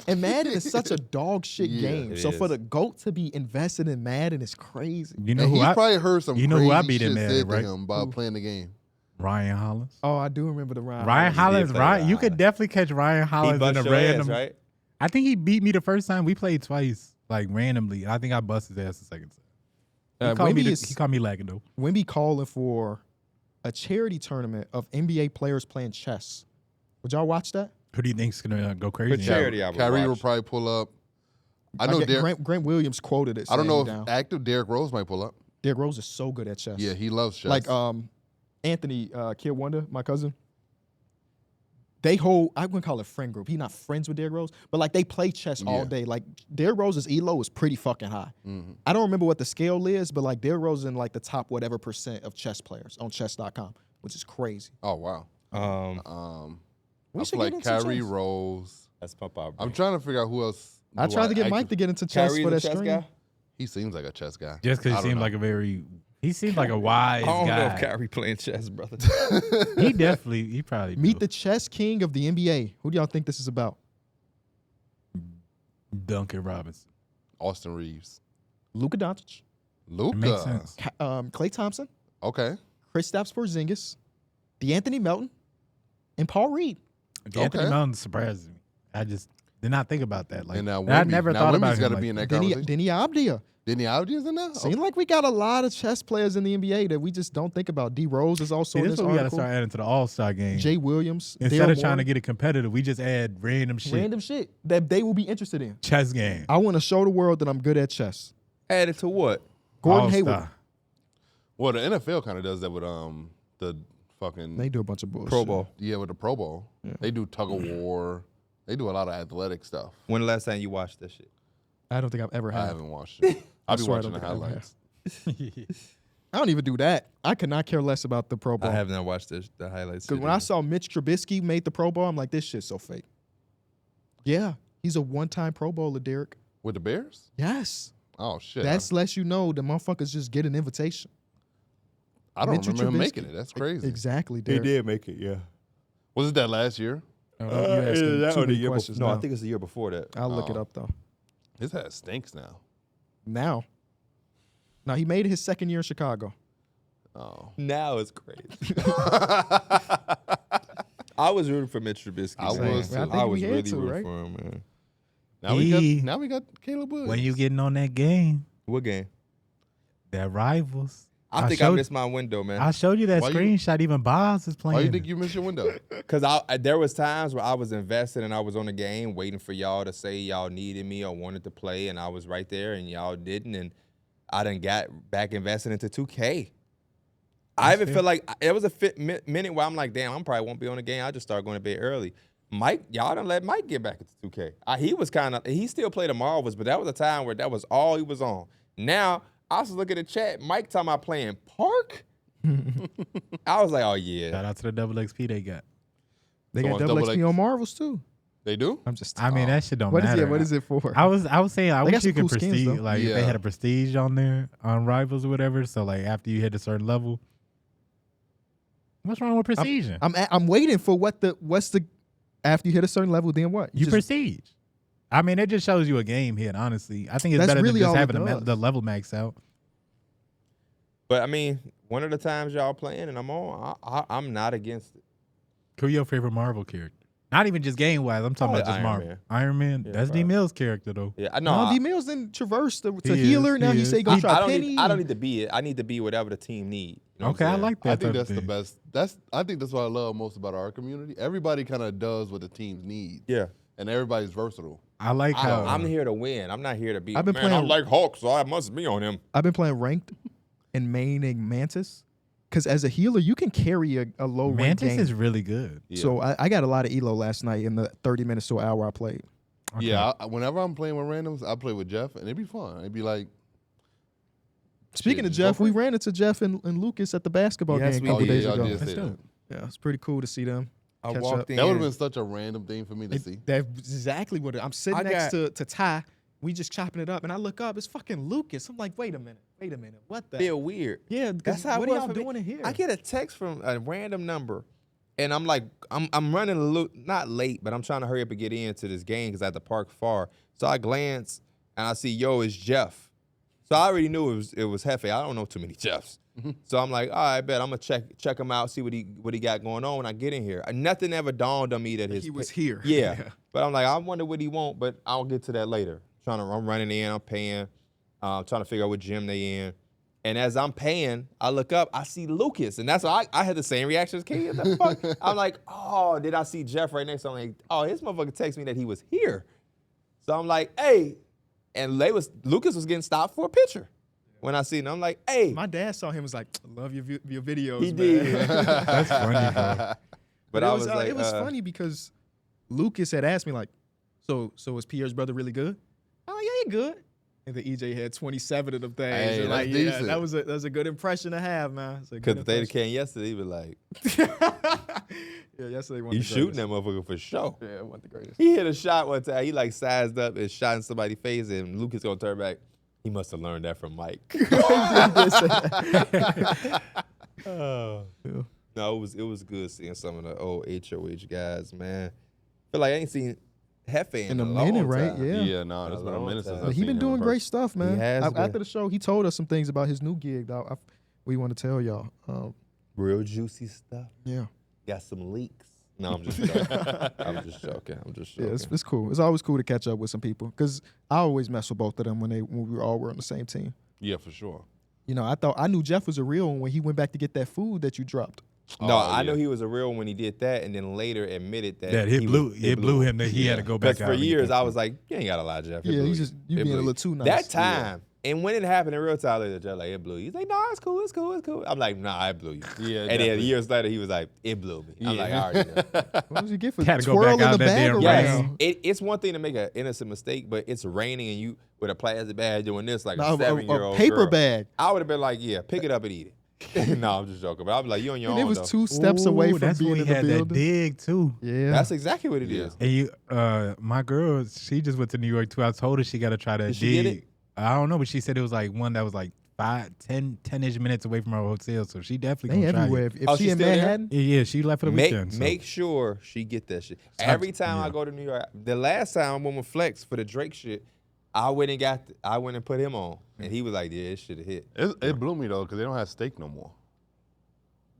And Madden is such a dog shit Yeah, game. it So for is. the GOAT to be invested in Madden is crazy. You know And who he I probably heard some you know crazy who I beat shit in Madden, said to right? him about playing the game. Ryan Hollins. Oh, I do remember the Ryan. Ryan Hollins, play Ryan, you Ryan. could definitely catch Ryan He Hollins in bust a your random. ass, right? I think he beat me the first time. We played twice, like randomly. I think I busted his ass the second time. He called me he called me lagging though. Wemby calling for a charity tournament of NBA players playing chess. Would y'all watch that? Who do you think's gonna go crazy? For charity, I would Kyrie will watch. probably pull up. I know Grant Williams quoted it. I don't know if down. active Derrick Rose might pull up. Derrick Rose is so good at chess. Yeah, he loves chess. Like Anthony Kid Wonder, my cousin. They hold, I wouldn't call it friend group. He's not friends with Derrick Rose, but like they play chess all Yeah. day. Like Derrick Rose's elo is pretty fucking high. I don't remember what the scale is, but like Derrick Rose is in like the top whatever % of chess players on chess.com, which is crazy. Oh wow. We I should feel get like into Kyrie chess. Rose. That's pump out. I'm trying to figure out who else. I do tried to get Mike active- to get into chess Kyrie for the that chess stream. guy? He seems like a chess guy. Just because I he don't seemed know. like he seemed like a wise I don't know if guy. Kyrie playing chess, brother. He probably Meet do. the chess king of the NBA. Who do y'all think this is about? Duncan Robinson. Austin Reeves. Luka Doncic, It makes Luka. sense. Klay Thompson, Okay. Kristaps Porzingis, DeAnthony Melton, and Paul Reed. Anthony Okay. Melton surprises me. I just did not think about that. Like And now I Wemby. never now thought Wemby's about him. got to Like be in that Denny conversation. Abdia. Denny Abdia's in there? Seems like we got a lot of chess players in the NBA that we just don't think about. D Rose is also See, in this this is what we got to article. start adding to the All-Star game. Jay Williams. Instead Daryl of trying to Morey. get it competitive, we just add random shit. Random shit that they will be interested in. Chess game. I want to show the world that I'm good at chess. Added to what? Gordon All-Star. Hayward. Well, the NFL kind of does that with the fucking They do a bunch of bullshit. Pro Bowl. yeah with the Pro Bowl. Yeah. They do tug of war. They do a lot of athletic stuff. When the last time you watched that shit? I don't think I've ever I had. haven't watched it. I'll be swear I watching don't the think I have. highlights. I don't even do that. I could not care less about the Pro Bowl. I have not watched the highlights. Because when I saw Mitch Trubisky made the Pro Bowl, I'm like, this shit's so fake. Yeah, he's a one-time Pro Bowler, Derek. With the Bears? Yes. Oh shit. That's lets you know the motherfuckers just get an invitation. I don't Mitchell remember him Trubisky. making it. That's crazy. Exactly, Derek. did make it, yeah. Was it that last year? You asking too many questions No, now. I think it's the year before that. I'll look it Oh. up, though. His hat stinks now. Now, he made it his second year in Chicago. Oh. Now it's crazy. I was rooting for Mitch Trubisky. I man. was too. I think I we was had really to, rooting right? for him, man. Now we got Caleb Williams. When you getting on that game, What game? that rivals. I think I missed my window, man. I showed you that Why you- screenshot. Even Boz is playing. Why you it. think you missed your window? Because there was times where I was invested and I was on the game waiting for y'all to say y'all needed me or wanted to play, and I was right there and y'all didn't, and I done got back invested into 2K. I even feel like it was a minute where I'm like, damn, I probably won't be on the game. I'll just start going to bed early. Mike, y'all done let Mike get back into 2K. He still played the Marvels, but that was a time where that was all he was on. Now, I was looking at the chat, Mike talking about playing Park. I was like, oh, yeah. Shout out to the double XP they got. They So got on double double XP X- on Marvels, too. They do? I'm just I mean, that shit don't What is matter. it? What is it for? I was saying I They got wish you some could cool skins, prestige though. like if they Yeah. had a prestige on there on rivals or whatever. So like after you hit a certain level, what's wrong with prestige? I'm waiting for what's the after you hit a certain level, then what? You just- prestige. I mean, it just shows you a game hit. Honestly, I think it's That's better really than all just it having does. the level max out. But, I mean, one of the times y'all playing and I'm on, I'm not against it. Who your favorite Marvel character? Not even just game wise. I'm talking Probably about just Iron Marvel. Man. Iron Man. Yeah, That's D probably. Mill's character though. Yeah, No, D Mills didn't traverse to He healer. is, Now he he is. say go I try don't Penny. need to be it. I need to be whatever the team need. You know Okay, I like that. I think type of that's the thing. best. I think that's what I love most about our community. Everybody kind of does what the teams need. Yeah. And everybody's versatile. I like how I'm here to win. I'm not here to be. I've been Man, playing- I'm like Hulk, so I must be on him. I've been playing ranked and maining Mantis because as a healer, you can carry a low rank Mantis game. is really good. Yeah. So I got a lot of elo last night in the 30 minutes to an hour I played. Okay. Yeah, whenever I'm playing with randoms, I play with Jeff, and it'd be fun. It'd be like, Speaking of just go Jeff, for we it. ran into Jeff and Lucas at the basketball Yes, game we a couple did. days y'all ago. did say That's that. dope. Yeah, it's pretty cool to see them. I Catch walked up. in. That would have been such a random thing for me to see. That's exactly what I'm sitting I next to Ty. We just chopping it up, and I look up. It's fucking Lucas. I'm like, wait a minute. What the? feel weird. Yeah, That's because how what it are was y'all for me. doing in here? I get a text from a random number, and I'm like, I'm running a little, not late, but I'm trying to hurry up and get into this game because I had to park far. So I glance and I see, yo, it's Jeff. So I already knew it was Hefe. I don't know too many Jeffs. So I'm like, all right, bet I'm gonna check him out, see what he got going on when I get in here. Nothing ever dawned on me that he was here. Yeah. But I'm like, I wonder what he want, but I'll get to that later. I'm running in, I'm paying, trying to figure out what gym they in. And as I'm paying, I look up, I see Lucas. And that's why I had the same reaction as Kate. What the fuck? I'm like, oh, did I see Jeff right next to him? I'm like, oh, his motherfucker texted me that he was here. So I'm like, hey. And Lucas was getting stopped for a picture. When I seen him, I'm like, hey. My dad saw him was like, love your videos, He man. did. That's funny, bro. But it I was, was like, it was funny because Lucas had asked me like, so is Pierre's brother really good? Oh yeah, he good. And the EJ had 27 of them things. Hey, and that's like, yeah, decent. that was a good impression to have, man. because if they came yesterday, he was like, yeah, yesterday one. you shooting that motherfucker for sure. Yeah, it wasn't the greatest. He hit a shot one time. He like sized up and shot in somebody's face, and Lucas gonna turn back. He must have learned that from Mike. Oh. Yeah. No, it was good seeing some of the old HOH guys, man. Feel like I ain't seen Hefe in In a a long minute, right? time. Yeah. Yeah, no, it's been a long minute since time. I've But he seen been him doing in great person. stuff, man. has After been. the show, he told us some things about his new gig. We want to tell y'all. Real juicy stuff. Yeah, Got some leaks. No, I'm just joking. I'm just joking. yeah, it's cool. It's always cool to catch up with some people because I always mess with both of them when we all were on the same team. Yeah, for sure. You know, I knew Jeff was a real one when he went back to get that food that you dropped. No, Oh, I yeah. knew he was a real one when he did that, and then later admitted that That it blew him that he had to go back Because out. for and get years that I food. was like, you ain't got to lie, Jeff. It Yeah, blew you you. being a It blew little you. too nice. That time, And when it happened in real time, like, it blew you. He's like, no, it's cool, it's cool, it's cool. I'm like, nah, it blew you. Yeah, and then years later, he was like, it blew me. I'm like, I already know. What did you get for Had to go twirling back out the that bag damn around? rain. It's one thing to make an innocent mistake, but it's raining and you with a plastic bag doing this like No, a 7-year-old a paper girl. bag. I would have been like, yeah, pick it up and eat it. No, I'm just joking. But I'd be like, you on your And own, it was though. 2 steps away Ooh, from that's being when in we the had building. that dig too. Yeah. That's exactly what it is. And you, my girl, she just went to New York too. I told her she got to try to Did she dig. get it? I don't know, but she said it was like one that was like 10-ish minutes away from her hotel, so she definitely They gonna try everywhere. it. If Oh, she she's in still there? Manhattan, Yeah, she left for the weekend. So. Make sure she get that shit. Every time I yeah. go to New York, the last time I went with Flex for the Drake shit, I went and put him on, and he was like, "Yeah, it should have hit." It blew me though because they don't have steak no more.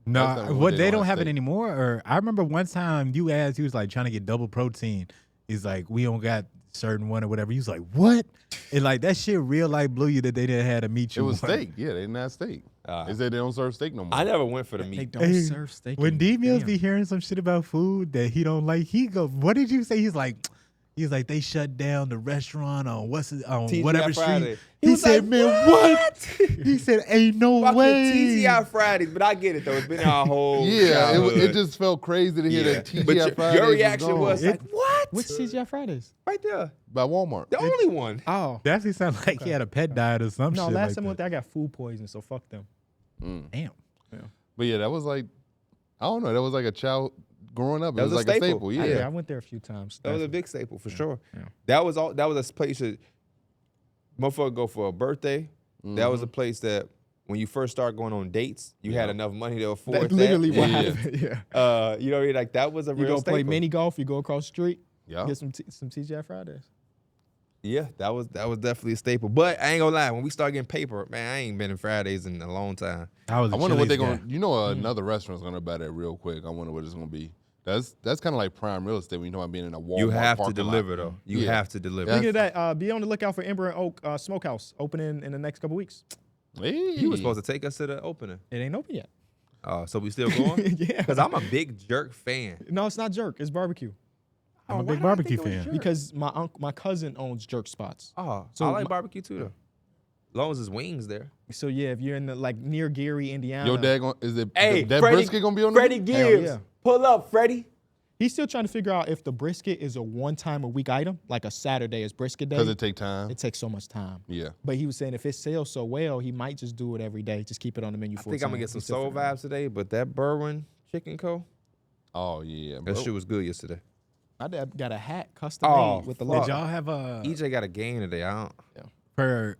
No, That's not what they they don't don't have have it steak. anymore. Or I remember one time you asked, he was like trying to get double protein. He's like, we don't got certain one or whatever. He was like, what? And like that shit real life blew you that they didn't have a meat you. It was want. steak. Yeah, they didn't have steak. They said they don't serve steak no more. I never went for the they meat. don't Hey, serve steak. When D Mills Damn. be hearing some shit about food that he don't like, he go, what did you say? He's like they shut down the restaurant on TGI whatever Friday. street. He said, like, man, what? He said, ain't no Fucking way. TGI Fridays, but I get it though. It's been our whole Yeah, childhood. it just felt crazy to hear Yeah. that TGI But Fridays your reaction gone. was like, what? Which TGI Fridays? Right there, by Walmart. the only one. Oh. Definitely sounded like he had a pet diet or some No, shit last like time I went that. there, I got food poisoning, so fuck them. Damn. But yeah, that was like, I don't know, that was like a child growing up. It That was was a like staple. a staple. Yeah, Yeah. I went there a few times. That was a big staple for sure. Yeah. That was all. That was a place that motherfucker go for a birthday. That was a place that when you first start going on dates, you had enough money to afford That's that. literally what Yeah. happened. Yeah. You know what I mean? Like that was a You real go play staple. mini golf, you go across the street, Yeah. get some TGI Fridays. Yeah, that was definitely a staple. But I ain't gonna lie, when we start getting paper, man, I ain't been in Fridays in a long time. I was. I wonder what they're going going to, you know, another restaurant's going to buy that real quick. I wonder what it's going to be. That's kind of like prime real estate when you know about being in a Walmart You have to parking lot. deliver though. You Yeah. have to deliver. Yeah. Speaking of that, be on the lookout for Ember and Oak Smokehouse opening in the next couple weeks. Hey. You were supposed to take us to the opening. It ain't open yet. So we still going? Yeah. Because I'm a big jerk fan. No, it's not Jerk. It's barbecue. I'm a why big did I barbecue think it was fan. Jerk? Because my cousin owns Jerk spots. Oh, So I like my- barbecue too though. As long as there's wings there. So yeah, if you're in the like near Gary, Indiana, Your dad, is it, Hey, that Freddie- brisket going to be on Freddie there? Gibbs. yeah. Pull up, Freddie. he's still trying to figure out if the brisket is a one-time-a-week item, like a Saturday is brisket day. Because it take time. It takes so much time. Yeah. But he was saying if it sells so well, he might just do it every day. Just keep it on the menu I for think I'm gonna get some soul vibes today, but that Berwyn Chicken Co. Oh, yeah. That bro. shit was good yesterday. I got a hat custom Oh, made with the fuck. logo. Did y'all have a EJ got a game today. I don't. for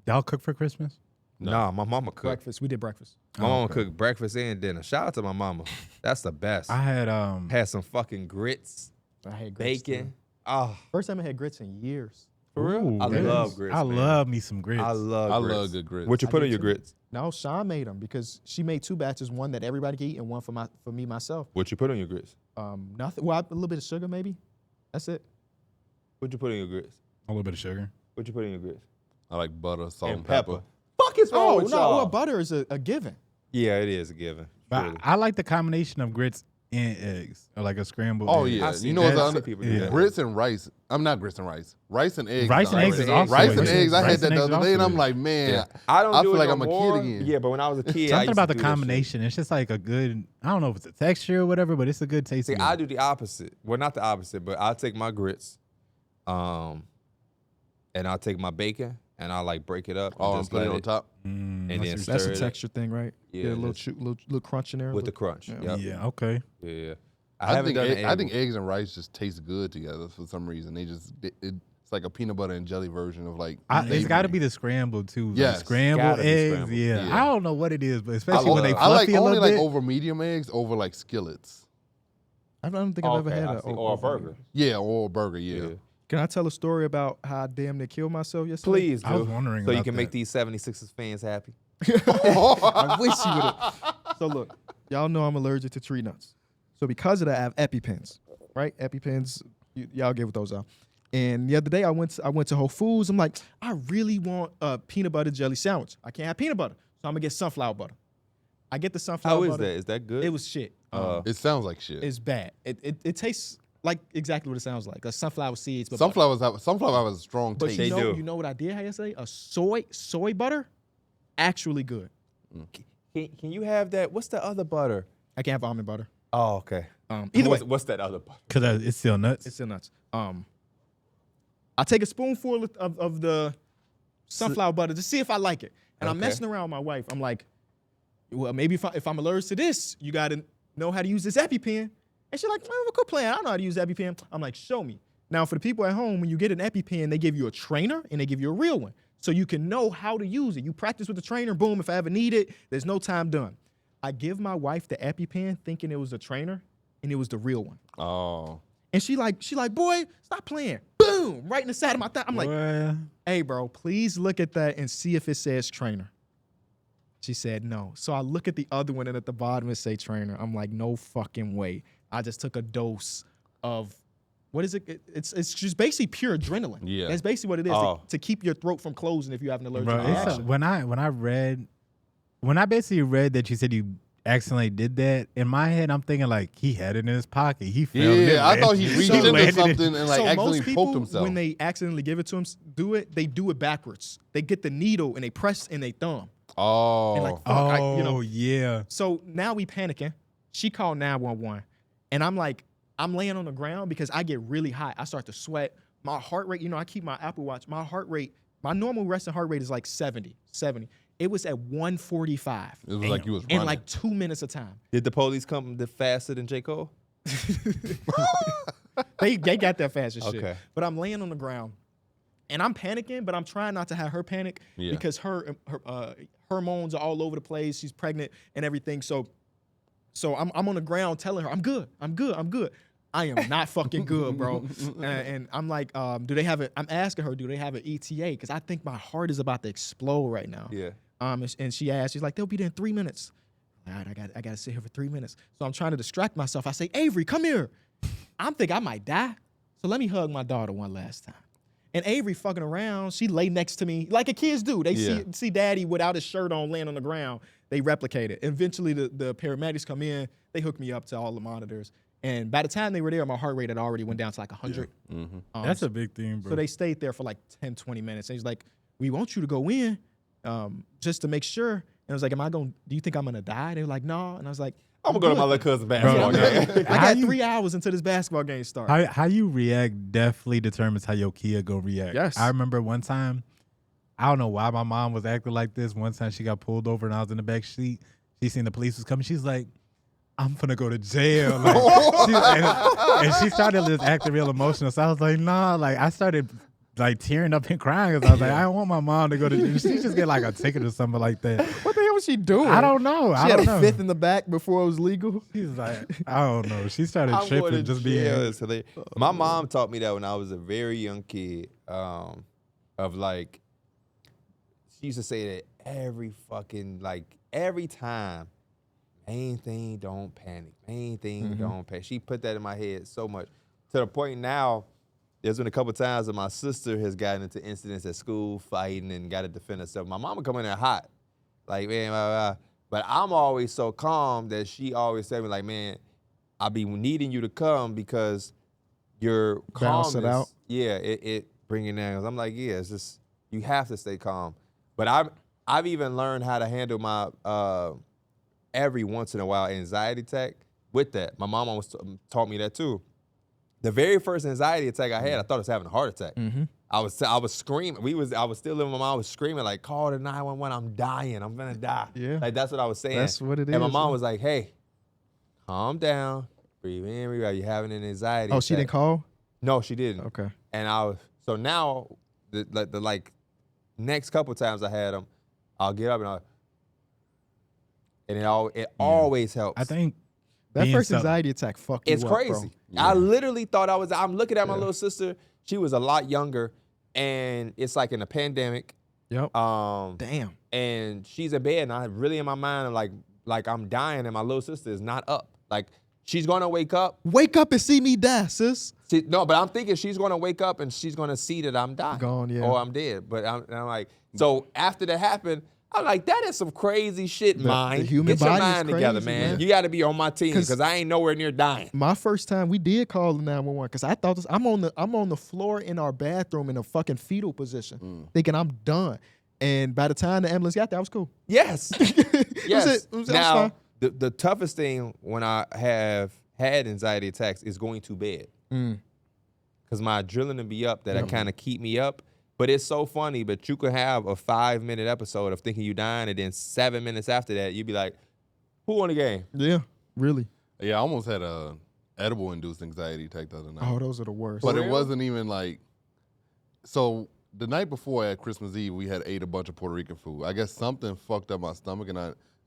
y'all cook for Christmas? Nah, my mama cooked. Breakfast. We did breakfast. My mama cooked breakfast and dinner. Shout out to my mama. That's the best. I had Had some fucking grits, I had grits bacon. too. Oh, First time I had grits in years. for real? Ooh, I grits. love grits. I man. love me some grits. I love I grits. love good grits. What you I put do on your too. grits? No, Sean made them because she made 2 batches, one that everybody could eat and one for me myself. What you put on your grits? Nothing. Well, a little bit of sugar maybe. That's it. What you put on your grits? a little bit of sugar. What you put in your grits? I like butter, salt, and pepper. pepper. Fuck is wrong Oh with no, y'all? well, butter is a given. Yeah, it is a given. But Surely. I like the combination of grits and eggs, or like a scrambled. Oh, egg. yeah. I see You know that. what's I on see people do yeah. that. Grits and rice. I'm not grits and rice. Rice and eggs. Rice and eggs is also Rice good. and eggs. I Rice had that and the eggs other day, and also I'm good. like, man. Yeah. I don't I do feel it like no I'm a kid more. again. Yeah, but when I was a kid, I Something used about to the do that shit. combination. It's just like a good. I don't know if it's a texture or whatever, but it's a good taste. See, of I it. do the opposite. Well, not the opposite, but I'll take my grits, and I'll take my bacon, and I'll like break it up. Oh, and just put it let on top. and then That's stir a it texture thing, right? Yeah, Get a little, just- little crunch in there. with the little- crunch. Yeah. Yep. Yeah. Okay. Yeah. I haven't think done the I egg think one. eggs and rice just taste good together for some reason. They just it's like a peanut butter and jelly version of like. It's got to savory. be the scrambled too. Like Yes. scrambled Gotta be eggs. scrambled. Yeah. Yeah. I don't know what it is, but especially when they I like fluffy a only little like bit. over medium eggs over like skillets. I don't think I've ever had or a burger. Yeah, or a burger. Yeah. Yeah. Can I tell a story about how I damn near killed myself yesterday? Please do. I was wondering so you about can make that. these 76ers fans happy. I wish you would have. So look, y'all know I'm allergic to tree nuts. So because of that, I have EpiPens, right? EpiPens, y'all give those out. And the other day I went to Whole Foods. I'm like, I really want a peanut butter jelly sandwich. I can't have peanut butter, so I'm gonna get sunflower butter. I get the sunflower How is butter. that? Is that good? It was shit. It sounds like shit. It's bad. It tastes like exactly what it sounds like. Sunflower seeds. But Sunflower have a strong But taste. you know what I did? How you say? A soy butter, actually good. Can you have that? What's the other butter? I can't have almond butter. Oh, okay. Either way, What's that other butter? Because it's still nuts. it's still nuts. I take a spoonful of the sunflower butter to see if I like it. And I'm Okay. messing around with my wife. I'm like, well, maybe if I'm allergic to this, you got to know how to use this EpiPen. And she's like, well, quit playing. I don't know how to use EpiPen. I'm like, show me. Now, for the people at home, when you get an EpiPen, they give you a trainer and they give you a real one. So you can know how to use it. You practice with the trainer, boom, if I ever need it, there's no time done. I give my wife the EpiPen thinking it was a trainer, and it was the real one. Oh. And she like, boy, stop playing. Boom, right in the side of my thigh. I'm like, Boy. hey, bro, please look at that and see if it says trainer. She said no. So I look at the other one, and at the bottom it say trainer. I'm like, no fucking way. I just took a dose of, what is it? It's just basically pure adrenaline. Yeah. That's basically what it is, Oh. to keep your throat from closing if you have an allergic Bro, reaction. when I basically read that you said you accidentally did that, in my head I'm thinking like he had it in his pocket. He felt it. Yeah, I thought he reached into landed it. something and like So accidentally most people, poked himself. when they accidentally give it to him, they do it backwards. They get the needle and they press in their thumb. Oh. And like, fuck, Oh, yeah. So now we panicking. She called 911. And I'm like, I'm laying on the ground because I get really hot. I start to sweat. My heart rate, I keep my Apple Watch. My heart rate, my normal resting heart rate is like 70. It was at 145. It was like you was in running. like 2 minutes of time. Did the police come faster than J. Cole? They got that fast as shit. Okay. But I'm laying on the ground. And I'm panicking, but I'm trying not to have her panic Yeah. because her hormones are all over the place. She's pregnant and everything. So I'm on the ground telling her, I'm good. I am not fucking good, bro. And I'm like, do they have it? I'm asking her, do they have an ETA? Because I think my heart is about to explode right now. Yeah. And she asked, she's like, they'll be there in 3 minutes. All right, I got to sit here for 3 minutes. So I'm trying to distract myself. I say, Avery, come here. I'm thinking I might die. So let me hug my daughter one last time. And Avery fucking around, she lay next to me like a kids do. They see daddy without his shirt on laying on the ground. They replicate it. Eventually, the paramedics come in. They hook me up to all the monitors. And by the time they were there, my heart rate had already went down to like 100. Yeah. Mm-hmm. That's a big thing, bro. So they stayed there for like 10, 20 minutes. And he's like, we want you to go in just to make sure. And I was like, do you think I'm going to die? They were like, no. And I was like, I'm going to go to my little cousin's basketball game. I How got you- 3 hours until this basketball game starts. How you react definitely determines how your kid go react. Yes. I remember one time, I don't know why my mom was acting like this. One time she got pulled over and I was in the back seat. She seen the police was coming. She's like, I'm finna go to jail. Like, and she started just acting real emotional. So I was like, nah. Like I started like tearing up and crying because I was like, I don't want my mom to go to jail. She just get like a ticket or something like that. What the hell was she doing? I don't know. She I had don't a know. fifth in the back before it was legal. She's like, I don't know. She started I'm going tripping to just jail. being. It's hilarious. My mom taught me that when I was a very young kid. Of like, she used to say that every time, main thing, don't panic. Main thing, don't panic. She put that in my head so much to the point now. There's been a couple times that my sister has gotten into incidents at school, fighting and got to defend herself. My mama come in there hot, like man, blah, blah, blah. But I'm always so calm that she always tell me like, man, I be needing you to come because your Balance calmness, it out. yeah, it bring it down. I'm like, yeah, it's just you have to stay calm. But I've even learned how to handle my every once in a while anxiety attack with that. My mom always taught me that too. The very first anxiety attack I had, I thought I was having a heart attack. Mm-hmm. I was screaming. I was still living with my mom. I was screaming like, call the 911. I'm dying. I'm gonna die. Yeah. Like that's what I was saying. That's what it And my is, mom yeah. was like, hey, calm down. Breathe in, breathe out. You're having an anxiety Oh, she attack. didn't call? No, she didn't. Okay. And so now the next couple times I had them, I'll get up and it always helps. I think That being first so- anxiety attack fucked you It's up, bro. crazy. I literally thought I'm looking at my little sister. She was a lot younger, and it's like in a pandemic. Yep. Damn. And she's in bed, and I really in my mind I'm like I'm dying, and my little sister is not up. Like she's gonna wake up. Wake up and see me die, sis. No, but I'm thinking she's gonna wake up and she's gonna see that I'm dying. Gone, yeah. Or I'm dead. But I'm like, so after that happened, I'm like, that is some crazy shit, mind. the human Get your body is mind together, crazy, man. man. You got to be on my team 'Cause- because I ain't nowhere near dying. My first time, we did call the 911 because I thought I'm on the floor in our bathroom in a fucking fetal position, thinking I'm done. And by the time the ambulance got there, I was cool. Yes. Yes. I was Now, fine. the toughest thing when I have had anxiety attacks is going to bed. Because my adrenaline be up that kind of keep me up. But it's so funny, but you could have a 5-minute episode of thinking you dying, and then 7 minutes after that, you'd be like, who won the game? Yeah, really. Yeah, I almost had a edible-induced anxiety attack the other night. Oh, those are the worst. But For it real? wasn't even like. So the night before at Christmas Eve, we had ate a bunch of Puerto Rican food. I guess something fucked up my stomach,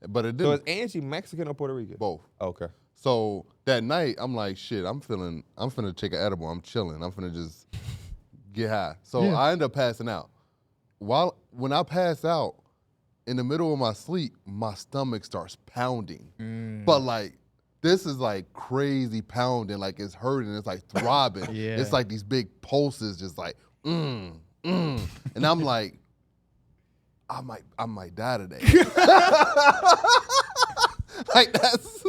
but it So didn't. is Angie Mexican or Puerto Rican? Both. Okay. So that night, I'm like, shit, I'm finna take an edible. I'm chilling. I'm finna just get high. So Yeah. I end up passing out. When I pass out, in the middle of my sleep, my stomach starts pounding. But like, this is like crazy pounding, like it's hurting, it's like throbbing. Yeah. It's like these big pulses, just like, and I'm like, I might die today. Like that's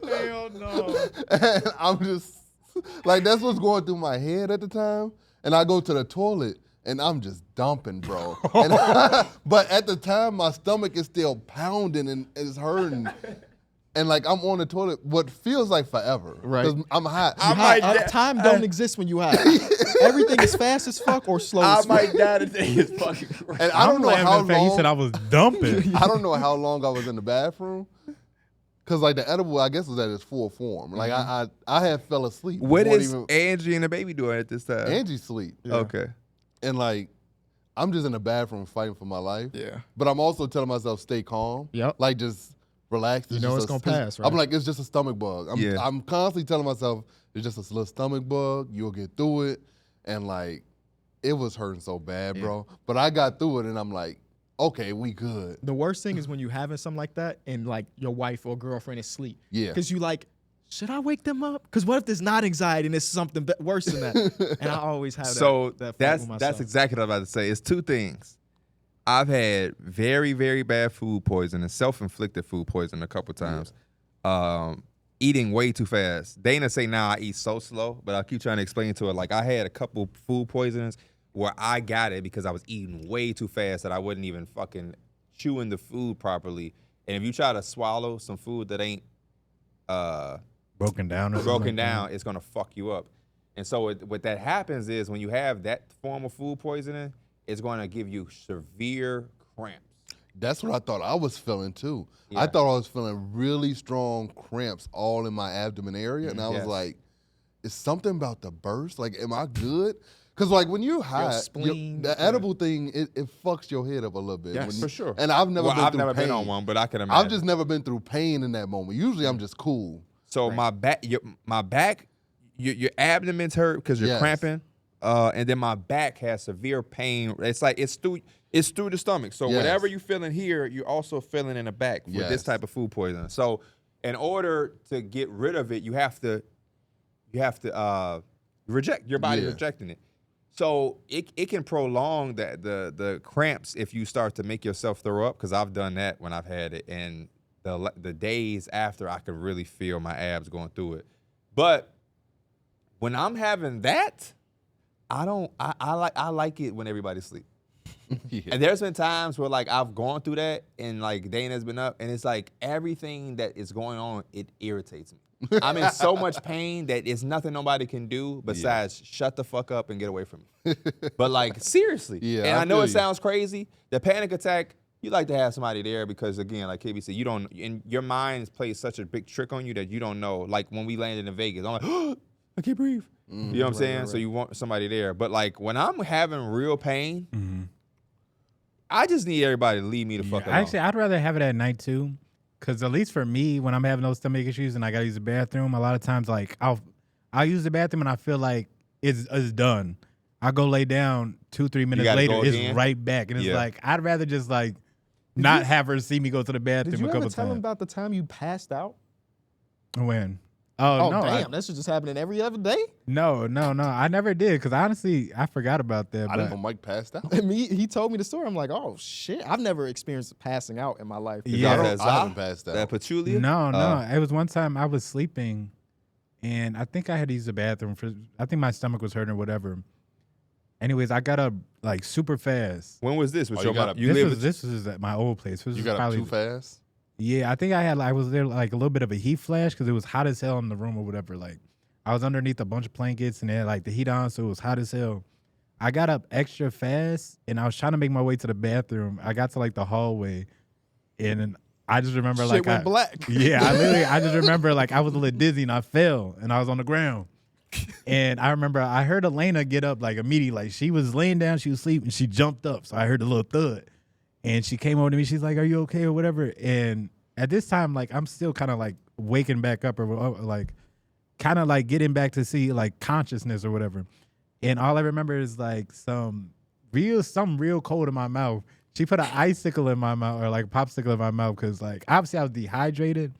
Hell no. and I'm just like, that's what's going through my head at the time. And I go to the toilet and I'm just dumping, bro. And but at the time, my stomach is still pounding and it's hurting. And like, I'm on the toilet, what feels like forever. Right. 'Cause I'm hot. Time don't exist when you high. Everything is fast as fuck or slow as fuck. die today. It's fucking crazy. And I don't know how the fact he said I long. was dumping. I don't know how long I was in the bathroom. Cause like the edible, I guess, was at its full form. Like I had fell asleep. What before is Angie and the baby doing at this time? Angie sleep? Okay. And like, I'm just in the bathroom fighting for my life. Yeah. But I'm also telling myself, stay calm. Yep. Like, just relax. You know it's gonna pass, right? I'm like, it's just a stomach bug. Yeah. I'm constantly telling myself, it's just a little stomach bug. You'll get through it. And like, it was hurting so bad, bro. But I got through it, and I'm like, okay, we good. The worst thing is when you having something like that and like your wife or girlfriend is asleep. Yeah. Because you like, should I wake them up? Because what if there's not anxiety and it's something worse than that? And I always have So that fight that's with myself. that's exactly what I was about to say. It's two things. I've had very, very bad food poisoning, self-inflicted food poisoning a couple times. Eating way too fast. Dana say now I eat so slow, but I keep trying to explain to her, like, I had a couple food poisonings where I got it because I was eating way too fast that I wasn't even fucking chewing the food properly. And if you try to swallow some food that ain't Broken down. Or broken something like down, it's gonna fuck you up. And so what that happens is when you have that form of food poisoning, it's gonna give you severe cramps. That's what I thought I was feeling too. Yeah. I thought I was feeling really strong cramps all in my abdomen area. And I was Yes. like, is something about to burst? Like, am I good? Because like when you're high, spleen, the edible thing, it fucks your head up a little bit. Yes, When you- for sure. And I've never been I've through never pain. been on one, but I can imagine. I've just never been through pain in that moment. Usually I'm just cool. So my back, your abdomen's hurt because you're Yes. cramping, and then my back has severe pain. It's like it's through the stomach. So Yes. whatever you're feeling here, you're also feling in the back with this Yes. type of food poisoning. So in order to get rid of it, you have to reject your body Yeah. rejecting it. So it can prolong the cramps if you start to make yourself throw up, because I've done that when I've had it, and the days after I could really feel my abs going through it. But when I'm having that, I like it when everybody's asleep. Yeah. And there's been times where like I've gone through that and like Dana's been up and it's like everything that is going on, it irritates me. I'm in so much pain that it's nothing nobody can do besides shut the fuck up and get away from me. But like seriously, Yeah, and I I know feel it you. sounds crazy. The panic attack, you like to have somebody there because again, like KB said, you don't, and your mind plays such a big trick on you that you don't know. Like when we landed in Vegas, I'm like, oh, I can't breathe. You know what I'm saying? So you want somebody there. But like when I'm having real pain, I just need everybody to leave me the fuck alone. Actually, I'd rather have it at night too, because at least for me, when I'm having those stomach issues and I gotta use the bathroom, a lot of times like I'll use the bathroom and I feel like it's done. I go lay down 2-3 minutes gotta later, go it's again? right back, and it's Yeah. like I'd rather just like not have her see me go to the Did bathroom you a ever couple tell him times. about the time you passed out? When? Oh, Oh, no. damn. That shit just happening every other day? No. I never did because honestly, I forgot about that. I didn't But know Mike passed out. And he told me the story. I'm like, oh, shit. I've never experienced passing out in my life. Yeah. I haven't passed out. That patchouli? no. It was one time I was sleeping, and I think I had to use the bathroom. I think my stomach was hurting or whatever. Anyways, I got up like super fast. When was this? With Oh, your you got mom? up- This was at my old place. This You was got up probably too fast? Yeah, I think I was there like a little bit of a heat flash because it was hot as hell in the room or whatever. Like I was underneath a bunch of blankets and they had like the heat on, so it was hot as hell. I got up extra fast and I was trying to make my way to the bathroom. I got to like the hallway, and then I just remember Shit like went black. Yeah, I just remember like I was a little dizzy and I fell and I was on the ground. And I remember I heard Elena get up like immediately. Like she was laying down, she was asleep, and she jumped up. So I heard a little thud. And she came over to me. She's like, "Are you okay or whatever?" And at this time, like I'm still kind of like waking back up or like kind of like getting back to see like consciousness or whatever. And all I remember is like some real cold in my mouth. She put an icicle in my mouth or like a popsicle in my mouth because like obviously I was dehydrated.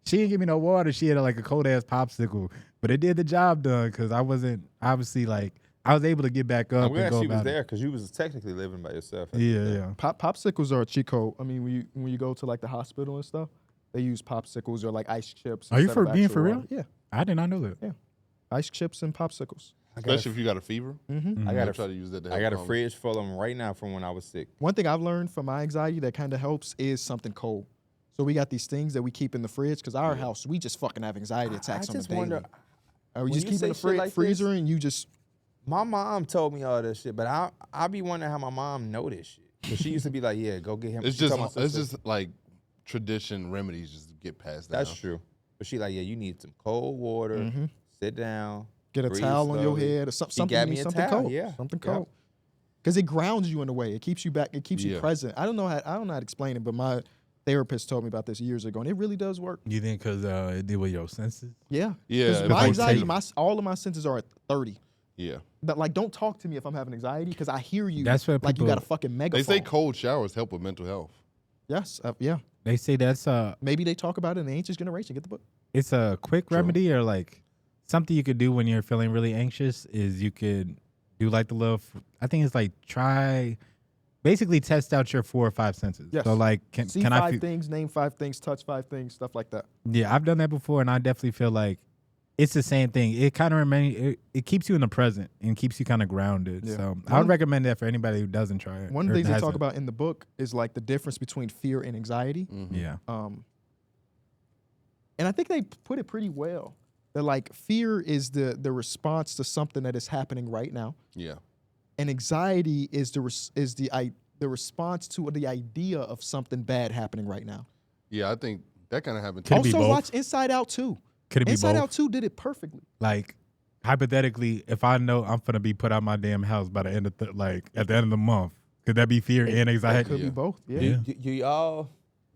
She didn't give me no water. She had like a cold ass popsicle, but it did the job done because I wasn't obviously like I was able to get back up. I'm glad and go she was about it. there because you was technically living by yourself. Yeah. Popsicles are a cheat code. I mean, when you go to like the hospital and stuff, they use popsicles or like ice chips. Are you instead of being actual for real? water. Yeah, I did not know that. yeah. Ice chips and popsicles. Especially if you got a fever. Mm-hmm. I got try to use that. To I got a help fridge full of them right now from when I was sick. One thing I've learned from my anxiety that kind of helps is something cold. So we got these things that we keep in the fridge because our house, we just fucking have anxiety attacks on the just daily. wonder. Are we when just you keep in say the shit like freezer this- and you just My mom told me all this shit, but I be wondering how my mom know this shit. Cause she used to be like, "Yeah, go get him." It's She told my sister- just like tradition remedies just to get past that. That's true. But she like, "Yeah, you need some cold water. Sit down, get a breathe towel on your slowly." head or something? got me needs a something towel, cold. yeah. Something Yep. cold. Because it grounds you in a way. It keeps you back. It keeps you Yeah. present. I don't know how to explain it, but my therapist told me about this years ago, and it really does work. You think because it deal with your senses? Yeah. Yeah, 'Cause it my like anxiety, tape. all of my senses are at 30. Yeah. But like, don't talk to me if I'm having anxiety because I hear you. That's what like you people- got a fucking megaphone. They say cold showers help with mental health. Yes. Yeah. They say that's Maybe they talk about it in the ancient generation. Get the book. it's a quick remedy or like something you could do when you're feeling really anxious is you could do like the little I think it's like basically test out your 4 or 5 senses. Yes. So like See can I 5 feel, things, name 5 things, touch 5 things, stuff like that. yeah, I've done that before and I definitely feel like it's the same thing. It kind of it keeps you in the present and keeps you kind of grounded. Yeah. So I would recommend that for anybody who doesn't try it. One of or the things they talk hasn't. about in the book is like the difference between fear and anxiety. Yeah. And I think they put it pretty well. That like fear is the response to something that is happening right now, Yeah. and anxiety is the response to the idea of something bad happening right now. Yeah, I think that kind of happened Could too. it be Also, both? watch Inside Out 2. Could it be Inside both? Out 2 did it perfectly. Like hypothetically, if I know I'm gonna be put out my damn house by the end of at the end of the month, could that be fear and It anxiety? could be both. Yeah. Yeah.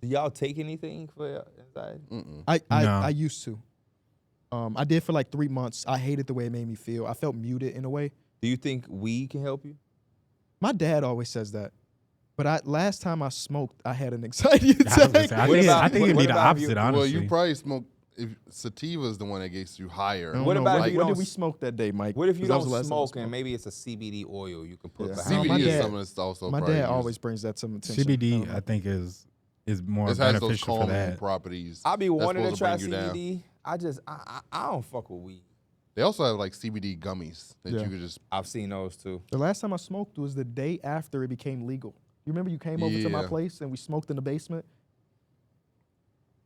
Do y'all take anything for your anxiety? I No. used to. I did for like 3 months. I hated the way it made me feel. I felt muted in a way. Do you think weed can help you? My dad always says that. But last time I smoked, I had an anxiety I was gonna attack. say, I What think, about- I think it'd what be the about you- opposite, Well, honestly. you probably smoke. If sativa is the one that gets you higher. I don't What know. about when, if you when don't did we s- smoke that day, Mike? What if you 'Cause that was don't the last time I smoke smoked. and maybe it's a CBD oil you can put Yeah. behind CBD my is dad- something that's also My probably dad used. always brings that to my attention. CBD, I think, is more It has those beneficial for calming that. properties. I be that's wanting to supposed try bring you down. CBD. I don't fuck with weed. They also have like CBD gummies that Yeah. you could just. I've seen those too. The last time I smoked was the day after it became legal. You remember you came over to my Yeah. place and we smoked in the basement?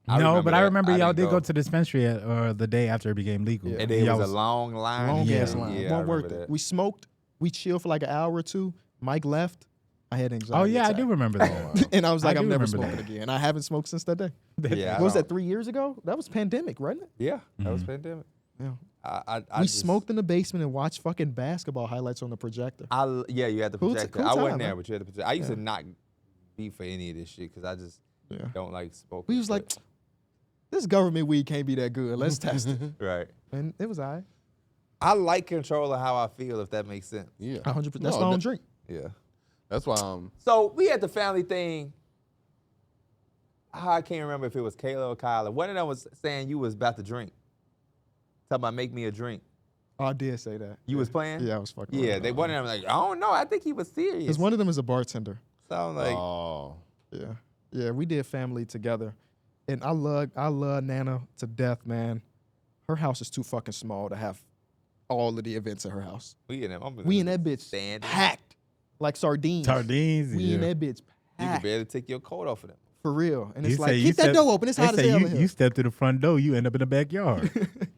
I No, remember but I that. remember I y'all didn't did go to the dispensary the day after it became legal. Yeah. And there Y'all was a long line. Long Yeah. ass line. Yeah, I Won't worth remember it. that. We smoked, we chilled for like an hour or two. Mike left. I had anxiety. Oh yeah, I attack. do remember that. And I was I like, do I'm never remember smoking that. again. I haven't smoked since that day. Yeah, What was that, 3 years ago? That was pandemic, wasn't it? Yeah, that was pandemic. Yeah. I We just- smoked in the basement and watched fucking basketball highlights on the projector. Yeah, you had the Cool projector. cool I time, wasn't there, man. but you had the projector. I used Yeah. to not be for any of this shit because I just Yeah. don't like smoking. We was like, but- this government weed can't be that good. Let's test it. right. And it was all right. I like controlling how I feel, if that makes sense. Yeah. 100%. That's No, why I don't that- drink. Yeah. That's why So we had the family thing. I can't remember if it was Kayla or Kyla. One of them was saying you was about to drink. Talking about make me a drink. Oh, I did say that. You was playing? Yeah, I was fucking. Yeah, around. one of them like, I don't know. I think he was serious. Because one of them is a bartender. So I'm like, Oh. Yeah, we did family together, and I love Nana to death, man. Her house is too fucking small to have all of the events at her house. we in that. We in that bitch standing. packed like sardines. Sardines. We in that bitch You can packed barely take your coat off of them. for real, and He it's say like you keep that step- door open. It's they hot as say hell you, in you here. step through the front door, you end up in the backyard.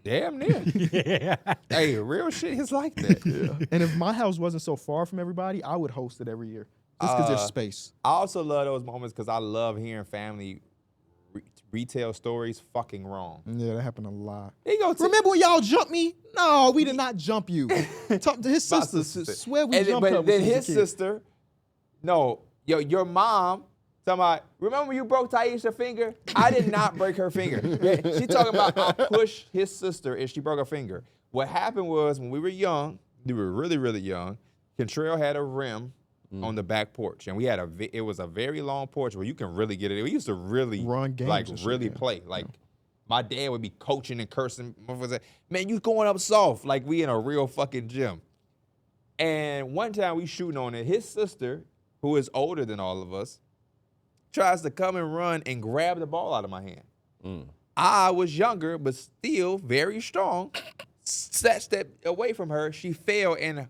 Damn near. Yeah. Hey, real shit is like that. And if my house wasn't so far from everybody, I would host it every year just because there's space. I also love those moments because I love hearing family retail stories fucking wrong. Yeah, that happened a lot. He go Remember when y'all jumped me? No, we did not jump you. Talk to his My sister. sister. Swear we And jumped but her. when then she was his a kid. sister, no, your mom, talking about, remember when you broke Taisha's finger? I did not break her finger. Yeah, she talking about I pushed his sister and she broke her finger. What happened was when we were young, we were really, really young, Contrell had a rim on the back porch. And we had it was a very long porch where you can really get it. We used to really Run games like and shit, really yeah. play. Like my dad would be coaching and cursing. Motherfuckers say, man, you going up soft. Like we in a real fucking gym. And one time we shooting on it, his sister, who is older than all of us, tries to come and run and grab the ball out of my hand. I was younger, but still very strong. Stepped away from her. She fell, and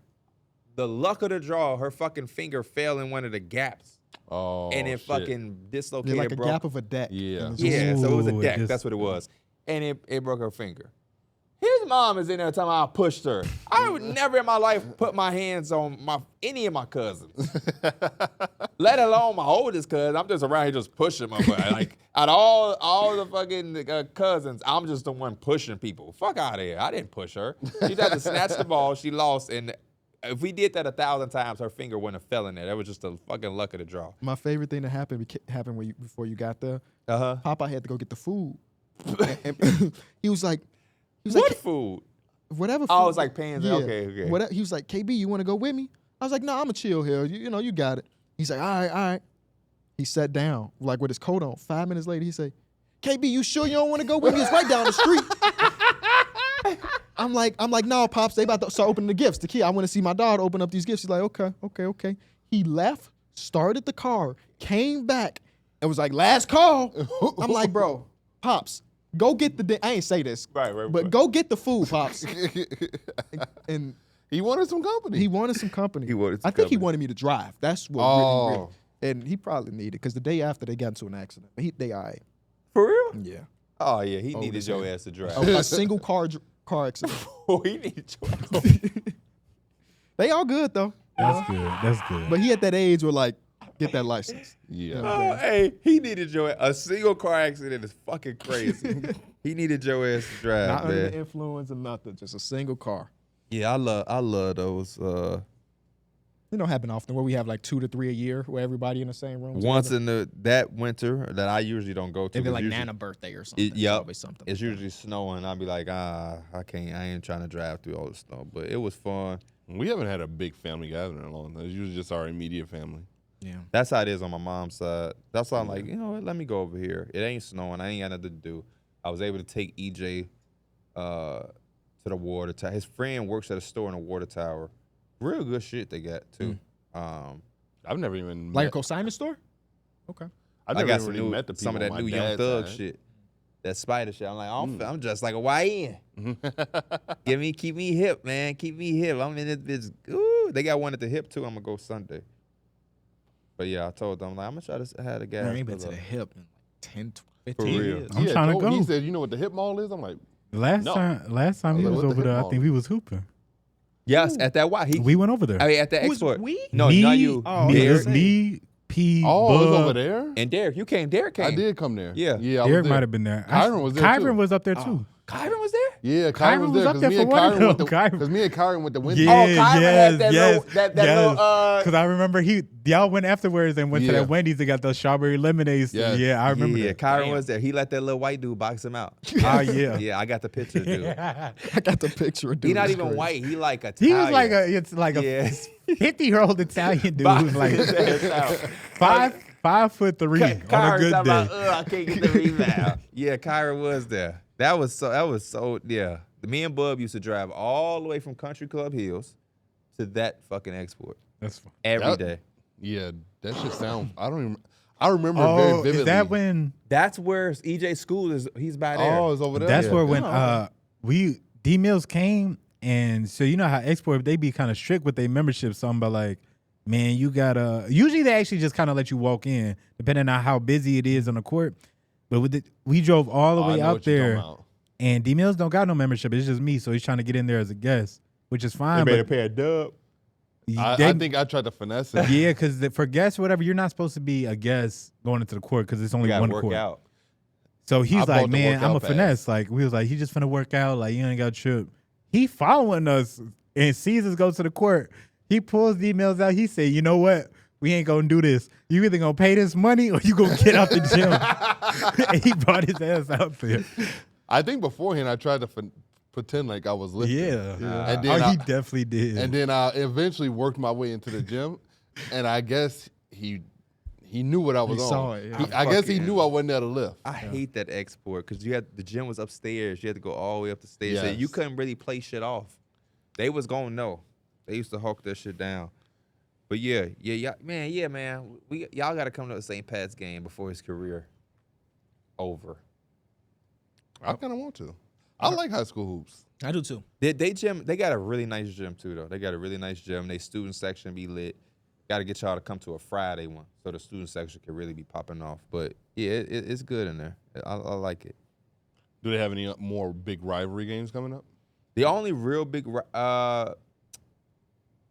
the luck of the draw, her fucking finger fell in one of the gaps. Oh, And it shit. fucking dislocated. Yeah, like a broke. gap of a deck. Yeah. And it's just- Yeah, so it was a Ooh, deck. it That's just- what it was. And it broke her finger. His mom is in there telling me I pushed her. I would never in my life put my hands on any of my cousins, let alone my oldest cousin. I'm just around here just pushing my butt. Like out of all the fucking cousins, I'm just the one pushing people. Fuck out of here. I didn't push her. She tried to snatch the ball. She lost. And if we did that 1,000 times, her finger wouldn't have fell in there. That was just the fucking luck of the draw. My favorite thing that happened before you got there. Uh-huh. Papa had to go get the food. And he was like, What food? whatever. Oh, food. it's like pans. Okay. Whatever. He was like, KB, you want to go with me? I was like, no, I'm a chill here. You know, you got it. He's like, all right. He sat down, like with his coat on. 5 minutes later, he said, KB, you sure you don't want to go with me? It's right down the street. I'm like, no, Pops, they about to start opening the gifts. The kid, I want to see my daughter open up these gifts. He's like, okay. He left, started the car, came back, and was like, last call. I'm like, bro, Pops, go get the, I ain't say this, Right. but go get the food, Pops. And He wanted some company. he wanted some company. He wanted some I think he company. wanted me to drive. That's what really. And he probably needed, because the day after they got into an accident. But they all right. For real? Yeah. Oh, yeah. He needed as your hell. ass to drive. A single car accident. Oh, he needed your ass. They all good, though. That's good. But he at that age where, like, get that license. Yeah. Oh, hey, he needed your ass. A single car accident is fucking crazy. He needed your ass to drive, Not under the man. influence or nothing. Just a single car. Yeah, I love those. It don't happen often where we have like 2 to 3 a year where everybody in the same room. Once together. in that winter that I usually don't go to. Maybe it's like usually- Nana birthday or something. Yep. Always something. It's usually snowing. I'll be like, I ain't trying to drive through all the snow. But it was fun. We haven't had a big family gathering in a long time. It's usually just our immediate family. Yeah. That's how it is on my mom's side. That's why I'm like, you know what? Let me go over here. It ain't snowing. I ain't got nothing to do. I was able to take EJ to the water tower. His friend works at a store in the water tower. Real good shit they got too. I've never even Like a met, consignment store? Okay. I've I never got really some met the people some of that on my new Young dad's Thug side. shit. That spider shit. I'm like, I'm just like a YN. Keep me hip, man. Keep me hip. I'm in this bitch. Ooh, they got one at the hip too. I'm gonna go Sunday. But yeah, I told them like I'm gonna try to have a gas. I ain't been to pull the up. hip in like 10, For 15 real. years. I'm trying to go. He said, you know what the hip mall is? I'm like, Last No. time he I was was like, what over the there, heck I think wrong? we was hooping. Yes, at that Y. We went over there. I mean, at the Who's export. we? No, me, not you. Oh, me, Derrick. me, P, oh, it was Bub, over there? And Derrick. You came. Derrick came. I did come there. Yeah. Yeah, I Derrick was might there. have been there. Kyron was there, Kyron too. was up there too. Kyron was there? Yeah, Kyron Kyron was was there up because there me for and one of Kyron went them. to because me and Kyron went to Wednesday. Yeah, Oh, Kyron had that yes, little, that little, Because I remember y'all went afterwards and went to Yeah. that Wendy's and got those strawberry lemonades. Yes. Yeah, I remember Yeah, that. Kyron was there. He let that little white dude box him out. Oh, yeah. Yeah, I got the picture, dude. I got the picture of dude. He not It's even crazy. white. He like a. He was like a 50-year-old Italian dude. Box Who's like his ass out. 5'3" on a Kyron good talking day. about, I can't get the rebound. Yeah, Kyron was there. That was so. Yeah, Me and Bub used to drive all the way from Country Club Hills to that fucking export That's fun. every day. Yeah, that shit sound. I don't even. I remember very vividly. Is that when? That's where EJ School is. He's by there. Oh, it's over there. That's Yeah. where when D Mills came, and so you know how export they be kind of strict with their membership. Something about like, man, you gotta. Usually they actually just kind of let you walk in, depending on how busy it is on the court. But we drove all the I way know out what you're there, talking about. and D Mills don't got no membership. It's just me, so he's trying to get in there as a guest, which is fine. But pay a dub. I think I tried to finesse it. yeah, because for guests, or whatever, you're not supposed to be a guest going into the court because it's only Got one to work court. out. So I he's bought like, the man, I'm a workout finesse. pass. Like, we was like, he just finna work out. Like, you ain't got a trip. He following us and sees us go to the court. He pulls the emails out. He said, you know what? We ain't gonna do this. You either gonna pay this money or you gonna get out the gym. And he brought his ass out there. I think beforehand I tried to pretend like I was lifting. Yeah. And then He definitely did. And then I eventually worked my way into the gym, and I guess he knew what I was He on. saw it, yeah. I guess he knew I wasn't there to lift. I hate that export because the gym was upstairs. You had to go all the way up the stairs. So Yes. you couldn't really play shit off. They was gonna know. They used to hawk that shit down. But yeah, man. Y'all got to come to the St. Pat's game before his career over. I kind of want to. I like high school hoops. I do too. They got a really nice gym too though. They got a really nice gym. They student section be lit. Got to get y'all to come to a Friday one so the student section can really be popping off. But yeah, it's good in there. I like it. Do they have any more big rivalry games coming up? The only real big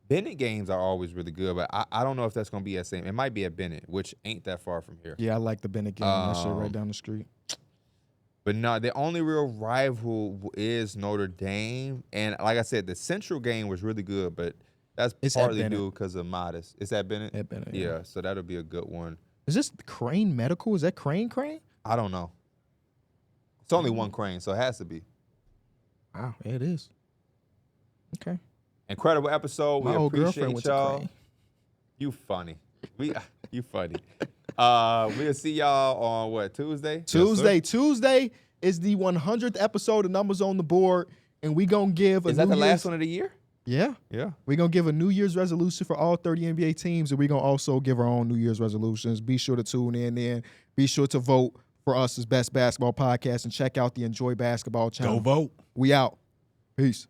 Bennett games are always really good, but I don't know if that's gonna be at same. It might be at Bennett, which ain't that far from here. Yeah, I like the Bennett game. That shit right down the street. But no, the only real rival is Notre Dame, and like I said, the Central game was really good, but that's It's at partly Bennett. due because of Modest. It's at Bennett. At Bennett, yeah. yeah. So that'll be a good one. Is this Crane Medical? Is that Crane? I don't know. It's only one Crane, so it has to be. Wow, yeah, it is. Okay. Incredible episode. My We old girlfriend appreciate went to y'all. Crane. You funny. You funny. We'll see y'all on what, Tuesday? Tuesday is the 100th episode of Numbers on the Board, and we gonna give. Is that the last one of the year? Yeah. Yeah. We're going to give a New Year's resolution for all 30 NBA teams, and we're going to also give our own New Year's resolutions. Be sure to tune in then. Be sure to vote for us as Best Basketball Podcast and check out the Enjoy Basketball channel. Go vote. We out. Peace.